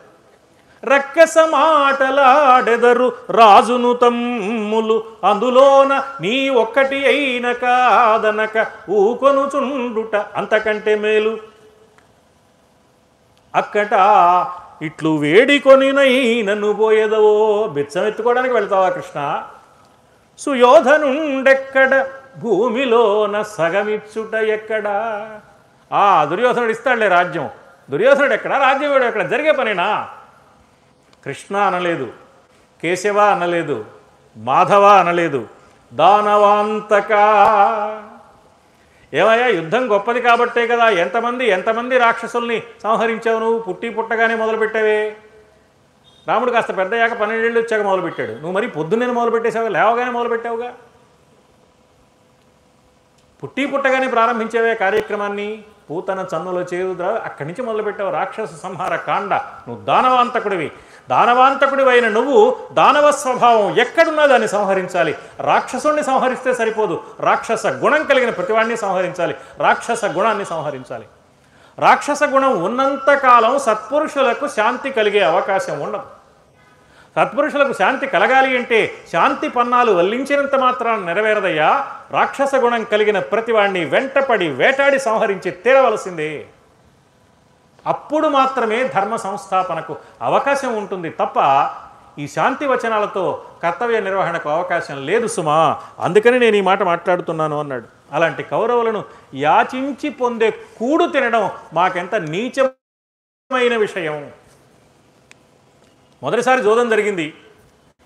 [SPEAKER 2] రక్కస మాటలాడెదరు రాజును తమ్ములు అందులోన నీ ఒక్కటి అయిన కాదనక ఊకొనుచుండుట అంతకంటే మేలు. అక్కట ఇట్లు వేడికొనినై నన్ను పోయేదవో. బిచ్చం ఎత్తుకోవడానికి వెళ్తావా కృష్ణ? సుయోధనుండెక్కడ భూమిలోన సగమిచ్చుట ఎక్కడా? దుర్యోధనుడు ఇస్తాడులే రాజ్యం. దుర్యోధనుడు ఎక్కడా, రాజ్యం వేడు ఎక్కడ? జరిగే పనేనా? కృష్ణ అనలేదు, కేశవ అనలేదు, మాధవ అనలేదు, దానవాంతక. ఏమయ్యా, యుద్ధం గొప్పది కాబట్టే కదా ఎంతమంది రాక్షసుల్ని సంహరించావు నువ్వు? పుట్టగానే మొదలుపెట్టావే. రాముడు కాస్త పెద్దయ్యాక 12 ఏళ్ళు వచ్చాక మొదలుపెట్టాడు. నువ్వు మరి పొద్దున్నే మొదలుపెట్టేసావుగా, లేవగానే మొదలుపెట్టావుగా. పుట్టగానే ప్రారంభించావే కార్యక్రమాన్ని. పూతన చన్నులో చేరుద్రా, అక్కడి నుంచి మొదలుపెట్టావు రాక్షస సంహార కాండ. నువ్వు దానవాంతకుడివి. దానవాంతకుడివైన నువ్వు దానవ స్వభావం ఎక్కడున్నా దాన్ని సంహరించాలి. రాక్షసుణ్ణి సంహరిస్తే సరిపోదు, రాక్షస గుణం కలిగిన ప్రతివాడిని సంహరించాలి. రాక్షస గుణాన్ని సంహరించాలి. రాక్షస గుణం ఉన్నంతకాలం సత్పురుషులకు శాంతి కలిగే అవకాశం ఉండదు. సత్పురుషులకు శాంతి కలగాలి అంటే శాంతి పన్నాలు వల్లించినంత మాత్రాన నెరవేరదయ్యా. రాక్షస గుణం కలిగిన ప్రతివాడిని వెంటపడి వేటాడి సంహరించి తీరవలసిందే. అప్పుడు మాత్రమే ధర్మ సంస్థాపనకు అవకాశం ఉంటుంది తప్ప ఈ శాంతి వచనాలతో కర్తవ్య నిర్వహణకు అవకాశం లేదు సుమా. అందుకని నేను ఈ మాట మాట్లాడుతున్నాను అన్నాడు. అలాంటి కౌరవులను యాచించి పొందే కూడు తినడం మాకెంత నీచమైన విషయం. మొదటిసారి జోదం జరిగింది,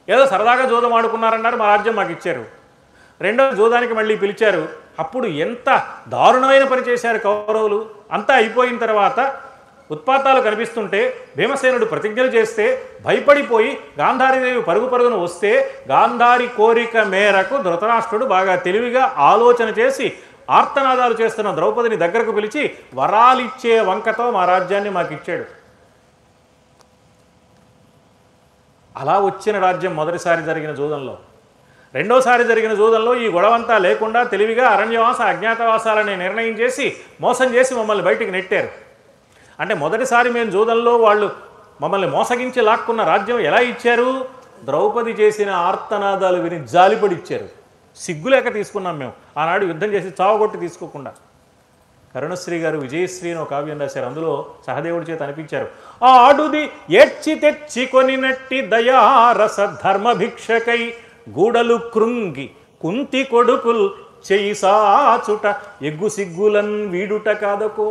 [SPEAKER 2] ఏదో సరదాగా జోదం ఆడుకున్నారన్నారు, మా రాజ్యం మాకు ఇచ్చారు. రెండవ జోదానికి మళ్ళీ పిలిచారు. అప్పుడు ఎంత దారుణమైన పని చేశారు కౌరవులు. అంతా అయిపోయిన తర్వాత ఉత్పాతాలు కనిపిస్తుంటే భీమసేనుడు ప్రతిజ్ఞలు చేస్తే భయపడిపోయి గాంధారీదేవి పరుగున వస్తే గాంధారి కోరిక మేరకు ధృతరాష్ట్రుడు బాగా తెలివిగా ఆలోచన చేసి ఆర్తనాదాలు చేస్తున్న ద్రౌపదిని దగ్గరకు పిలిచి వరాలిచ్చే వంకతో మా రాజ్యాన్ని మాకు ఇచ్చాడు. అలా వచ్చిన రాజ్యం మొదటిసారి జరిగిన జూదంలో. రెండోసారి జరిగిన జూదంలో ఈ గొడవంతా లేకుండా తెలివిగా అరణ్యవాస అజ్ఞాతవాసాలని నిర్ణయం చేసి మోసం చేసి మమ్మల్ని బయటికి నెట్టారు. అంటే మొదటిసారి మేము జూదంలో వాళ్ళు మమ్మల్ని మోసగించి లాక్కున్న రాజ్యం ఎలా ఇచ్చారు? ద్రౌపది చేసిన ఆర్తనాదాలు విని జాలిపడి ఇచ్చారు. సిగ్గులేక తీసుకున్నాం మేము. ఆనాడు యుద్ధం చేసి చావగొట్టి తీసుకోకుండా. కరుణశ్రీ గారు విజయశ్రీ అని ఒక కావ్యం రాశారు. అందులో సహదేవుడి చేత అనిపించారు. ఆడుది ఏడ్చి తెచ్చి కొనినట్టి దయారస ధర్మభిక్షకై గూడలు కృంగి కుంతి కొడుకుల్ చెయ్యి సాచుట ఎగ్గు సిగ్గులన్ వీడుట కాదకో.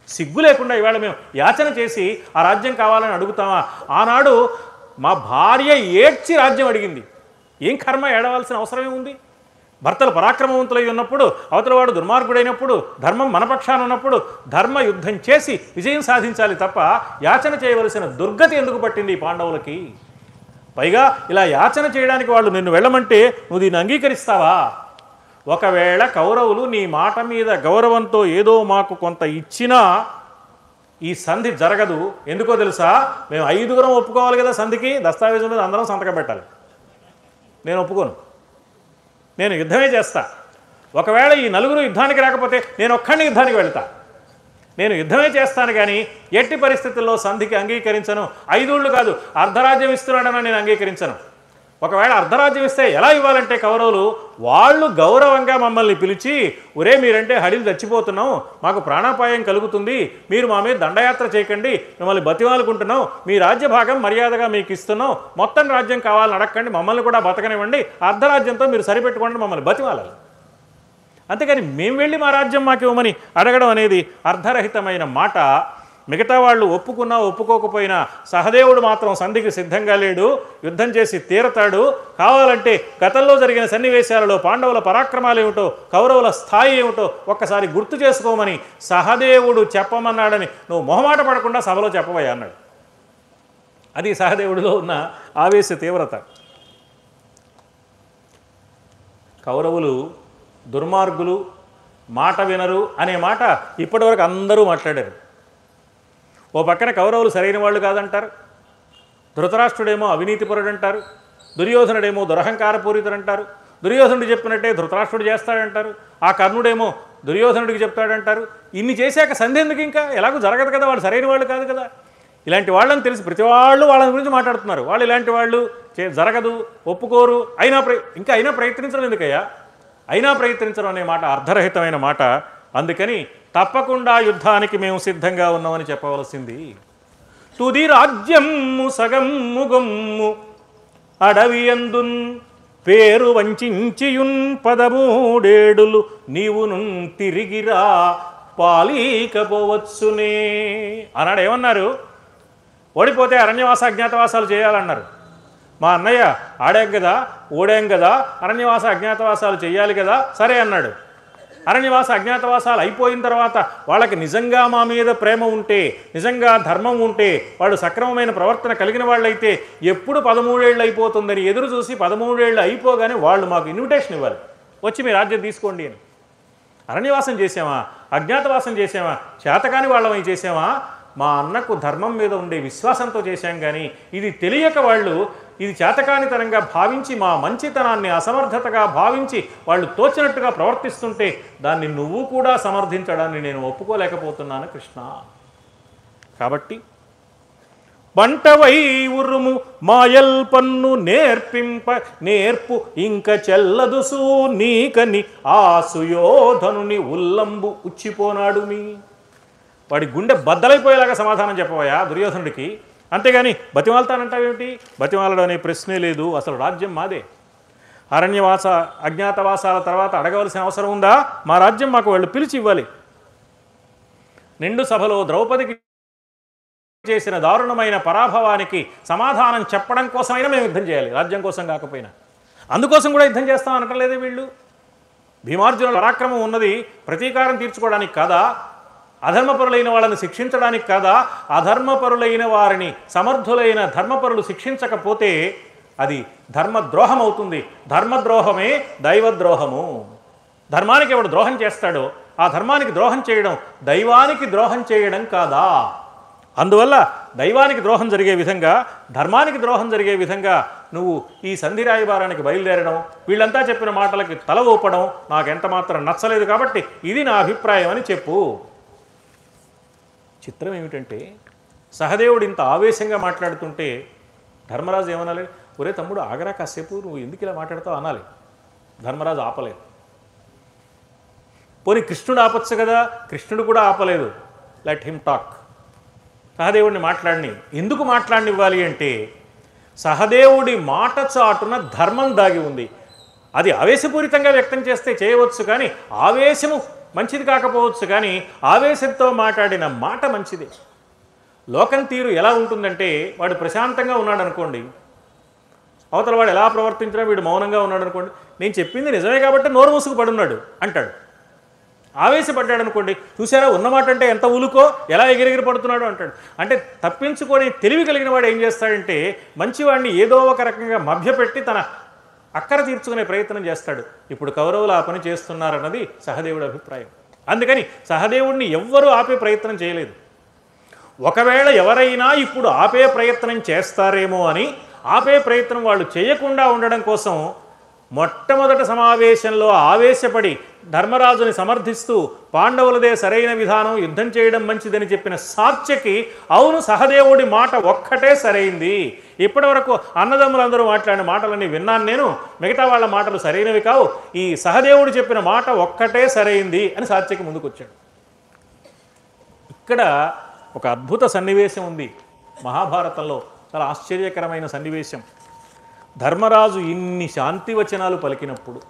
[SPEAKER 2] సిగ్గు లేకుండా ఇవాళ మేము యాచన చేసి ఆ రాజ్యం కావాలని అడుగుతామా? ఆనాడు మా భార్య ఏడ్చి రాజ్యం అడిగింది. ఏం కర్మ, ఏడవలసిన అవసరమే ఉంది? భర్తలు పరాక్రమవంతులై ఉన్నప్పుడు, అవతలవాడు దుర్మార్గుడైనప్పుడు, ధర్మం మన పక్షాన ఉన్నప్పుడు ధర్మ యుద్ధం చేసి విజయం సాధించాలి తప్ప యాచన చేయవలసిన దుర్గతి ఎందుకు పట్టింది ఈ పాండవులకి? పైగా ఇలా యాచన చేయడానికి వాళ్ళు నిన్ను వెళ్ళమంటే నువ్వు దీన్ని అంగీకరిస్తావా? ఒకవేళ కౌరవులు నీ మాట మీద గౌరవంతో ఏదో మాకు కొంత ఇచ్చినా ఈ సంధి జరగదు. ఎందుకో తెలుసా? మేము 5గురం ఒప్పుకోవాలి కదా సంధికి. దస్తావేజు మీద అందరం సంతకం పెట్టాలి. నేను ఒప్పుకోను. నేను యుద్ధమే చేస్తా. ఒకవేళ ఈ 4 యుద్ధానికి రాకపోతే నేను ఒక్కడిని యుద్ధానికి వెళ్తా. నేను యుద్ధమే చేస్తాను కానీ ఎట్టి పరిస్థితుల్లో సంధికి అంగీకరించను. 5 ఏళ్ళు కాదు, అర్ధరాజ్యం ఇస్తున్నాడని నేను అంగీకరించను. ఒకవేళ అర్ధరాజ్యం ఇస్తే ఎలా ఇవ్వాలంటే కౌరవులు వాళ్ళు గౌరవంగా మమ్మల్ని పిలిచి, ఒరే మీరంటే హడిలు చచ్చిపోతున్నాం, మాకు ప్రాణాపాయం కలుగుతుంది, మీరు మా మీద దండయాత్ర చేయకండి, మిమ్మల్ని బతిమాలుకుంటున్నాం, మీ రాజ్య భాగం మర్యాదగా మీకు ఇస్తున్నాం, మొత్తం రాజ్యం కావాలని అడగండి, మమ్మల్ని కూడా బతకనివ్వండి, అర్ధరాజ్యంతో మీరు సరిపెట్టుకోండి, మమ్మల్ని బతిమాలాలి. అంతేకాని మేము వెళ్ళి మా రాజ్యం మాకు ఇవ్వమని అడగడం అనేది అర్ధరహితమైన మాట. మిగతా వాళ్ళు ఒప్పుకున్నా ఒప్పుకోకపోయినా సహదేవుడు మాత్రం సంధికి సిద్ధంగా లేడు. యుద్ధం చేసి తీరతాడు. కావాలంటే గతంలో జరిగిన సన్నివేశాలలో పాండవుల పరాక్రమాలు ఏమిటో, కౌరవుల స్థాయి ఏమిటో ఒక్కసారి గుర్తు చేసుకోమని సహదేవుడు చెప్పమన్నాడని నువ్వు మొహమాట పడకుండా సభలో చెప్పబోయా అన్నాడు. అది సహదేవుడిలో ఉన్న ఆవేశ తీవ్రత. కౌరవులు దుర్మార్గులు, మాట వినరు అనే మాట ఇప్పటివరకు అందరూ మాట్లాడారు. ఓ పక్కన కౌరవులు సరైన వాళ్ళు కాదంటారు, ధృతరాష్ట్రుడేమో అవినీతిపరుడు అంటారు, దుర్యోధనుడేమో దురహంకారపూరితుడు అంటారు, దుర్యోధనుడు చెప్పినట్టే ధృతరాష్ట్రుడు చేస్తాడంటారు, ఆ కర్ణుడేమో దుర్యోధనుడికి చెప్తాడంటారు. ఇన్ని చేశాక సంధి ఎందుకు? ఇంకా ఎలాగో జరగదు కదా, వాళ్ళు సరైన వాళ్ళు కాదు కదా. ఇలాంటి వాళ్ళని తెలిసి ప్రతి వాళ్ళు వాళ్ళ గురించి మాట్లాడుతున్నారు. వాళ్ళు ఇలాంటి వాళ్ళు జరగదు, ఒప్పుకోరు, అయినా ప్రయత్నించడం ఎందుకయ్యా? అయినా ప్రయత్నించడం అనే మాట అర్ధరహితమైన మాట. అందుకని తప్పకుండా యుద్ధానికి మేము సిద్ధంగా ఉన్నామని చెప్పవలసింది. తుది రాజ్యము సగమ్ము గొమ్ము అడవి అందున్ పేరు వంచించియున్ 13 నీవును తిరిగిరా పాలీకపోవచ్చునే అన్నాడు. ఏమన్నారు? ఓడిపోతే అరణ్యవాస అజ్ఞాతవాసాలు చేయాలన్నారు. మా అన్నయ్య ఆడాం కదా, ఓడాం కదా, అరణ్యవాస అజ్ఞాతవాసాలు చేయాలి కదా, సరే అన్నాడు. అరణ్యవాస అజ్ఞాతవాసాలు అయిపోయిన తర్వాత వాళ్ళకి నిజంగా మా మీద ప్రేమ ఉంటే, నిజంగా ధర్మం ఉంటే, వాళ్ళు సక్రమమైన ప్రవర్తన కలిగిన వాళ్ళైతే ఎప్పుడు 13 ఏళ్ళు అయిపోతుందని ఎదురు చూసి 13 ఏళ్ళు అయిపోగానే వాళ్ళు మాకు ఇన్విటేషన్ ఇవ్వాలి, వచ్చి మీ రాజ్యం తీసుకోండి అని. అరణ్యవాసం చేసామా, అజ్ఞాతవాసం చేసామా, చేతకాని వాళ్ళమై చేసామా? మా అన్నకు ధర్మం మీద ఉండే విశ్వాసంతో చేశాం. కానీ ఇది తెలియక వాళ్ళు ఇది చేతకానితనంగా భావించి, మా మంచితనాన్ని అసమర్థతగా భావించి వాళ్ళు తోచినట్టుగా ప్రవర్తిస్తుంటే దాన్ని నువ్వు కూడా సమర్థించడాన్ని నేను ఒప్పుకోలేకపోతున్నాను కృష్ణ. కాబట్టి బంటవై ఉరుము మాయల్ పన్ను నేర్పు ఇంక చెల్లదుసు నీకని ఆ సుయోధనుని ఉల్లంబు ఉచ్చిపోనాడు మీ. వాడి గుండె బద్దలైపోయేలాగా సమాధానం చెప్పబోయా దుర్యోధనుడికి. అంతేగాని బతిమాలతానంటావేమిటి? బతిమాలడం అనే ప్రశ్నే లేదు. అసలు రాజ్యం మాదే. అరణ్యవాస అజ్ఞాతవాసాల తర్వాత అడగవలసిన అవసరం ఉందా? మా రాజ్యం మాకు వాళ్ళు పిలిచి ఇవ్వాలి. నిండు సభలో ద్రౌపదికి చేసిన దారుణమైన పరాభవానికి సమాధానం చెప్పడం కోసమైనా మేము యుద్ధం చేయాలి, రాజ్యం కోసం కాకపోయినా. అందుకోసం కూడా యుద్ధం చేస్తాం అనటలేదే వీళ్ళు. భీమార్జునుల పరాక్రమం ఉన్నది ప్రతీకారం తీర్చుకోవడానికి కాదా? అధర్మపరులైన వాళ్ళని శిక్షించడానికి కాదా? అధర్మపరులైన వారిని సమర్థులైన ధర్మపరులు శిక్షించకపోతే అది ధర్మద్రోహం అవుతుంది. ధర్మద్రోహమే దైవద్రోహము. ధర్మానికి ఎవడు ద్రోహం చేస్తాడో ఆ ధర్మానికి ద్రోహం చేయడం దైవానికి ద్రోహం చేయడం కాదా? అందువల్ల దైవానికి ద్రోహం జరిగే విధంగా, ధర్మానికి ద్రోహం జరిగే విధంగా నువ్వు ఈ సంధి రాయబారానికి బయలుదేరడం, వీళ్ళంతా చెప్పిన మాటలకి తల ఊపడం నాకెంత మాత్రం నచ్చలేదు. కాబట్టి ఇది నా అభిప్రాయం అని చెప్పు. చిత్రం ఏమిటంటే సహదేవుడు ఇంత ఆవేశంగా మాట్లాడుతుంటే ధర్మరాజు ఏమనాలి? ఒరే తమ్ముడు ఆగరా కాసేపు, నువ్వు ఎందుకు ఇలా మాట్లాడతావు అనాలి. ధర్మరాజు ఆపలేదు. పోనీ కృష్ణుడు ఆపచ్చు కదా, కృష్ణుడు కూడా ఆపలేదు. Let him talk. సహదేవుడిని మాట్లాడిని. ఎందుకు మాట్లాడనివ్వాలి అంటే సహదేవుడి మాట చాటున ధర్మం దాగి ఉంది. అది ఆవేశపూరితంగా వ్యక్తం చేస్తే చేయవచ్చు, కానీ ఆవేశము మంచిది కాకపోవచ్చు, కానీ ఆవేశంతో మాట్లాడిన మాట మంచిదే. లోకం తీరు ఎలా ఉంటుందంటే వాడు ప్రశాంతంగా ఉన్నాడు అనుకోండి, అవతల వాడు ఎలా ప్రవర్తించినా వీడు మౌనంగా ఉన్నాడు అనుకోండి, నేను చెప్పింది నిజమే కాబట్టి నోరు మూసుకు పడున్నాడు అంటాడు. ఆవేశపడ్డాడు అనుకోండి, చూసారా ఉన్నమాట అంటే ఎంత ఉలుకో, ఎలా ఎగిరెగిరి పడుతున్నాడు అంటాడు. అంటే తప్పించుకొని తెలివి కలిగిన వాడు ఏం చేస్తాడంటే మంచివాడిని ఏదో ఒక రకంగా మభ్యపెట్టి తన అక్కర తీర్చుకునే ప్రయత్నం చేస్తాడు. ఇప్పుడు కౌరవులు ఆ పని చేస్తున్నారన్నది సహదేవుడి అభిప్రాయం. అందుకని సహదేవుడిని ఎవ్వరూ ఆపే ప్రయత్నం చేయలేదు. ఒకవేళ ఎవరైనా ఇప్పుడు ఆపే ప్రయత్నం చేస్తారేమో అని ఆపే ప్రయత్నం వాళ్ళు చేయకుండా ఉండడం కోసం మొట్టమొదటి సమావేశంలో ఆవేశపడి ధర్మరాజుని సమర్థిస్తూ పాండవులదే సరైన విధానం, యుద్ధం చేయడం మంచిదని చెప్పిన సాత్యకి అవును సహదేవుడి మాట ఒక్కటే సరైంది, ఇప్పటివరకు అన్నదమ్ములందరూ మాట్లాడిన మాటలన్నీ విన్నాను నేను, మిగతా వాళ్ళ మాటలు సరైనవి కావు, ఈ సహదేవుడు చెప్పిన మాట ఒక్కటే సరైంది అని సాత్యకి ముందుకొచ్చాడు. ఇక్కడ ఒక అద్భుత సన్నివేశం ఉంది మహాభారతంలో, చాలా ఆశ్చర్యకరమైన సన్నివేశం. ధర్మరాజు ఇన్ని శాంతి వచనాలు పలికినప్పుడు,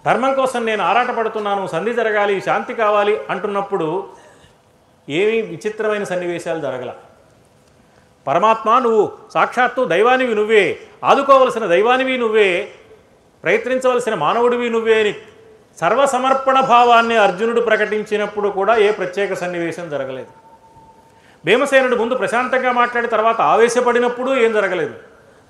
[SPEAKER 2] ధర్మం కోసం నేను ఆరాటపడుతున్నాను, సంధి జరగాలి, శాంతి కావాలి అంటున్నప్పుడు ఏమీ విచిత్రమైన సన్నివేశాలు జరగల. పరమాత్మ నువ్వు సాక్షాత్తు దైవానివి నువ్వే, ఆదుకోవలసిన దైవానివి నువ్వే, ప్రయత్నించవలసిన మానవుడివి నువ్వే అని సర్వసమర్పణ భావాన్ని అర్జునుడు ప్రకటించినప్పుడు కూడా ఏ ప్రత్యేక సన్నివేశం జరగలేదు. భీమసేనుడు ముందు ప్రశాంతంగా మాట్లాడి తర్వాత ఆవేశపడినప్పుడు ఏం జరగలేదు.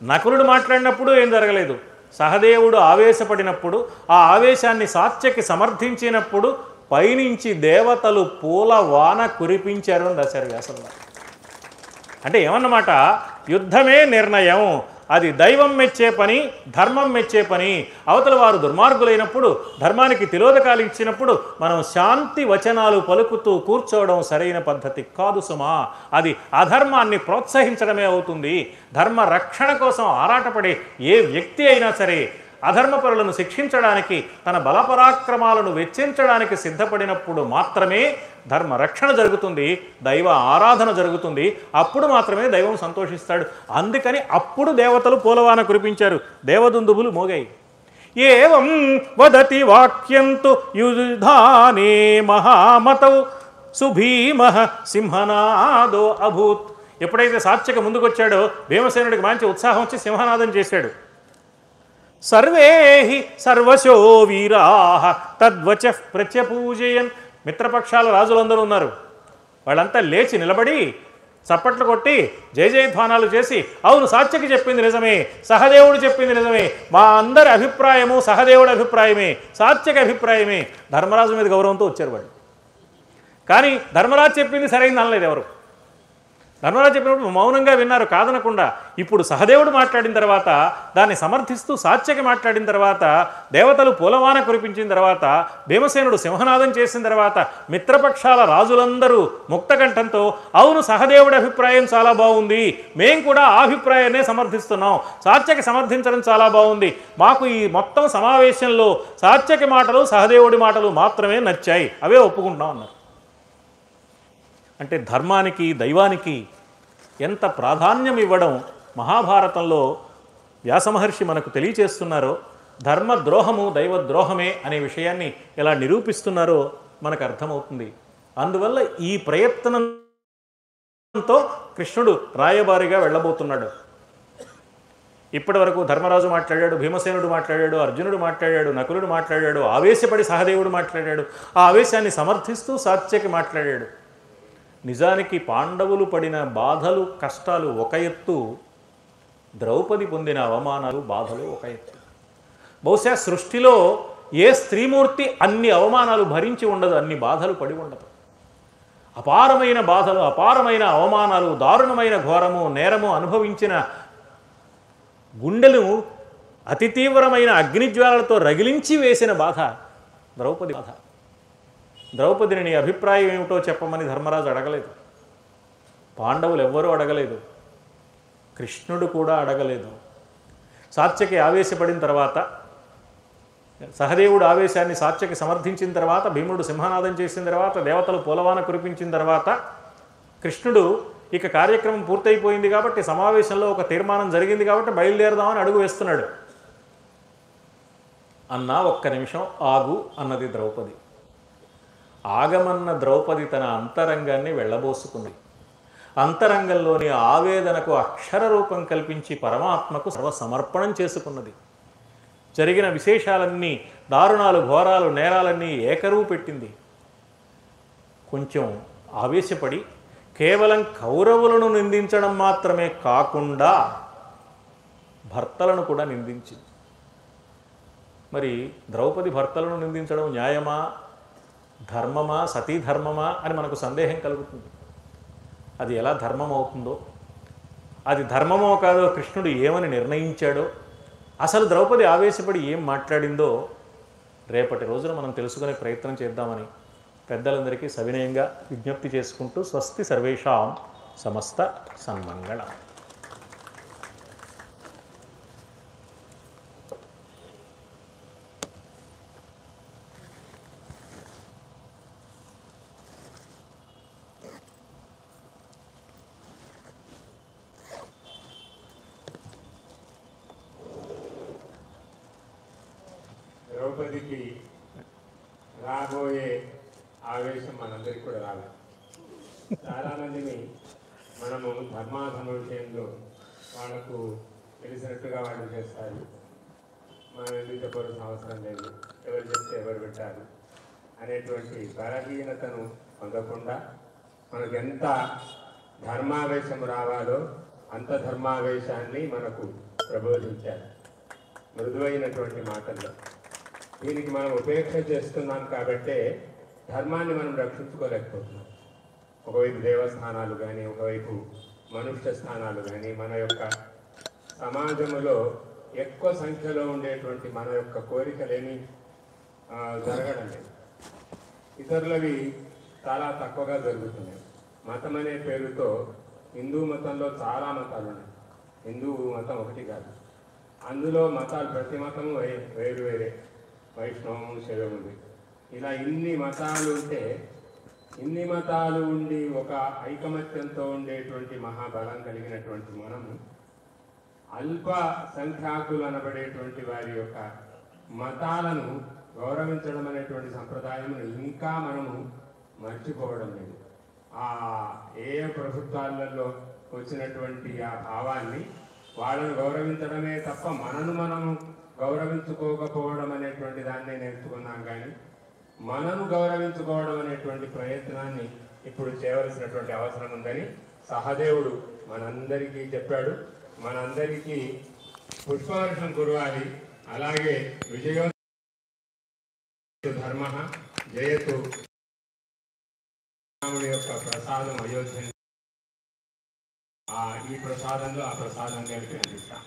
[SPEAKER 2] నకులుడు మాట్లాడినప్పుడు ఏం జరగలేదు. సహదేవుడు ఆవేశపడినప్పుడు, ఆ ఆవేశాన్ని సాత్యకి సమర్థించినప్పుడు పైనుంచి దేవతలు పూల వాన కురిపించారు అని రాశారు వ్యాసంలో. అంటే ఏమన్నమాట, యుద్ధమే నిర్ణయం, అది దైవం మెచ్చే పని, ధర్మం మెచ్చే పని. అవతల వారు దుర్మార్గులైనప్పుడు, ధర్మానికి తిలోదకాలు ఇచ్చినప్పుడు మనం శాంతి వచనాలు పలుకుతూ కూర్చోవడం సరైన పద్ధతి కాదు సుమా. అది అధర్మాన్ని ప్రోత్సహించడమే అవుతుంది. ధర్మ రక్షణ కోసం ఆరాటపడే ఏ వ్యక్తి అయినా సరే అధర్మపరులను శిక్షించడానికి తన బలపరాక్రమాలను వెచ్చించడానికి సిద్ధపడినప్పుడు మాత్రమే ధర్మ రక్షణ జరుగుతుంది, దైవ ఆరాధన జరుగుతుంది. అప్పుడు మాత్రమే దైవం సంతోషిస్తాడు. అందుకని అప్పుడు దేవతలు పూలవాన కురిపించారు, దేవదుందుబులు మోగాయి. ఏవం వదతి వాక్యంతు యుధానే మహామతౌ సుభీమ సింహనాదో అభూత్. ఎప్పుడైతే సాత్యక ముందుకొచ్చాడో భీమసేనుడికి మంచి ఉత్సాహం వచ్చి సింహనాదం చేశాడు. సర్వే సర్వశో వీరా తద్వచ ప్రత్యపూజయన్. మిత్రపక్షాల రాజులందరూ ఉన్నారు, వాళ్ళంతా లేచి నిలబడి చప్పట్లు కొట్టి జయ జయధ్వానాలు చేసి, అవును సాత్యకి చెప్పింది నిజమే, సహదేవుడు చెప్పింది నిజమే, మా అందరి అభిప్రాయము సహదేవుడి అభిప్రాయమే, సాత్యక అభిప్రాయమే. ధర్మరాజు మీద గౌరవంతో వచ్చారు వాళ్ళు. కానీ ధర్మరాజు చెప్పింది సరైంది అనలేదు ఎవరు. ధర్మరాజు చెప్పినప్పుడు మౌనంగా విన్నారు, కాదనకుండా. ఇప్పుడు సహదేవుడు మాట్లాడిన తర్వాత, దాన్ని సమర్థిస్తూ సాత్యకి మాట్లాడిన తర్వాత, దేవతలు పూలవాన కురిపించిన తర్వాత, భీమసేనుడు సింహనాదం చేసిన తర్వాత, మిత్రపక్షాల రాజులందరూ ముక్తకంఠంతో అవును సహదేవుడి అభిప్రాయం చాలా బాగుంది, మేం కూడా ఆ అభిప్రాయాన్నే సమర్థిస్తున్నాం, సాత్యకి సమర్థించడం చాలా బాగుంది, మాకు ఈ మొత్తం సమావేశంలో సాత్యకి మాటలు సహదేవుడి మాటలు మాత్రమే నచ్చాయి, అవే ఒప్పుకుంటున్నాం అన్నారు. అంటే ధర్మానికి దైవానికి ఎంత ప్రాధాన్యం ఇవ్వడం మహాభారతంలో వ్యాసమహర్షి మనకు తెలియచేస్తున్నారో, ధర్మద్రోహము దైవద్రోహమే అనే విషయాన్ని ఎలా నిరూపిస్తున్నారో మనకు అర్థమవుతుంది. అందువల్ల ఈ ప్రయత్నంతో కృష్ణుడు రాయబారిగా వెళ్ళబోతున్నాడు. ఇప్పటి వరకు ధర్మరాజు మాట్లాడాడు, భీమసేనుడు మాట్లాడాడు, అర్జునుడు మాట్లాడాడు, నకులుడు మాట్లాడాడు, ఆవేశపడి సహదేవుడు మాట్లాడాడు, ఆ ఆవేశాన్ని సమర్థిస్తూ సాత్యకి మాట్లాడాడు. నిజానికి పాండవులు పడిన బాధలు కష్టాలు ఒక ఎత్తు, ద్రౌపది పొందిన అవమానాలు బాధలు ఒక ఎత్తు. బహుశా సృష్టిలో ఏ స్త్రీమూర్తి అన్ని అవమానాలు భరించి ఉండదు, అన్ని బాధలు పడి ఉండదు. అపారమైన బాధలు, అపారమైన అవమానాలు, దారుణమైన ఘోరము నేరము అనుభవించిన గుండెలు అతి తీవ్రమైన అగ్నిజ్వాలలతో రగిలించి వేసిన బాధ ద్రౌపది బాధ. ద్రౌపదిని నీ అభిప్రాయం ఏమిటో చెప్పమని ధర్మరాజు అడగలేదు, పాండవులు ఎవ్వరూ అడగలేదు, కృష్ణుడు కూడా అడగలేదు. సాత్యకి ఆవేశపడిన తర్వాత, సహదేవుడు ఆవేశాన్ని సాత్యకి సమర్థించిన తర్వాత, భీముడు సింహనాదం చేసిన తర్వాత, దేవతలు పూలవాన కురిపించిన తర్వాత, కృష్ణుడు ఇక కార్యక్రమం పూర్తయిపోయింది కాబట్టి, సమావేశంలో ఒక తీర్మానం జరిగింది కాబట్టి బయలుదేరదామని అడుగు వేస్తున్నాడు. అన్నా ఒక్క నిమిషం ఆగు అన్నది ద్రౌపది. ఆగమన్న ద్రౌపది తన అంతరంగాన్ని వెళ్ళబోసుకుంది. అంతరంగంలోని ఆవేదనకు అక్షర రూపం కల్పించి పరమాత్మకు సర్వసమర్పణం చేసుకున్నది. జరిగిన విశేషాలన్నీ, దారుణాలు ఘోరాలు నేరాలన్నీ ఏకరువు పెట్టింది. కొంచెం ఆవేశపడి కేవలం కౌరవులను నిందించడం మాత్రమే కాకుండా భర్తలను కూడా నిందించింది. మరి ద్రౌపది భర్తలను నిందించడం న్యాయమా, ధర్మమా, సతీ ధర్మమా అని మనకు సందేహం కలుగుతుంది. అది ఎలా ధర్మం అవుతుందో, అది ధర్మమో కాదో కృష్ణుడు ఏమని నిర్ణయించాడో, అసలు ద్రౌపది ఆవేశపడి ఏం మాట్లాడిందో రేపటి రోజున మనం తెలుసుకునే ప్రయత్నం చేద్దామని పెద్దలందరికీ సవినయంగా విజ్ఞప్తి చేసుకుంటూ, స్వస్తి సర్వేషాం సమస్త సన్మంగళం.
[SPEAKER 1] ద్రౌపదికి రాబోయే ఆవేశం మనందరికీ కూడా రావాలి. చాలామందిని మనము ధర్మాధర్మ విషయంలో వాళ్ళకు తెలిసినట్టుగా వాళ్ళు చేస్తారు. మనం ఎందుకు చెప్పాల్సిన అవసరం లేదు, ఎవరు చెప్తే ఎవరు పెట్టారు అనేటువంటి బలహీనతను పొందకుండా మనకు ఎంత ధర్మావేశం రావాలో అంత ధర్మావేశాన్ని మనకు ప్రబోధించారు మృదువైనటువంటి మాటల్లో. దీనికి మనం ఉపేక్ష చేస్తున్నాం కాబట్టే ధర్మాన్ని మనం రక్షించుకోలేకపోతున్నాం. ఒకవైపు దేవస్థానాలు కానీ, ఒకవైపు మనుష్య స్థానాలు కానీ, మన యొక్క సమాజంలో ఎక్కువ సంఖ్యలో ఉండేటువంటి మన యొక్క కోరికలేమి జరగడం లేదు. ఇతరులవి చాలా తక్కువగా జరుగుతున్నాయి. మతం అనే పేరుతో హిందూ మతంలో చాలా మతాలు ఉన్నాయి, హిందూ మతం ఒకటి కాదు. అందులో మతాలు ప్రతి మతము వేరు వేరే, వైష్ణవము శైవముది, ఇలా ఇన్ని మతాలు ఉంటే, ఇన్ని మతాలు ఉండి ఒక ఐకమత్యంతో ఉండేటువంటి మహాబలం కలిగినటువంటి మనము అల్ప సంఖ్యాకులు అనబడేటువంటి వారి యొక్క మతాలను గౌరవించడం అనేటువంటి సంప్రదాయమును ఇంకా మనము మర్చిపోవడం లేదు. ఏ ప్రభుత్వాలలో వచ్చినటువంటి ఆ భావాన్ని వాళ్ళను గౌరవించడమే తప్ప మనము గౌరవించుకోకపోవడం అనేటువంటి దాన్ని నేర్చుకున్నాం. కానీ మనను గౌరవించుకోవడం అనేటువంటి ప్రయత్నాన్ని ఇప్పుడు చేయవలసినటువంటి అవసరం ఉందని సహదేవుడు మనందరికీ చెప్పాడు. మనందరికీ పుష్పవర్షం కురవాలి. అలాగే విజయం ధర్మ జయతు రాముడి యొక్క ప్రసాదం అయోధ్య, ఈ ప్రసాదంలో ఆ ప్రసాదం కలిపి అందిస్తాం.